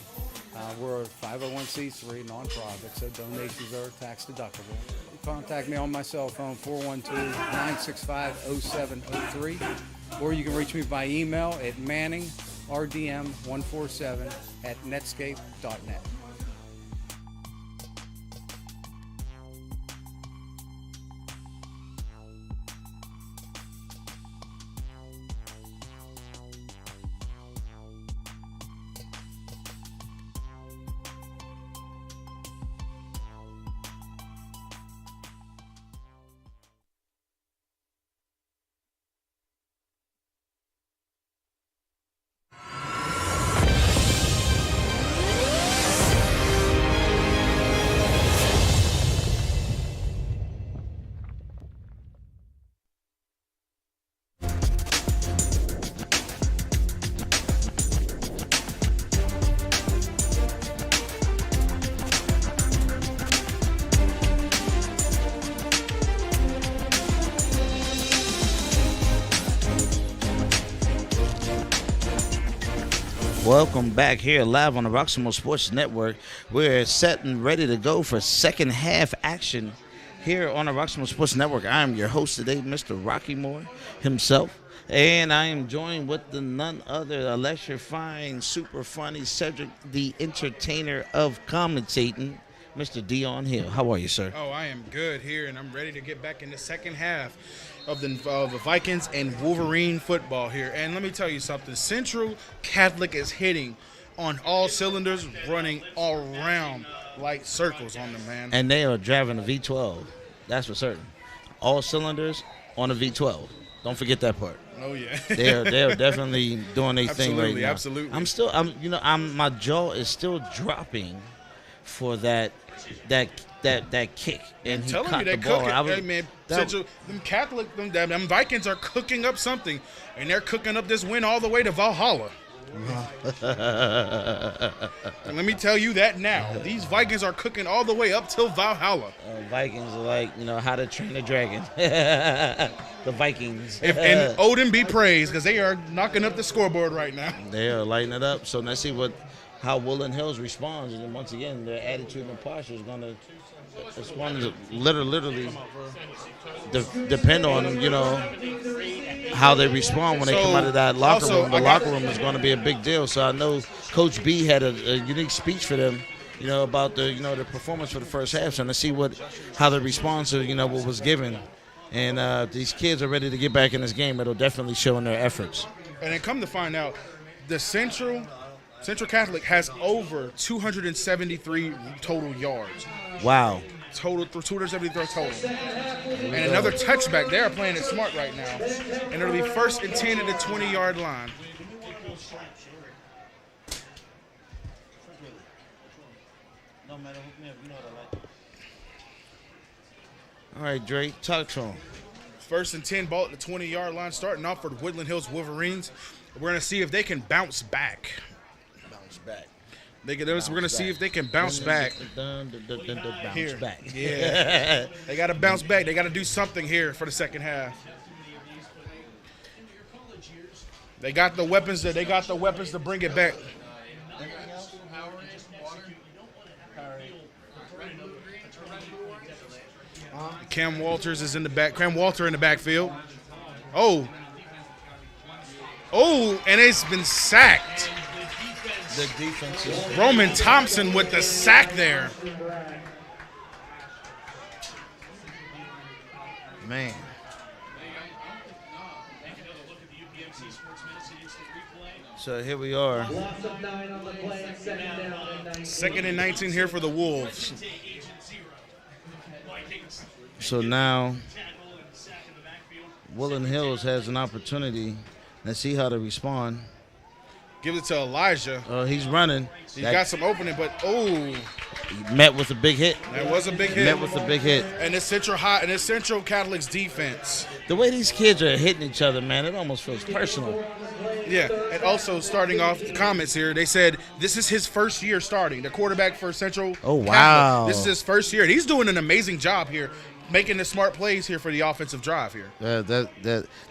We're a 501c3 nonprofit, so donations are tax deductible. Contact me on my cell phone, 412-965-0703, or you can reach me by email at manningrdm147@netscape.net. Welcome back here live on the Roxamore Sports Network. We're set and ready to go for second half action here on the Roxamore Sports Network. I am your host today, Mr. Rockymore himself, and I am joined with the none other electrifying, super funny Cedric, the entertainer of commentating, Mr. Dion Hill. How are you, sir? Oh, I am good here, and I'm ready to get back in the second half of the Vikings and Wolverine football here. And let me tell you something. Central Catholic is hitting on all cylinders, running all around like circles on them, man. And they are driving a V12. That's for certain. All cylinders on a V12. Don't forget that part. Oh yeah. They're definitely doing their thing right now. Absolutely. My jaw is still dropping for that kick, and he caught the ball. Them Vikings are cooking up something, and they're cooking up this win all the way to Valhalla. And let me tell you that now. These Vikings are cooking all the way up till Valhalla. Vikings are like, How to Train a Dragon. The Vikings. And Odin be praised, because they are knocking up the scoreboard right now. They are lighting it up. So let's see how Woodland Hills responds. And once again, their attitude and posture is going to literally depend on, how they respond when they come out of that locker room. The locker room is going to be a big deal. So I know Coach B had a unique speech for them, about the performance for the first half. So let's see how the response to, what was given. And these kids are ready to get back in this game. It'll definitely show in their efforts. And then come to find out, the Central Catholic has over 273 total yards. Wow. Total 273 total. And another touchback. They are playing it smart right now. And it'll be 1st and 10 at the 20-yard line. All right, Dre, talk to him. 1st and 10 ball at the 20-yard line, starting off for the Woodland Hills Wolverines. We're going to see if they can bounce back. We're going to see if they can bounce back. Bounce back. Yeah. They got to bounce back. They got to do something here for the second half. They got the weapons to bring it back. Cam Walters is in the back. Cam Walter in the backfield. Oh, and it's been sacked. The defense is Roman Thompson with the sack there. Man. So here we are. 2nd and 19 here for the Wolves. So now Woodland Hills has an opportunity. Let's see how they respond. Give it to Elijah. He's running. He's got some opening, but he met with a big hit. That was a big hit. Met with a big hit. And this Central Catholic's defense. The way these kids are hitting each other, man, it almost feels personal. Yeah, and also starting off the comments here, they said this is his first year starting. The quarterback for Central. Oh, wow. Catholic. This is his first year. And he's doing an amazing job here, making the smart plays here for the offensive drive here.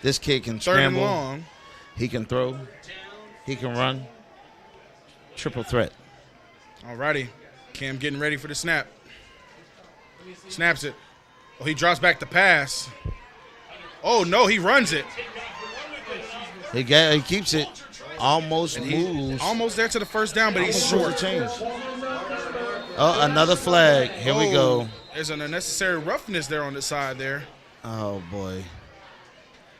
This kid can Third and scramble. long. He can throw. He can run. Triple threat. Alrighty. Cam getting ready for the snap. Snaps it. Oh, he drops back the pass. Oh, no, he runs it. He keeps it. Almost moves. Almost there to the first down, but he's short. Oh, another flag. Here we go. There's an unnecessary roughness there on the side there. Oh, boy.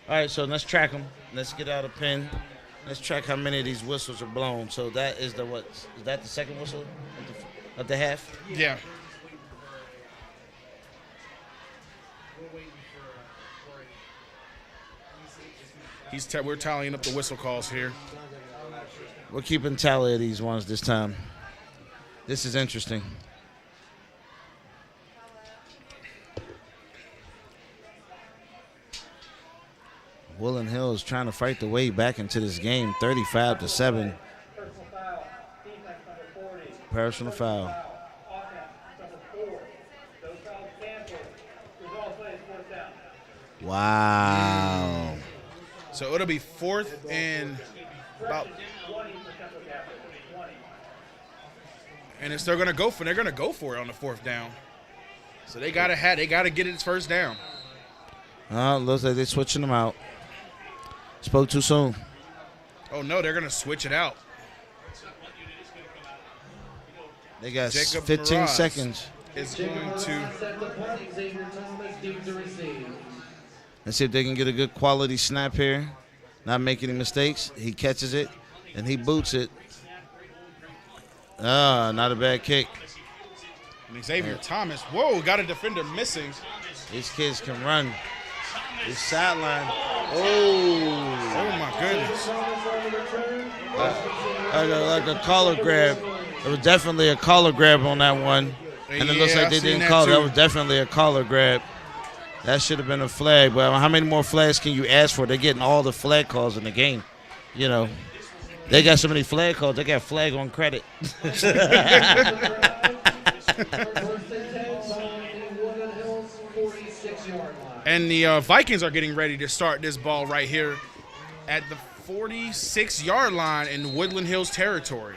All right, so let's track them. Let's get out a pen. Let's track how many of these whistles are blown. So that is the what? Is that the second whistle of the half? Yeah. We're tallying up the whistle calls here. We're keeping tally of these ones this time. This is interesting. Woodland Hills trying to fight the way back into this game, 35-7. Personal foul. Wow. So it'll be fourth and about, and they're gonna go for it on the fourth down. So they gotta get it first down. Looks like they're switching them out. Spoke too soon. Oh no, they're gonna switch it out. They got Jacob 15 Faraz seconds. Is going to. Let's see if they can get a good quality snap here. Not make any mistakes. He catches it, and he boots it. Not a bad kick. And Xavier Thomas. Whoa, got a defender missing. These kids can run. This sideline. Oh, my goodness. Like a collar grab. It was definitely a collar grab on that one. And it looks like they didn't call it. That was definitely a collar grab. That should have been a flag. But how many more flags can you ask for? They're getting all the flag calls in the game. You know, they got so many flag calls. They got flag on credit. And the Vikings are getting ready to start this ball right here at the 46-yard line in Woodland Hills territory.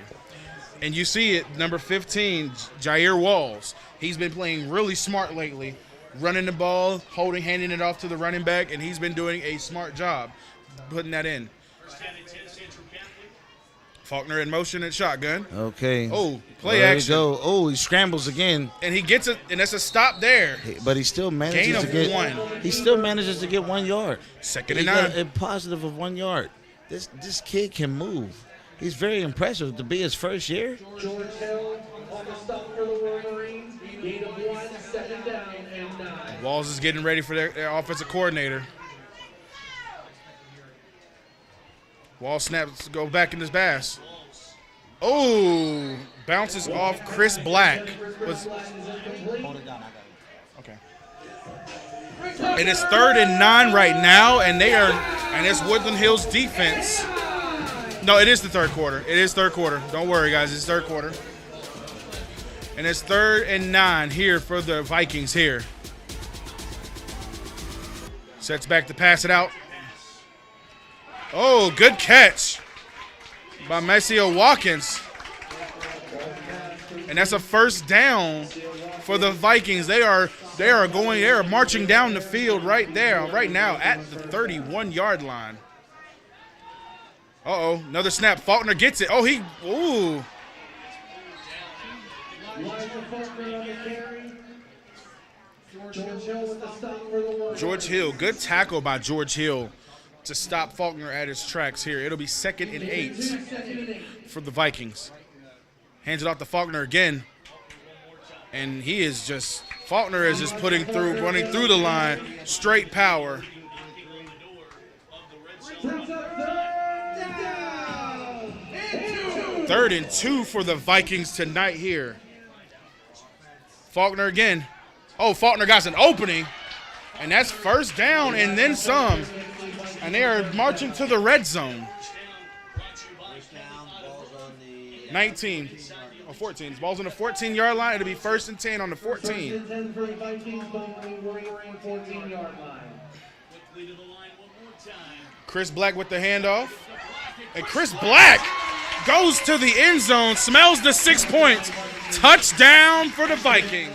And you see it, number 15, Jair Walls. He's been playing really smart lately, running the ball, handing it off to the running back, and he's been doing a smart job putting that in. Faulkner in motion and shotgun. Okay. Oh, play action. Go. Oh, he scrambles again. And he gets it, and that's a stop there. But he still manages to get 1. He still manages to get 1 yard. Second and 9. A positive of 1 yard. This kid can move. He's very impressive to be his first year. George Hill on the stop for the Wolverines. Gain of 1, second down and 9. Walls is getting ready for their offensive coordinator. Wall snaps, go back in his pass. Oh, bounces off Chris Black. Okay. It is 3rd and 9 right now, and it's Woodland Hills defense. No, it is the third quarter. It is third quarter. Don't worry, guys. It's third quarter. And it's 3rd and 9 here for the Vikings here. Sets back to pass it out. Oh, good catch by Maceo Watkins. And that's a first down for the Vikings. They are marching down the field right now at the 31-yard line. Uh-oh, another snap. Faulkner gets it. Ooh. George Hill, good tackle by George Hill to stop Faulkner at his tracks here. It'll be 2nd and 8 for the Vikings. Hands it off to Faulkner again. And Faulkner is just running through the line, straight power. 3rd and 2 for the Vikings tonight here. Faulkner again. Oh, Faulkner got an opening. And that's 1st down and then some. And they are marching to the red zone. 19 or 14. The ball's on the 14-yard line. It'll be 1st and 10 on the 14. Chris Black with the handoff. And Chris Black goes to the end zone, smells the 6 points. Touchdown for the Vikings.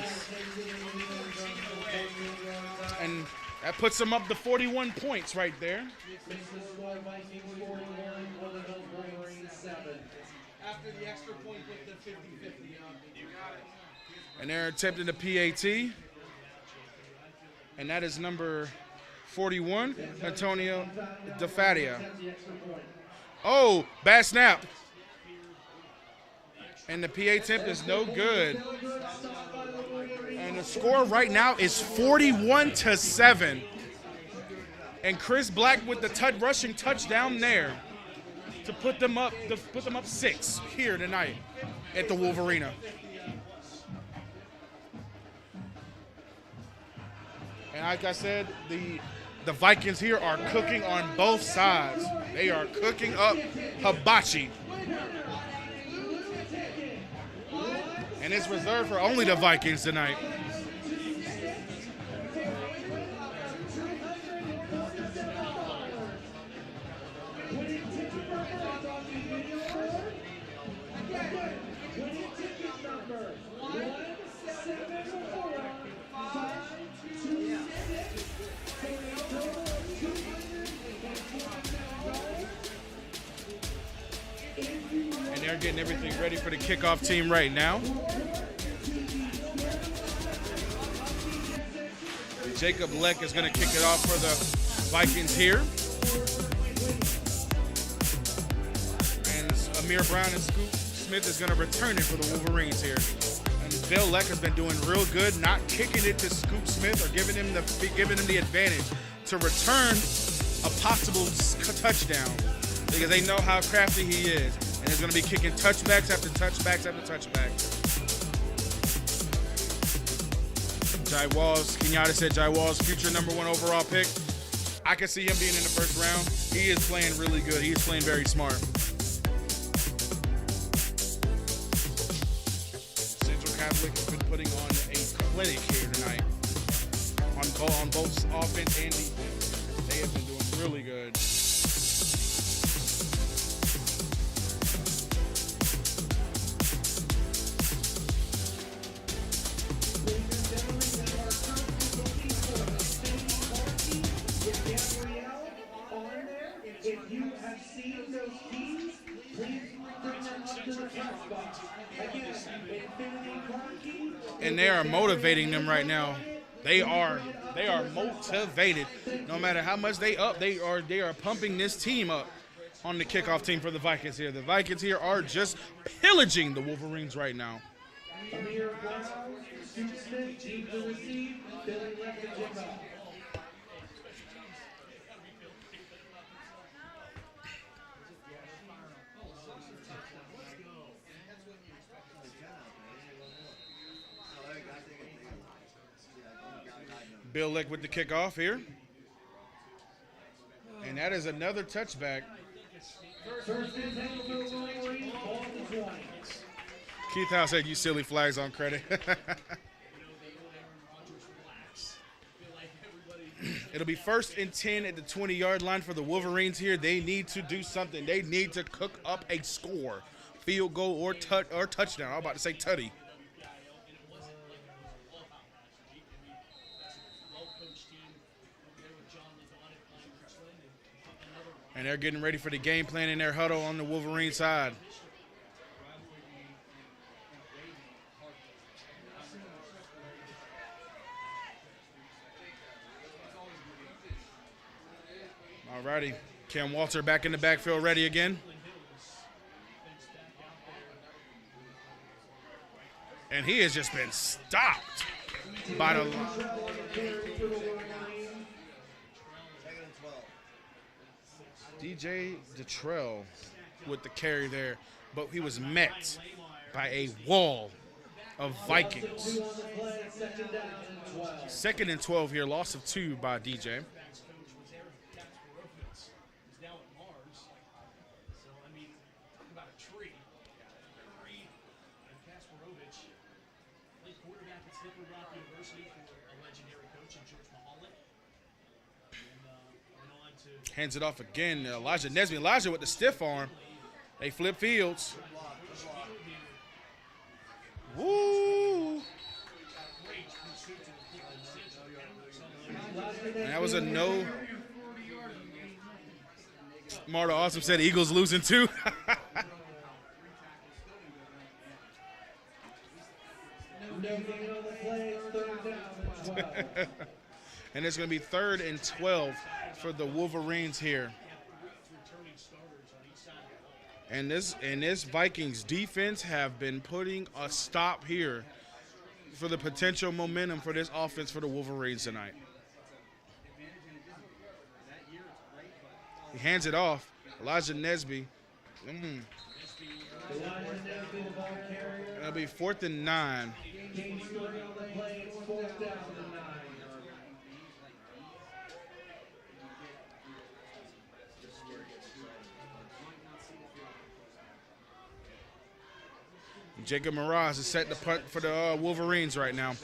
And that puts them up to 41 points right there. After the extra point with the 50-50. And they're attempting the PAT. And that is number 41, Antonio DeFadia. Oh, bad snap. And the PA attempt is no good. And the score right now is 41-7. And Chris Black with the rushing touchdown there to put them up 6 here tonight at the Wolvrarena. And like I said, the Vikings here are cooking on both sides. They are cooking up hibachi. And it's reserved for only the Vikings tonight. They're getting everything ready for the kickoff team right now. Jacob Leck is going to kick it off for the Vikings here. And Amir Brown and Scoop Smith is going to return it for the Wolverines here. And Bill Leck has been doing real good, not kicking it to Scoop Smith or giving him the advantage to return a possible touchdown because they know how crafty he is. And he's going to be kicking touchbacks after touchbacks after touchbacks. Jai Walls, Kenyatta said Jai Walls, future number 1 overall pick. I can see him being in the 1st round. He is playing really good. He is playing very smart. Central Catholic has been putting on a clinic here tonight on both offense and defense. They have been doing really good. And they are motivating them right now. They are motivated. No matter how much they are pumping this team up on the kickoff team for the Vikings here. The Vikings here are just pillaging the Wolverines right now. Bill Leck with the kickoff here. And that is another touchback. Keith House said, "You silly flags on credit." It'll be 1st and 10 at the 20-yard line for the Wolverines here. They need to do something. They need to cook up a score, field goal or touchdown. I'm about to say tutty. And they're getting ready for the game plan in their huddle on the Wolverine side. All righty. Cam Walter back in the backfield ready again. And he has just been stopped by the DJ Detrell with the carry there. but he was met by a wall of Vikings. 2nd and 12 here, loss of 2 by DJ. Hands it off again. Elijah Nesby. Elijah with the stiff arm. They flip fields. Woo! And that was a no. Marta Awesome said Eagles losing too. And it's going to be 3rd and 12 for the Wolverines here. And this Vikings defense have been putting a stop here for the potential momentum for this offense for the Wolverines tonight. He hands it off. Elijah Nesby. It'll be 4th and 9. Jacob Mraz is set to punt for the Wolverines right now.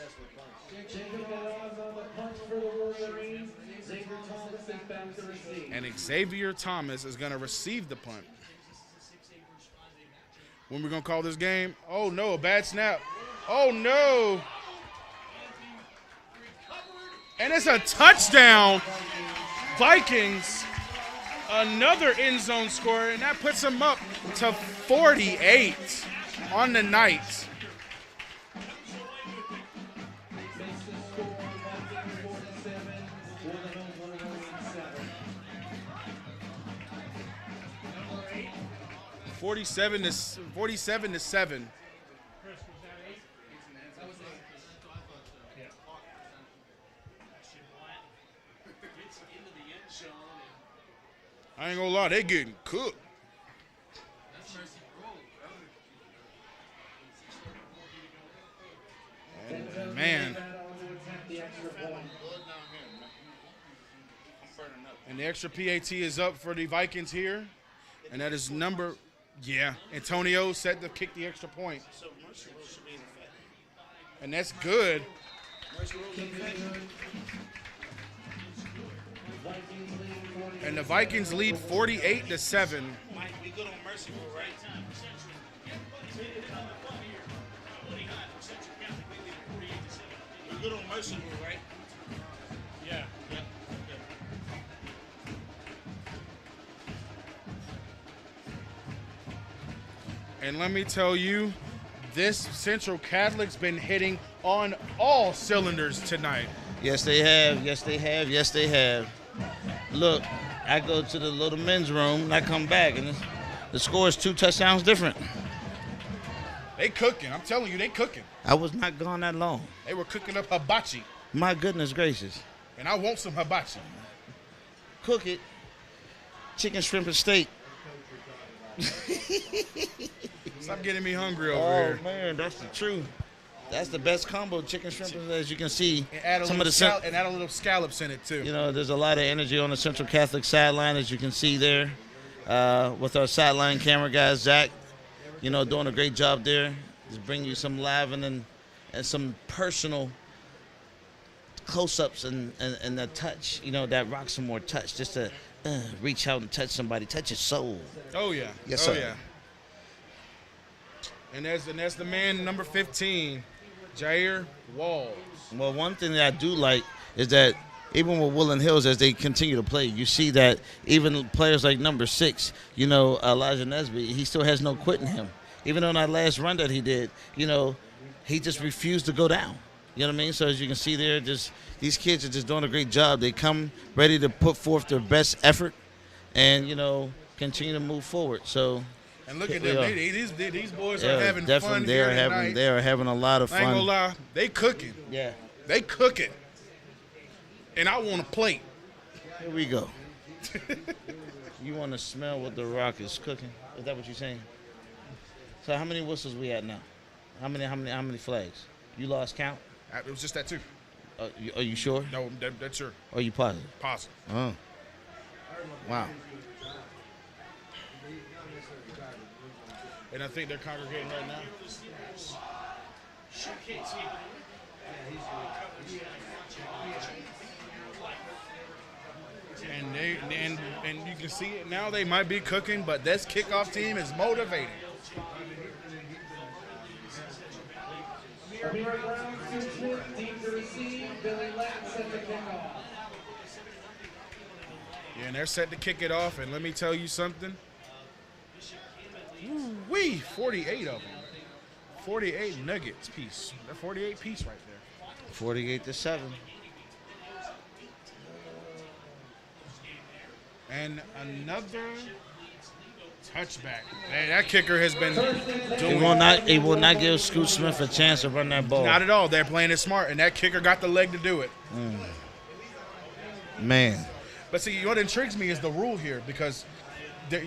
And Xavier Thomas is going to receive the punt. When we're going to call this game? Oh, no, a bad snap. Oh, no. And it's a touchdown. Vikings, another end zone score, and that puts them up to 48 on the night. Forty-seven to 7. I ain't gonna lie, they getting cooked. Oh, man. And the extra PAT is up for the Vikings here. And that is Antonio set to kick the extra point. And that's good. And the Vikings lead 48-7. Mike, we good on Mercy Rule, right? We good on Mercy Rule, right? Yeah. And let me tell you, this Central Catholic's been hitting on all cylinders tonight. Yes, they have. Yes, they have. Yes, they have. Look, I go to the little men's room and I come back and the score is 2 touchdowns different. They cooking. I'm telling you, they cooking. I was not gone that long. They were cooking up hibachi. My goodness gracious. And I want some hibachi. Cook it. Chicken, shrimp, and steak. Stop getting me hungry over here. Oh, man, that's the truth. That's the best combo, chicken, shrimp, as you can see. And add a little scallops in it, too. You know, there's a lot of energy on the Central Catholic sideline, as you can see there. With our sideline camera guy, Zach, doing a great job there. Just bring you some live and some personal close-ups and the touch, that Roxamore touch, just to reach out and touch somebody, touch his soul. Oh, yeah. Yes, sir. Yeah. And that's the man, number 15, Jair Walls. Well, one thing that I do like is that even with Woodland Hills, as they continue to play, you see that even players like number 6, Elijah Nesby, he still has no quit in him. Even on that last run that he did, he just refused to go down. You know what I mean? So as you can see there, these kids are just doing a great job. They come ready to put forth their best effort and, continue to move forward. So. And look at them. These boys are having fun they here are tonight. having They are having a lot of fun. I ain't gonna lie. They cooking. Yeah. They cooking. And I want a plate. Here we go. You want to smell what the Rock is cooking? Is that what you're saying? So how many whistles we at now? How many flags? You lost count? It was just that too. Are you sure? No, that's sure. Are you positive? Positive. Oh. Wow. And I think they're congregating right now. And you can see it now. They might be cooking, but this kickoff team is motivated. Yeah, and they're set to kick it off. And let me tell you something. Woo-wee, 48 of them. 48 nuggets piece. They're 48 piece right there. 48-7. And another touchback. Man, that kicker has been doing. He will not give Scoot Smith a chance to run that ball. Not at all. They're playing it smart, and that kicker got the leg to do it. Man. But see, what intrigues me is the rule here, because the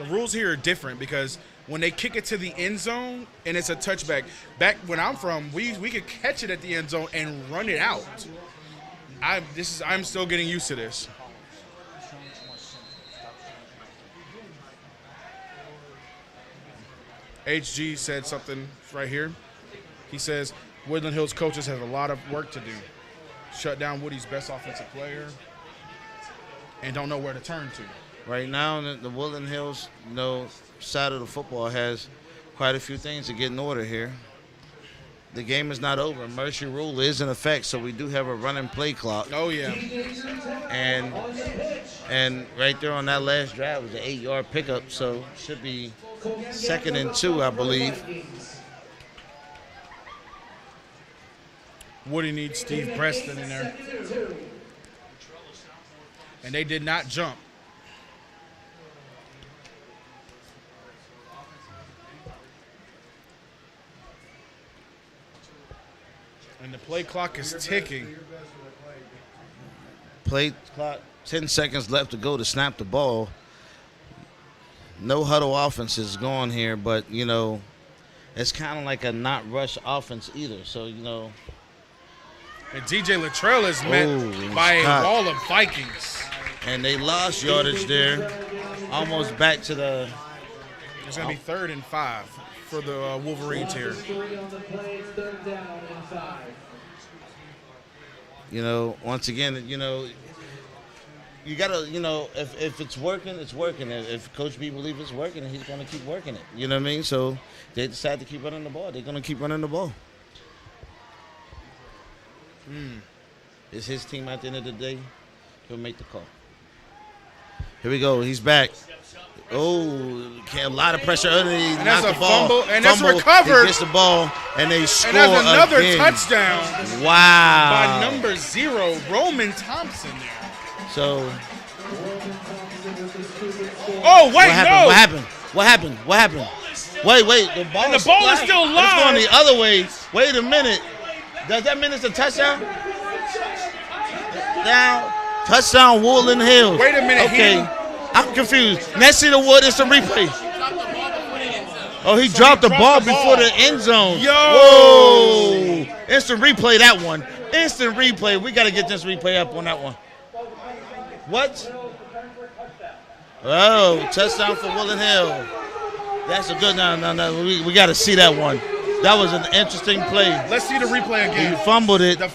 rules here are different, because when they kick it to the end zone and it's a touchback, back when I'm from, we could catch it at the end zone and run it out. I'm still getting used to this. HG said something right here. He says, Woodland Hills coaches have a lot of work to do. Shut down Woody's best offensive player and don't know where to turn to. Right now, the Woodland Hills, side of the football has quite a few things to get in order here. The game is not over. Mercy rule is in effect, so we do have a running play clock. Oh, yeah. And right there on that last drive was an 8-yard pickup, so should be 2nd and 2, I believe. Woody needs Steve Preston in there. And they did not jump. And the play clock is ticking. Play clock, 10 seconds left to go to snap the ball. No huddle offense is going here, but, it's kind of like a not rush offense either. So, And DJ Luttrell is met by a wall of Vikings. And they lost yardage there. Almost back to the... It's going to be 3rd and 5 for the Wolverines here. Once again, you got to, if it's working, it's working. If Coach B believes it's working, he's going to keep working it. You know what I mean? So they decide to keep running the ball. They're going to keep running the ball. It's his team at the end of the day. He'll make the call. Here we go. He's back. Oh, a lot of pressure underneath. And that's a the ball. fumble, and that's recovered. He gets the ball, and they score again. And that's another again. touchdown. Wow. By number 0, Roman Thompson there. So. Oh, wait, no. What happened? Wait. The ball is still live. It's going the other way. Wait a minute. Does that mean it's a touchdown? Now, touchdown, Woodland Hills. Wait a minute. Okay. I'm confused. Next to the wood is some replay. Oh, he dropped the ball before the end zone. Yo! Whoa! Instant replay that one. Instant replay. We got to get this replay up on that one. What? Oh, touchdown for Woodland Hills. That's a good. No. We got to see that one. That was an interesting play. Let's see the replay again. He fumbled it. The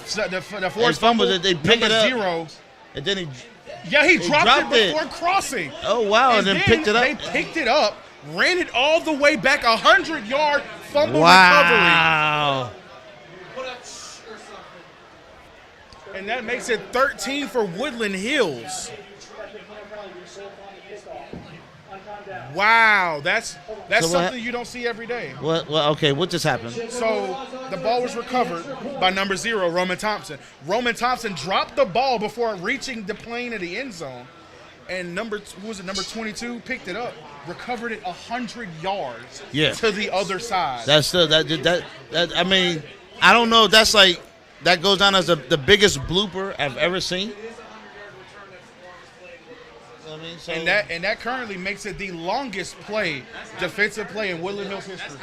forced fumbled it. They picked it up. 0. And then he dropped it before crossing. Oh, wow, and then picked it up. They picked it up, ran it all the way back, 100-yard fumble recovery. Wow. And that makes it 13 for Woodland Hills. Wow, that's something you don't see every day. Well, okay, what just happened? So the ball was recovered by number 0, Roman Thompson. Roman Thompson dropped the ball before reaching the plane of the end zone. And number 22 picked it up, recovered it 100 yards to the other side. That's still that. I mean, I don't know if that's like that goes down as the biggest blooper I've ever seen. what I mean? So, And that currently makes it the longest defensive play in Woodland Hills history.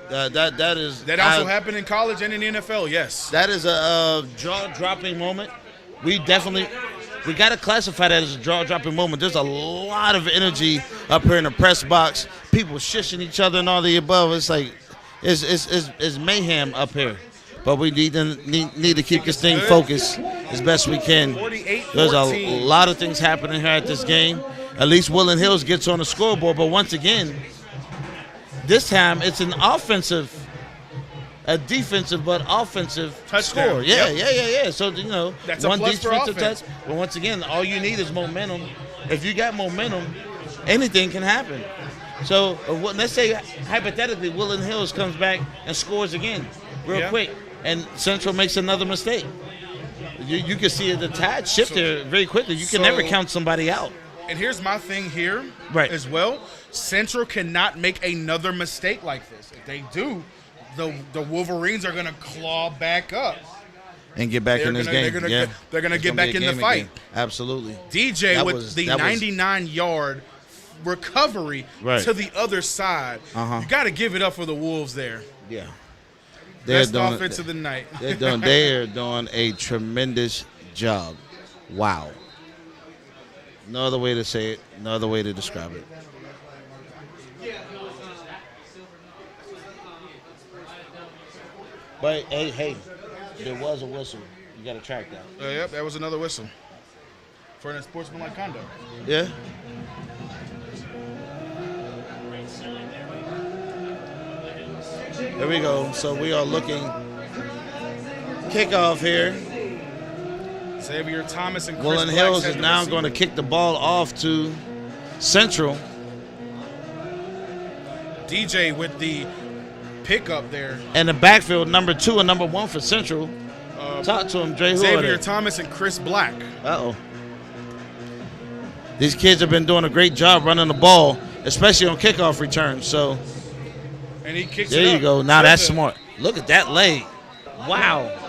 that also happened in college and in the NFL. Yes. That is a jaw-dropping moment. We got to classify that as a jaw-dropping moment. There's a lot of energy up here in the press box. People shushing each other and all the above. It's like it's mayhem up here. But we need to keep this thing focused as best we can. There's a lot of things happening here at this game. At least Woodland Hills gets on the scoreboard. But once again, this time it's a defensive but offensive touchdown. Score. Yeah. So, that's a one plus for defensive offense. touch. But once again, all you need is momentum. If you got momentum, anything can happen. So let's say, hypothetically, Woodland Hills comes back and scores again real quick, and Central makes another mistake. You can see the tide shift there very quickly. You can never count somebody out. And here's my thing here as well. Central cannot make another mistake like this. If they do, the Wolverines are going to claw back up. And get back in this game. They're going to get back in the fight. Again. Absolutely. DJ with the 99-yard recovery to the other side. You got to give it up for the Wolves there. Yeah. Best offense of the night. They're doing a tremendous job. Wow. No other way to say it. No other way to describe it. But, hey, there was a whistle. You got to track that. Yep, that was another whistle for an unsportsmanlike conduct. Yeah. There we go. So we are looking kickoff here. Xavier Thomas and Chris Woodland Hills is now going to kick the ball off to Central. DJ with the pickup there. And the backfield, number 2 and number 1 for Central. Talk to him, Dre. Xavier Thomas and Chris Black. Uh-oh. These kids have been doing a great job running the ball, especially on kickoff returns. So and he kicks there it you up. go. Now that's smart. Look at that leg. Wow.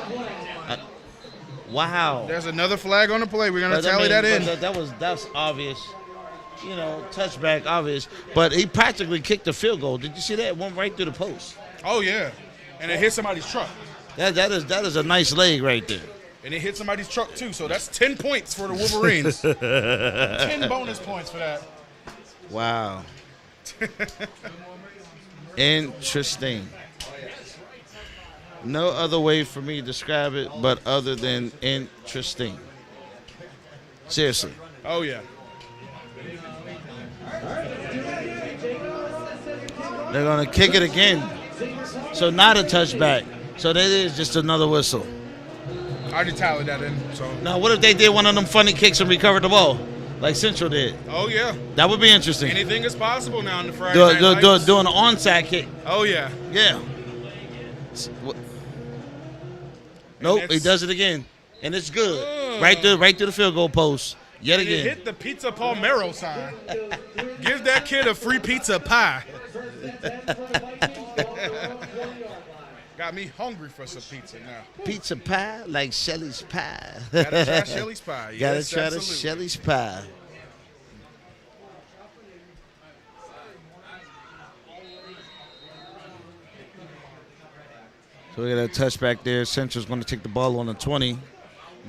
Wow. There's another flag on the play. We're going to tally that in. That's obvious. Touchback, obvious. But he practically kicked the field goal. Did you see that? It went right through the post. Oh, yeah. And it hit somebody's truck. That is a nice leg right there. And it hit somebody's truck, too. So that's 10 points for the Wolverines. 10 bonus points for that. Wow. Interesting. No other way for me to describe it but other than interesting. Seriously. Oh, yeah. They're going to kick it again. So not a touchback. So that is just another whistle. I already tallied that in. So now, what if they did one of them funny kicks and recovered the ball like Central did? Oh, yeah. That would be interesting. Anything is possible now on the Friday night lights. Doing an onside kick. Oh, yeah. Yeah. Nope, he does it again. And it's good. Right through the field goal post. Yet again. It hit the Pizza Palmero sign. Give that kid a free pizza pie. Got me hungry for some pizza now. Pizza pie like Shelly's pie. Gotta try Shelly's pie. Yes, Gotta try absolutely. the Shelly's pie. So we got a touchback there. Central's going to take the ball on the 20.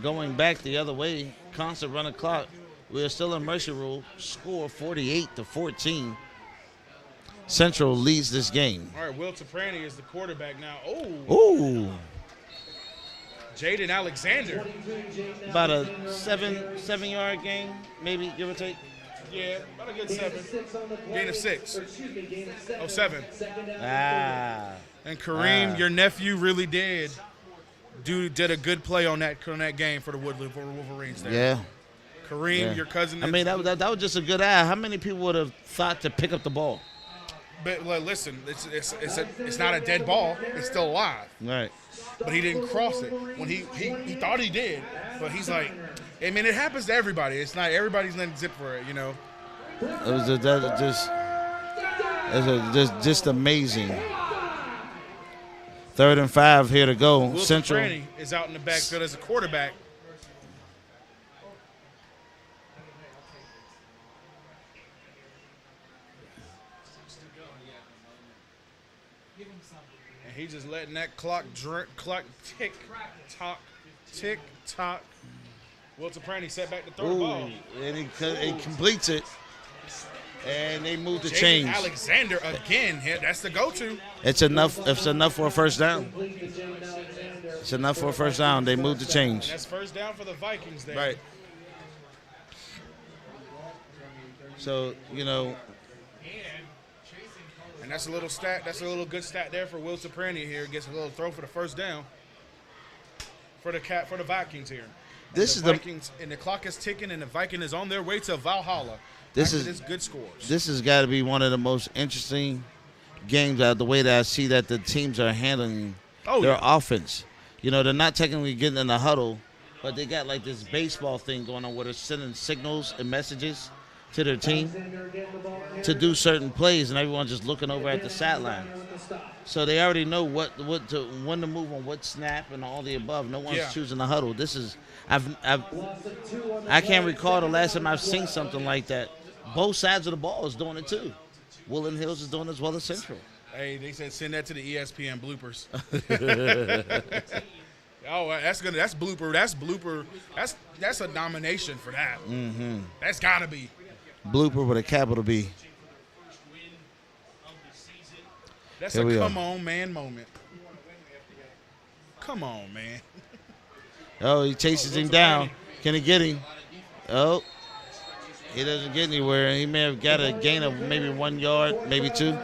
Going back the other way, constant running clock. We are still in mercy rule. Score 48-14. Central leads this game. All right, Will Taprani is the quarterback now. Ooh. Jaden Alexander. About a 7-yard gain, maybe, give or take. Yeah, about a good 7. Gain of 6. Oh, 7. Ah. And Kareem, your nephew really did a good play on that game for the Wolverines there. Yeah. Kareem, your cousin. I mean, that was just a good eye. How many people would have thought to pick up the ball? But listen, it's not a dead ball. It's still alive. Right. But he didn't cross it when he thought he did. But he's like, I mean, it happens to everybody. It's not everybody's letting zip for it, you know. It was just amazing. 3rd and 5 here to go. Will Central Franny is out in the backfield as a quarterback. And he's just letting that clock tick tock. Wilton Pranny set back to throw the ball. And he completes it. And they move the Jaden chains. Alexander again. Yeah, that's the go-to. It's enough. It's enough for a first down. It's enough for a first down. They move the chains. That's first down for the Vikings there. Right. So, you know. And that's a little stat. That's a little good stat there for Wilton Pranny here. Gets a little throw for the first down for the Vikings here. This is Vikings, and the clock is ticking, and the Viking is on their way to Valhalla. This after is this good scores. This has got to be one of the most interesting games out of the way that I see that the teams are handling their offense. You know, they're not technically getting in the huddle, but they got like this baseball thing going on where they're sending signals and messages to their team to do certain plays, and everyone's just looking over at the sideline. So they already know when to move on what snap and all the above. No one's choosing the huddle. This is I can't recall the last time I've seen something like that. Both sides of the ball is doing it too. Woodland Hills is doing it as well as Central. Hey, they said send that to the ESPN bloopers. Oh, that's blooper. That's a nomination for that. Mm-hmm. That's gotta be blooper with a capital B. That's a come on man moment. Come on, man. Oh, he chases him down. Can he get him? Oh, he doesn't get anywhere. He may have got a gain of maybe 1 yard, maybe 2.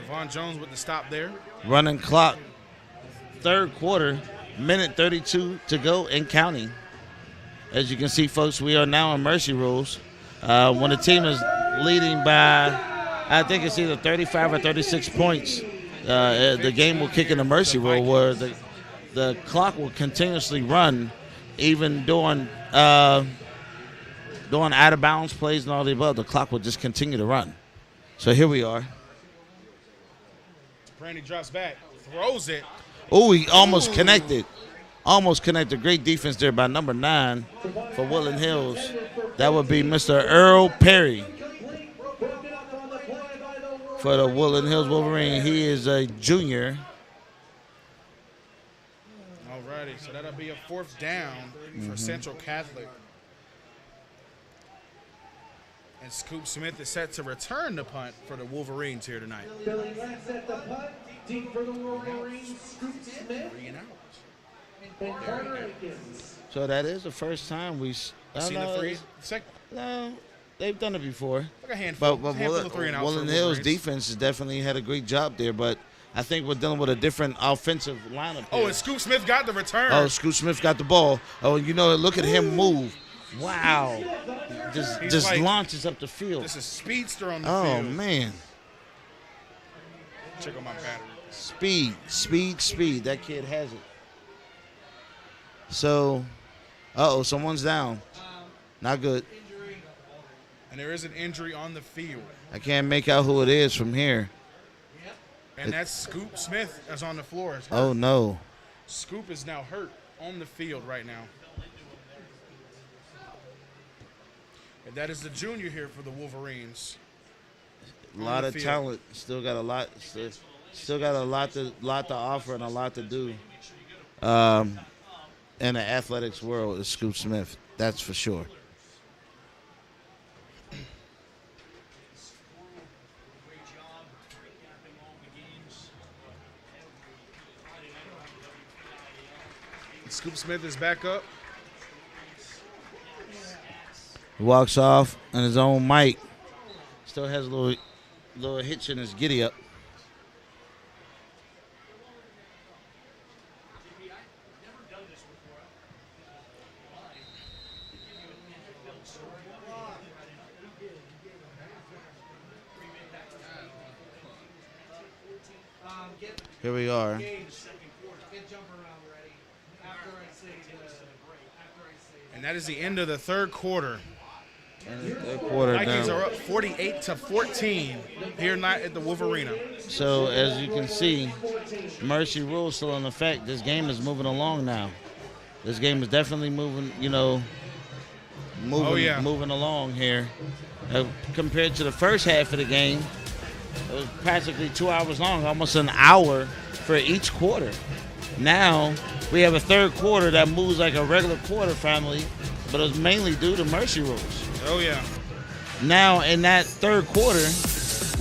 Devon Jones with the stop there. Running clock. Third quarter, minute 32 to go and counting. As you can see, folks, we are now in mercy rules. When the team is leading by, I think it's either 35 or 36 points, the game will kick in a mercy rule where the clock will continuously run, even during out of bounds plays and all the above. The clock will just continue to run. So here we are. Brandy drops back, throws it. Oh, he almost connected. Almost connected. Great defense there by number 9 for Woodland Hills. That would be Mr. Earl Perry for the Woodland Hills Wolverine. He is a junior. All righty, so that'll be a fourth down for Central Catholic. And Scoop Smith is set to return the punt for the Wolverines here tonight. Billy Lentz at the punt, deep for the Wolverines, Scoop Smith. And Carter Akins. So that is the first time we've seen the three. No, they've done it before. Like a handful. But handful of 3 and outs. Woodland Hills defense has definitely had a great job there. But I think we're dealing with a different offensive lineup here. Oh, and Scoop Smith got the return. Oh, Scoop Smith got the ball. Oh, you know, look at him move. Wow. Just like, launches up the field. This is speedster on the field. Oh, man. Check on my battery. Speed. That kid has it. So, someone's down. Not good. And there is an injury on the field. I can't make out who it is from here. And that's Scoop Smith that's on the floor. Oh, no. Scoop is now hurt on the field right now. And that is the junior here for the Wolverines. A lot of talent. Still got a lot. Still got a lot to offer and a lot to do. In the athletics world is Scoop Smith. That's for sure. Scoop Smith is back up. He walks off on his own mic. Still has a little hitch in his giddy up. Here we are. And that is the end of the third quarter. Vikings are up 48-14 here tonight at the Wolvrarena. So as you can see, mercy rule still in effect. This game is moving along now. This game is definitely moving, moving along here. Compared to the first half of the game, It was practically 2 hours long, almost an hour for each quarter. Now we have a third quarter that moves like a regular quarter, family, but it's mainly due to mercy rules. Oh, yeah. Now in that third quarter,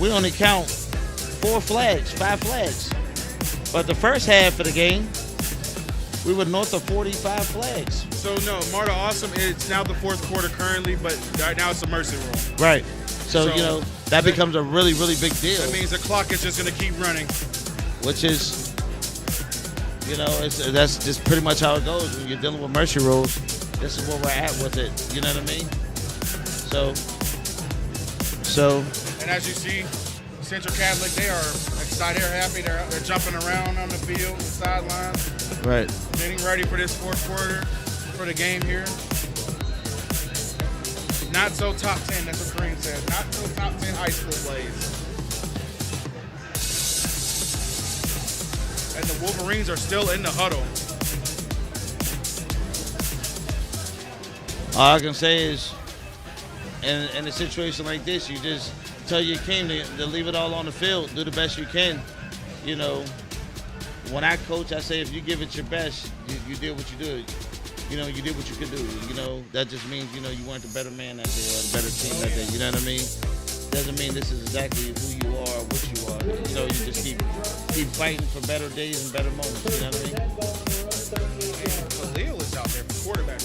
we only count 5 flags. But the first half of the game, we were north of 45 flags. So, no, Marta Awesome, it's now the fourth quarter currently, but right now it's a mercy rule. Right. So that becomes a really, really big deal. That means the clock is just going to keep running. Which is, that's just pretty much how it goes when you're dealing with mercy rules. This is where we're at with it. You know what I mean? So. And as you see, Central Catholic, they are excited, they're happy, they're jumping around on the field, the sidelines. Right. Getting ready for this fourth quarter, for the game here. Not so top 10, that's what Green says. Not so top 10 high school plays. And the Wolverines are still in the huddle. All I can say is, in a situation like this, you just tell your team to leave it all on the field, do the best you can. When I coach, I say if you give it your best, you did what you did. You did what you could do. That just means, you weren't the better man that day or the better team that day. You know what I mean? Doesn't mean this is exactly who you are or what you are. You just keep fighting for better days and better moments. You know what I mean? Khalil is out there for quarterback.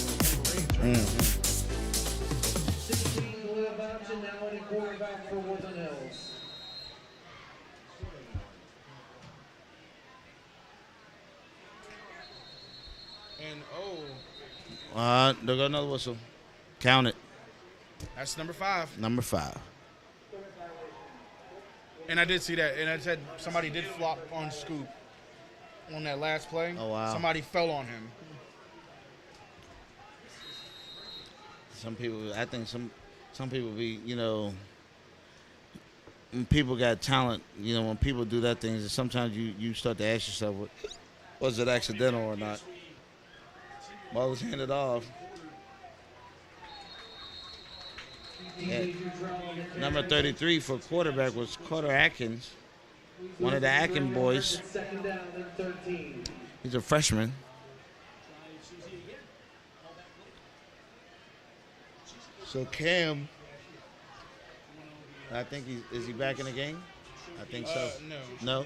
16 Khalil Babson now in quarterback for Woodland Hills. And There go another whistle. Count it. that's number 5. Number 5. And I did see that. And I said somebody did flop on Scoop on that last play. Oh, wow. Somebody fell on him. Some people, I think some people be, when people got talent, when people do that things, sometimes you start to ask yourself, was it accidental or not? Ball was handed off. Number 33 for quarterback was Carter Atkins, one of the Atkins boys. He's a freshman. So Cam, I think is he back in the game? I think so. No,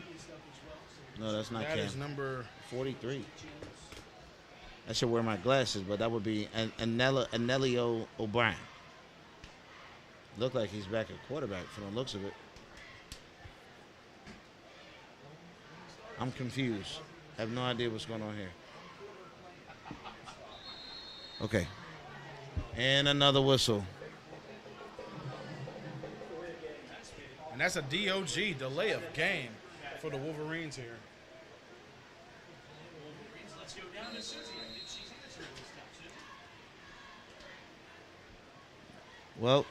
that's not Cam. That is number 43. I should wear my glasses, but that would be Anelio O'Brien. Look like he's back at quarterback from the looks of it. I'm confused. I have no idea what's going on here. Okay. And another whistle. And that's a DOG, delay of game, for the Wolverines here. Well,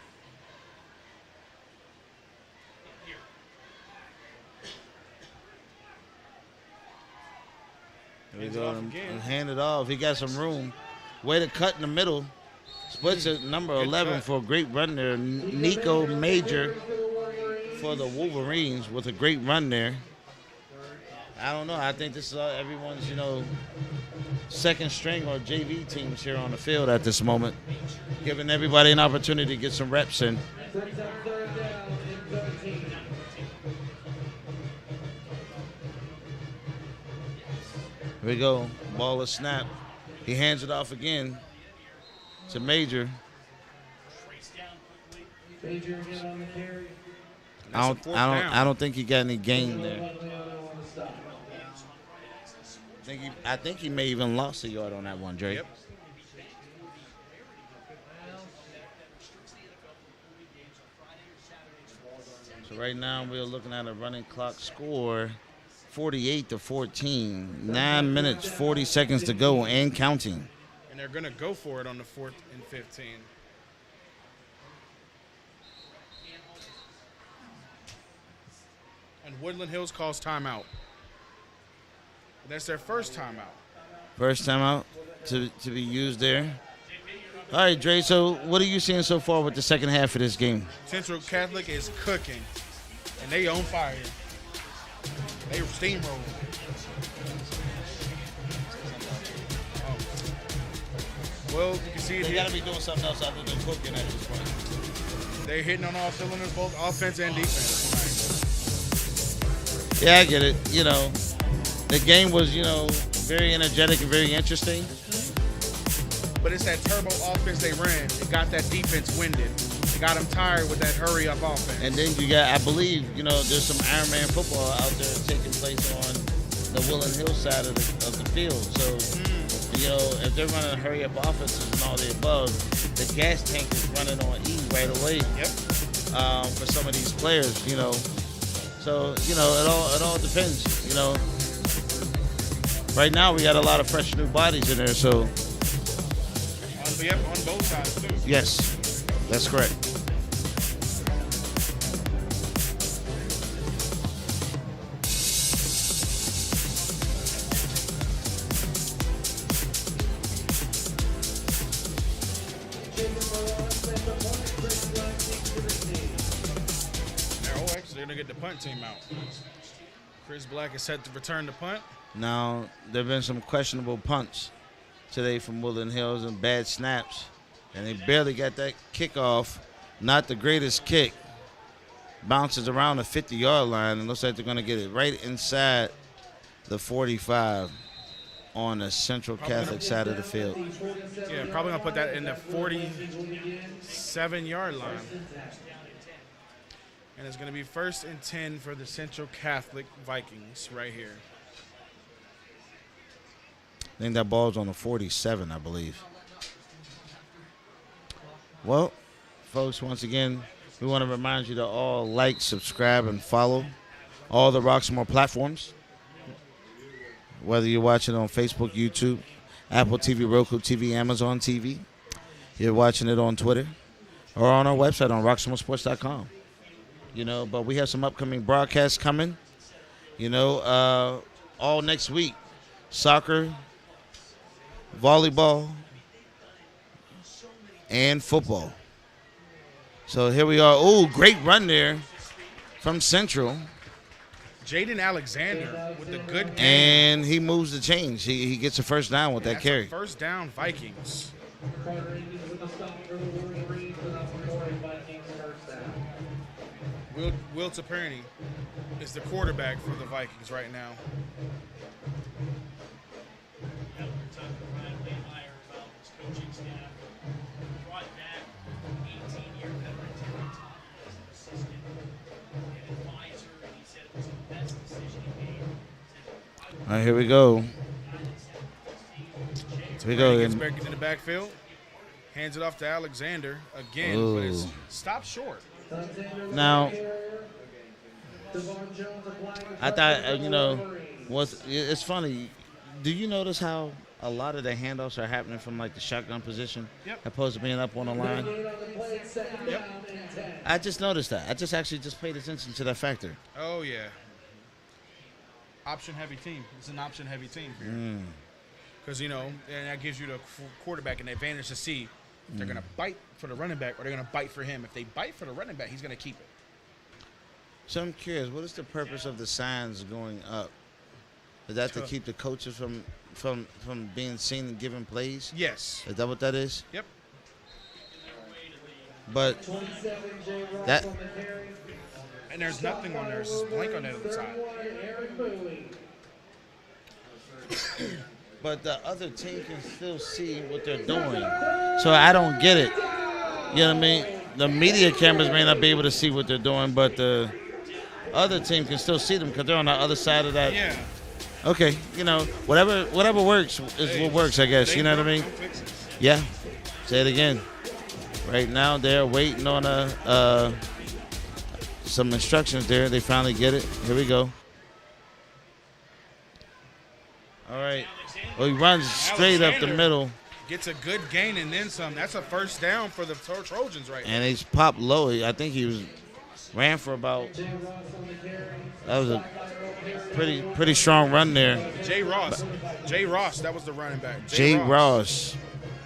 there we go. And hand it off. He got some room. Way to cut in the middle. Splits at number 11 for a great run there. Nico Major for the Wolverines with a great run there. I don't know. I think this is everyone's, second string or JV teams here on the field at this moment, giving everybody an opportunity to get some reps in. Here we go. Ball is snapped. He hands it off again to Major. I don't think he got any gain there. I think he may even lost a yard on that one, Dre. Yep. So right now we're looking at a running clock score, 48-14. 9 minutes, 40 seconds to go and counting. And they're going to go for it on the 4th and 15. And Woodland Hills calls timeout. That's their first timeout. First timeout to be used there. All right, Dre, so what are you seeing so far with the second half of this game? Central Catholic is cooking. And they on fire. They steamrolling. Well, you can see it They here. got to be doing something else other than cooking at this point. They're hitting on all cylinders, both offense and defense. Yeah, I get it. You know, the game was, very energetic and very interesting. But it's that turbo offense they ran. It got that defense winded. It got them tired with that hurry-up offense. And then you got, I believe, there's some Iron Man football out there taking place on the Woodland Hills side of the field. So, if they're running hurry-up offenses and all the above, the gas tank is running on E right away. Yep. For some of these players, So, it all depends, Right now, we got a lot of fresh new bodies in there, so. On both sides, too. Yes, that's correct. They're going to get the punt team out. Chris Black is set to return the punt. Now, there have been some questionable punts today from Woodland Hills and bad snaps. And they barely got that kickoff. Not the greatest kick. Bounces around the 50-yard line and looks like they're going to get it right inside the 45 on the Central Catholic side of the field. Yeah, probably going to put that in the 47-yard line. And it's going to be 1st and 10 for the Central Catholic Vikings right here. I think that ball's on the 47, I believe. Well, folks, once again, we want to remind you to all like, subscribe, and follow all the Roxamore platforms. Whether you're watching on Facebook, YouTube, Apple TV, Roku TV, Amazon TV, you're watching it on Twitter, or on our website on roxamoresports.com. But we have some upcoming broadcasts coming, all next week. Soccer, volleyball, and football. So here we are. Oh, great run there from Central. Jaden Alexander with a good game. And he moves the chains. He gets a first down with that carry. First down, Vikings. Will Taperny is the quarterback for the Vikings right now. Coaching staff brought back 18-year veteran Terry Thomas as an assistant and advisor, and he said it was the best decision he made. All right, here we go. Here we go. Gets back into the backfield, hands it off to Alexander again, but it's stopped short. Now, I thought, it's funny. Do you notice how a lot of the handoffs are happening from like the shotgun position, opposed to being up on the line? Yep. I just noticed that. I just paid attention to that factor. Oh yeah. Option heavy team. It's an option heavy team here. Because and that gives you the quarterback an advantage to see if they're going to bite for the running back or they're going to bite for him. If they bite for the running back, he's going to keep it. So I'm curious, what is the purpose of the signs going up? Is that to keep the coaches from being seen and giving plays? Yes. Is that what that is? Yep. But that. And there's nothing on there. It's just blank on that other side. But the other team can still see what they're doing. So I don't get it. You know what I mean? The media cameras may not be able to see what they're doing, but the other team can still see them because they're on the other side of that. Yeah. Okay, whatever works is what works, I guess. You know what I mean? Yeah. Say it again. Right now, they're waiting on some instructions there. They finally get it. Here we go. All right. Well, he runs straight up the middle. Gets a good gain and then some. That's a first down for the Trojans right now. And he's popped low. I think he ran for about. That was a pretty strong run there. Jay Ross, that was the running back. Jay Ross.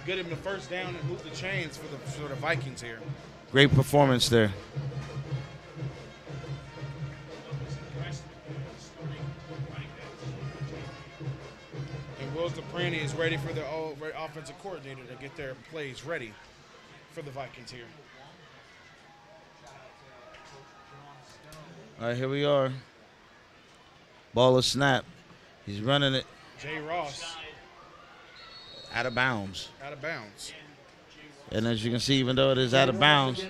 Get him the first down and move the chains for the Vikings here. Great performance there. Wolvrarena is ready for the offensive coordinator to get their plays ready for the Vikings here. All right, here we are. Ball is snap. He's running it Jay Ross out of bounds. out of bounds. And as you can see, even though it is out of bounds,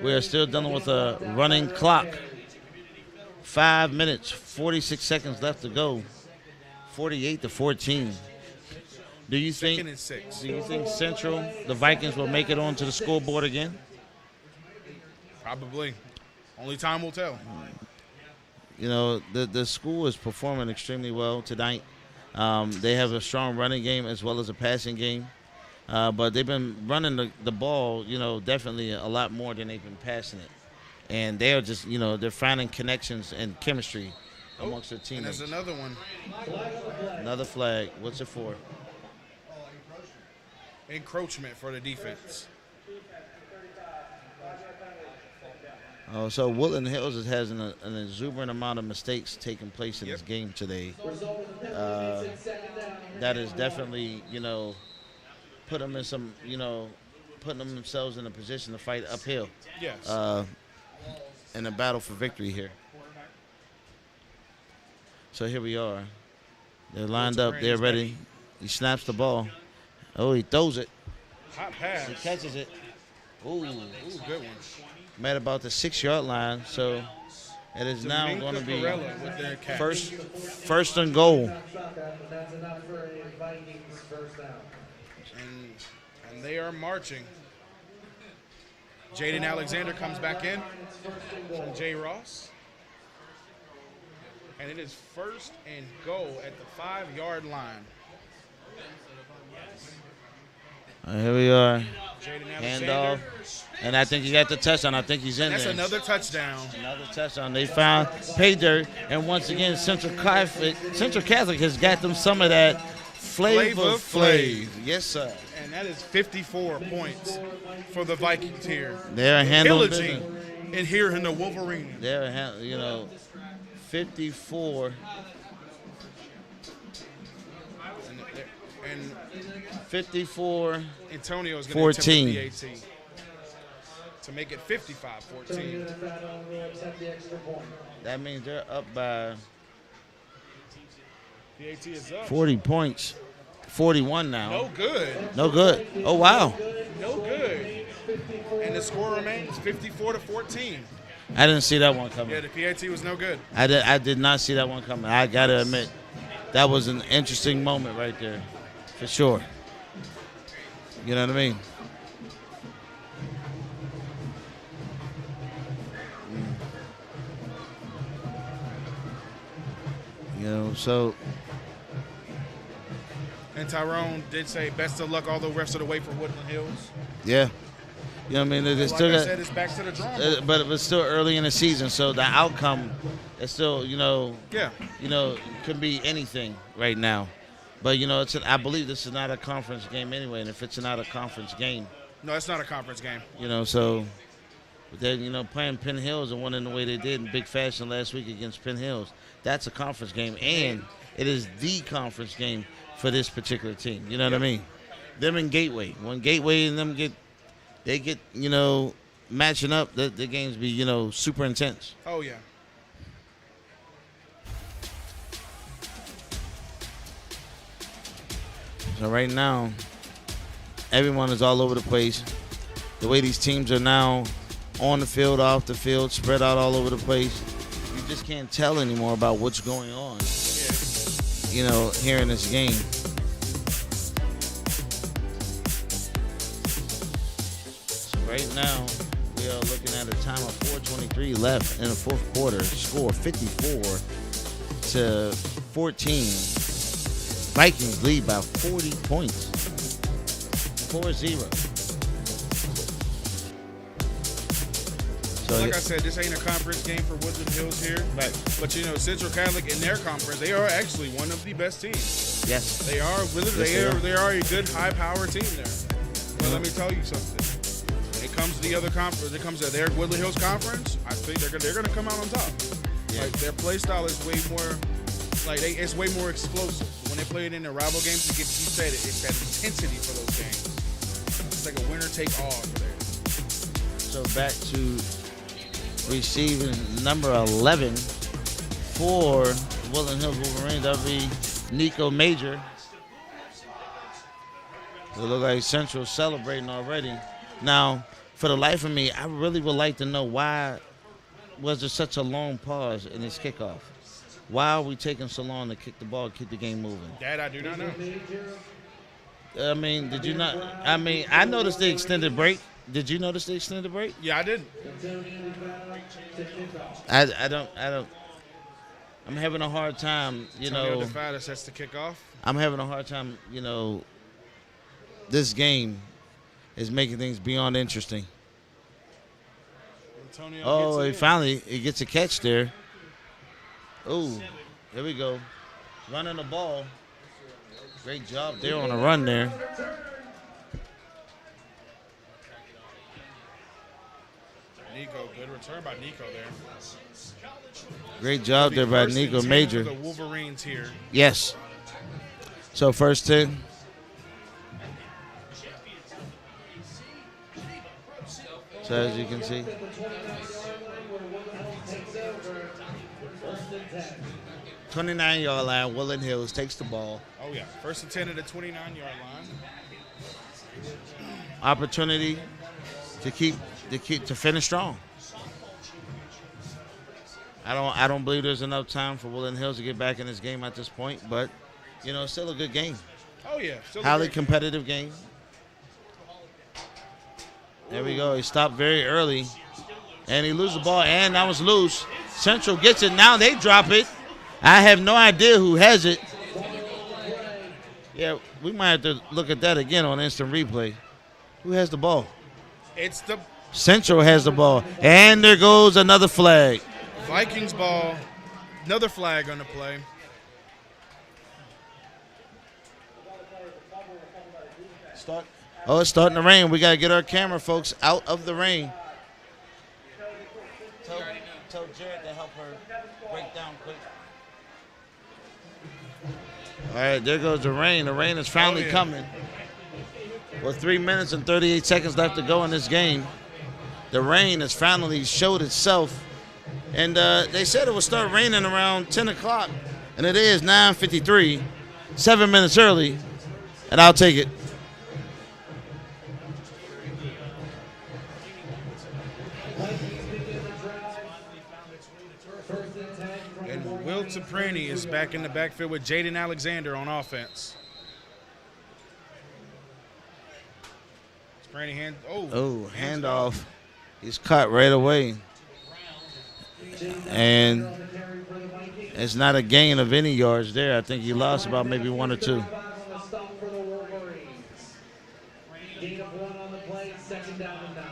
we are still dealing with a running clock. 5 minutes, 46 seconds left to go. 48-14. Do you think? Second and 6. Do you think Central, the Vikings, will make it onto the scoreboard again? Probably. Only time will tell. You know, the school is performing extremely well tonight. They have a strong running game as well as a passing game. But they've been running the ball, you know, definitely a lot more than they've been passing it. And they are just, you know, they're finding connections and chemistry amongst their And teammates. there's another one. Another flag. What's it for? Encroachment for the defense. Oh, so Woodland Hills has an exuberant amount of mistakes taking place in this game today. That is definitely, you know, put them in some, you know, putting themselves in a position to fight uphill. Yes. In a battle for victory here. So here we are. They're lined up. They're ready. He snaps the ball. Oh, he throws it. Hot pass. He catches it. Ooh. Ooh, good one. Met about the 6-yard line. So it is now Domingo going to be Corella with their catch. first and goal. That's enough for a Vikings first down. And they are marching. Jaden Alexander comes back in from Jay Ross. And it is first and goal at the 5-yard line. Here we are. Jaden Handoff. Alexander. And I think he got the touchdown. I think he's in That's there. another touchdown. Another touchdown. They found pay dirt. And once again, Central Catholic has got them some of that Flavor Flav. Yes, sir. And that is 54 points for the Vikings here. They're handling Pillaging business. in here in the Wolverine. They're, you know, 54. And 54. Antonio's going to 14. attempt the PAT to make it 55-14. That means they're up by PAT is up. 40 points. 41 now. No good. No good. Oh, wow. No good. And the score remains 54-14. I didn't see that one coming. Yeah, the PAT was no good. I did not see that one coming. I got to admit, that was an interesting moment right there, for sure. You know what I mean? You know, so. And Tyrone did say best of luck all the rest of the way for Woodland Hills. Yeah. You know what I mean? They Like still I got, said, it's back to the drawing board. but it was still early in the season, so the outcome is still, you know, Yeah. you know, could be anything right now. But, you know, I believe this is not a conference game anyway, and if it's not a conference game, No, it's not a conference game. you know, so then, you know, playing Penn Hills and winning the way they did in big fashion last week against Penn Hills, that's a conference game, and it is the conference game for this particular team. You know what I mean? Them and Gateway. When Gateway and them get, you know, matching up, the games be, you know, super intense. Oh, yeah. So right now, everyone is all over the place. The way these teams are now on the field, off the field, spread out all over the place, you just can't tell anymore about what's going on, you know, here in this game. So right now, we are looking at a time of 4:23 left in the fourth quarter. Score 54-14. Vikings lead by 40 points. 4-0. So Like I said, this ain't a conference game for Woodland Hills here. Right. But, you know, Central Catholic in their conference, they are actually one of the best teams. yes, They are really, Yes, they are a good high-power team there. But let me tell you something. When it comes to the other conference, when it comes to their Woodland Hills conference, I think they're going to come out on top. Yeah. Like, their play style is way more, like, it's way more explosive. When when they play it in the rival games, you said it, it's that intensity for those games. It's like a winner take all for there. So back to receiving number 11 for Woodland Hills Wolverine. That'll be Nico Major. It look like Central celebrating already. Now, for the life of me, I really would like to know why was there such a long pause in this kickoff? Why are we taking so long to kick the ball, keep the game moving? That I do not know. I mean, did you not? I mean, I noticed the extended break. Did you notice the extended break? Yeah, I didn't. I don't. I'm having a hard time, Antonio DeFada sets the kickoff. I'm having a hard time, this game is making things beyond interesting. Antonio he gets a catch there. Oh, here we go. Running the ball. Great job there on the run there. Nico, good return by Nico there. Great job there by Nico Major. The Wolverines here. Yes. So first 10. So as you can see. 29-yard line, Woodland Hills takes the ball. Oh, yeah. First and 10 at the 29-yard line. Opportunity to finish strong. I don't believe there's enough time for Woodland Hills to get back in this game at this point, but it's still a good game. Oh yeah, highly competitive game. There we go. He stopped very early, and he loses the ball, and that was loose. Central gets it. Now they drop it. I have no idea who has it. Yeah, we might have to look at that again on instant replay. Who has the ball? It's the Central has the ball, and there goes another flag. Vikings ball. Another flag on the play. It's starting to rain. We got to get our camera folks out of the rain. Tell Jared to help her break down quick. All right, there goes the rain. The rain is finally coming. With 3 minutes and 38 seconds left to go in this game, the rain has finally showed itself. And they said it would start raining around 10 o'clock, and it is 9:53, 7 minutes early, and I'll take it. And Will Taprini is back in the backfield with Jaden Alexander on offense. Taprini handoff. He's cut right away. And it's not a gain of any yards there. I think he lost about maybe 1 or 2. Gain of 1 on the play, second down and 9.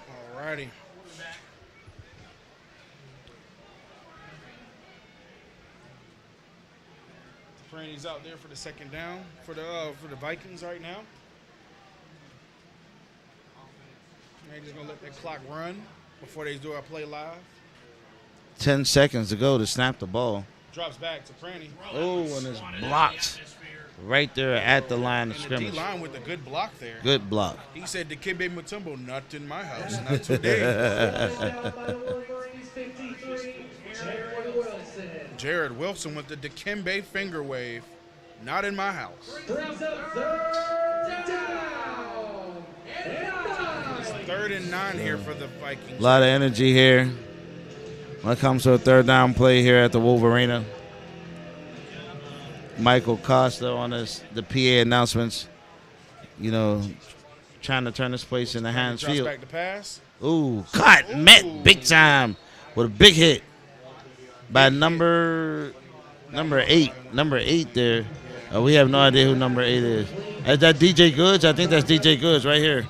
All righty. Tapini's out there for the second down for the Vikings right now. They're just gonna let that clock run before they do our play live. 10 seconds to go to snap the ball. Drops back to Franny. Oh, and it's blocked right there at the line of scrimmage. The D-line with a good block there. Good block. He said, Dikembe Mutombo, not in my house, not today. Jared Wilson with the Dikembe finger wave. Not in my house. It's 3rd and 9 here for the Vikings. A lot of energy here when it comes to a 3rd down play here at the Wolvrarena. Michael Costa on the PA announcements, trying to turn this place into Heinz Drops Field. back to pass. Ooh, caught, met big time with a big hit by number 8. Number 8 there. We have no idea who number 8 is. Is that DJ Goods? I think that's DJ Goods right here.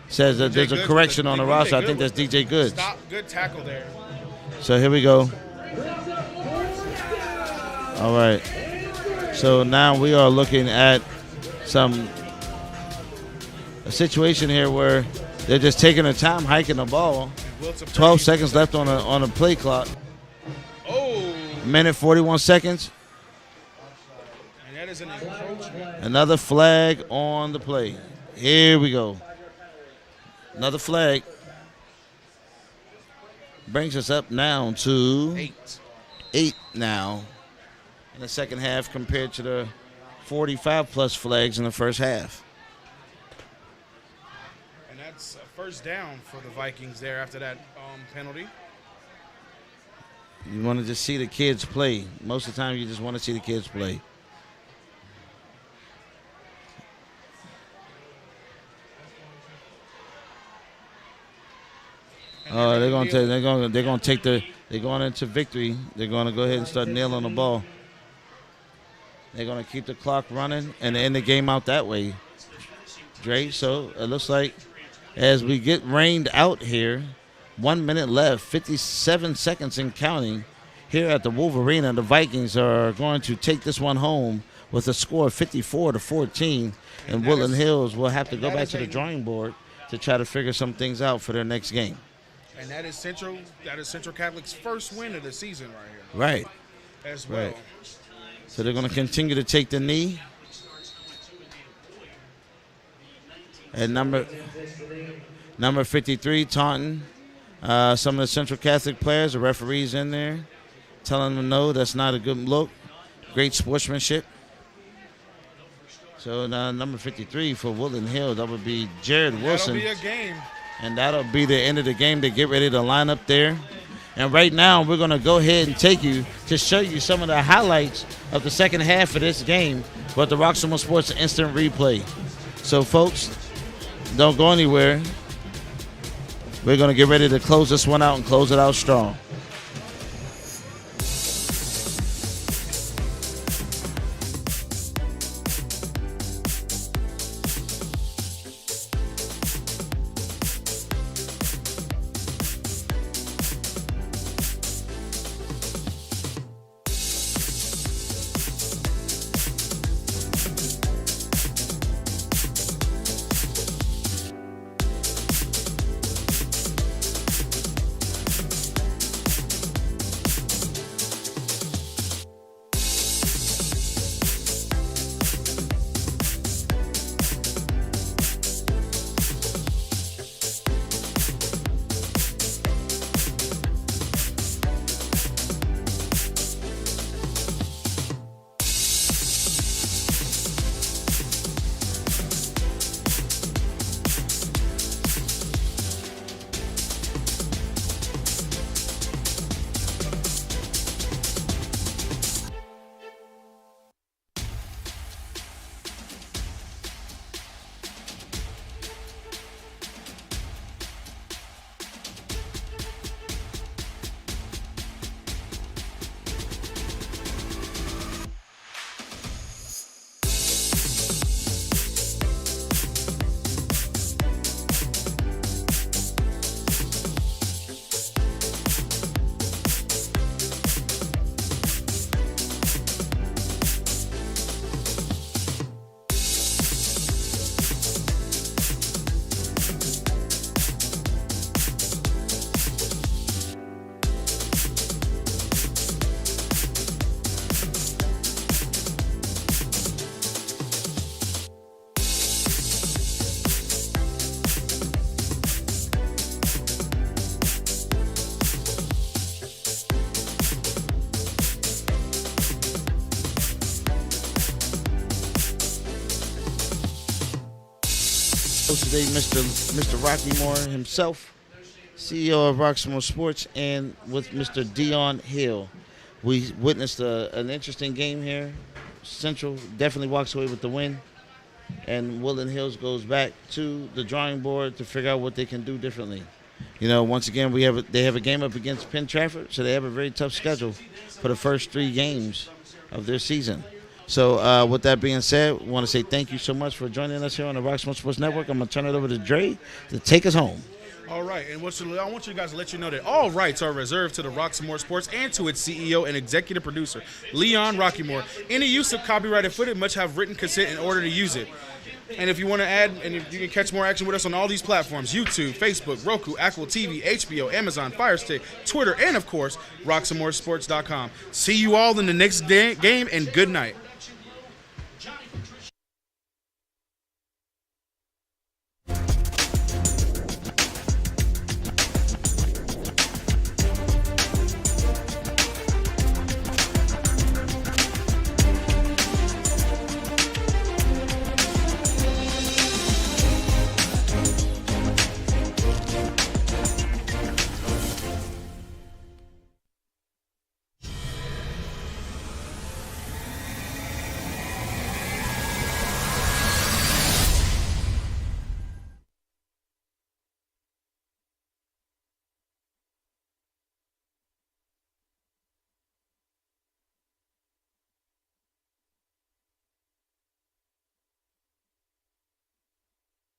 Says that there's a correction on the roster. I think that's DJ Goods. Stop. Good tackle there. So here we go. All right. So now we are looking at a situation here where they're just taking their time hiking the ball. 12 seconds left on a play clock. Oh. Minute 41 seconds. is an encroachment. Another flag on the play. Here we go. Another flag. Brings us up now to 8 now in the second half compared to the 45-plus flags in the first half. And that's a first down for the Vikings there after that penalty. You want to just see the kids play. Most of the time, you just want to see the kids play. They're going into victory. They're going to go ahead and start nailing the ball. They're going to keep the clock running and end the game out that way, Dre. So it looks like as we get rained out here, 1 minute left, 57 seconds and counting here at the Wolvrarena. The Vikings are going to take this one home with a score of 54-14, and Woodland Hills will have to go back to the drawing board to try to figure some things out for their next game. And that is Central Catholic's first win of the season right here. Right. As well. Right. So they're going to continue to take the knee. And number 53, taunting some of the Central Catholic players, the referees in there, telling them no, that's not a good look. Great sportsmanship. So now number 53 for Woodland Hill, that would be Jared Wilson. That'll be a game. And that'll be the end of the game. They get ready to line up there. And right now, we're going to go ahead and take you to show you some of the highlights of the second half of this game with the Roxamore Sports Instant Replay. So, folks, don't go anywhere. We're going to get ready to close this one out and close it out strong. Today, Mr. Rockymore himself, CEO of Roxamore Sports, and with Mr. Dion Hill. We witnessed an interesting game here. Central definitely walks away with the win, and Woodland Hills goes back to the drawing board to figure out what they can do differently. You know, once again, they have a game up against Penn Trafford, so they have a very tough schedule for the first 3 games of their season. So with that being said, I want to say thank you so much for joining us here on the Roxamore Sports Network. I'm going to turn it over to Dre to take us home. All right, and I want you guys to let you know that all rights are reserved to the Roxamore Sports and to its CEO and executive producer, Leon Rockymore. Any use of copyrighted footage must have written consent in order to use it. And if you want to add, and you can catch more action with us on all these platforms, YouTube, Facebook, Roku, Apple TV, HBO, Amazon, Fire Stick, Twitter, and, of course, RoxamoreSports.com. See you all in the next game, and good night.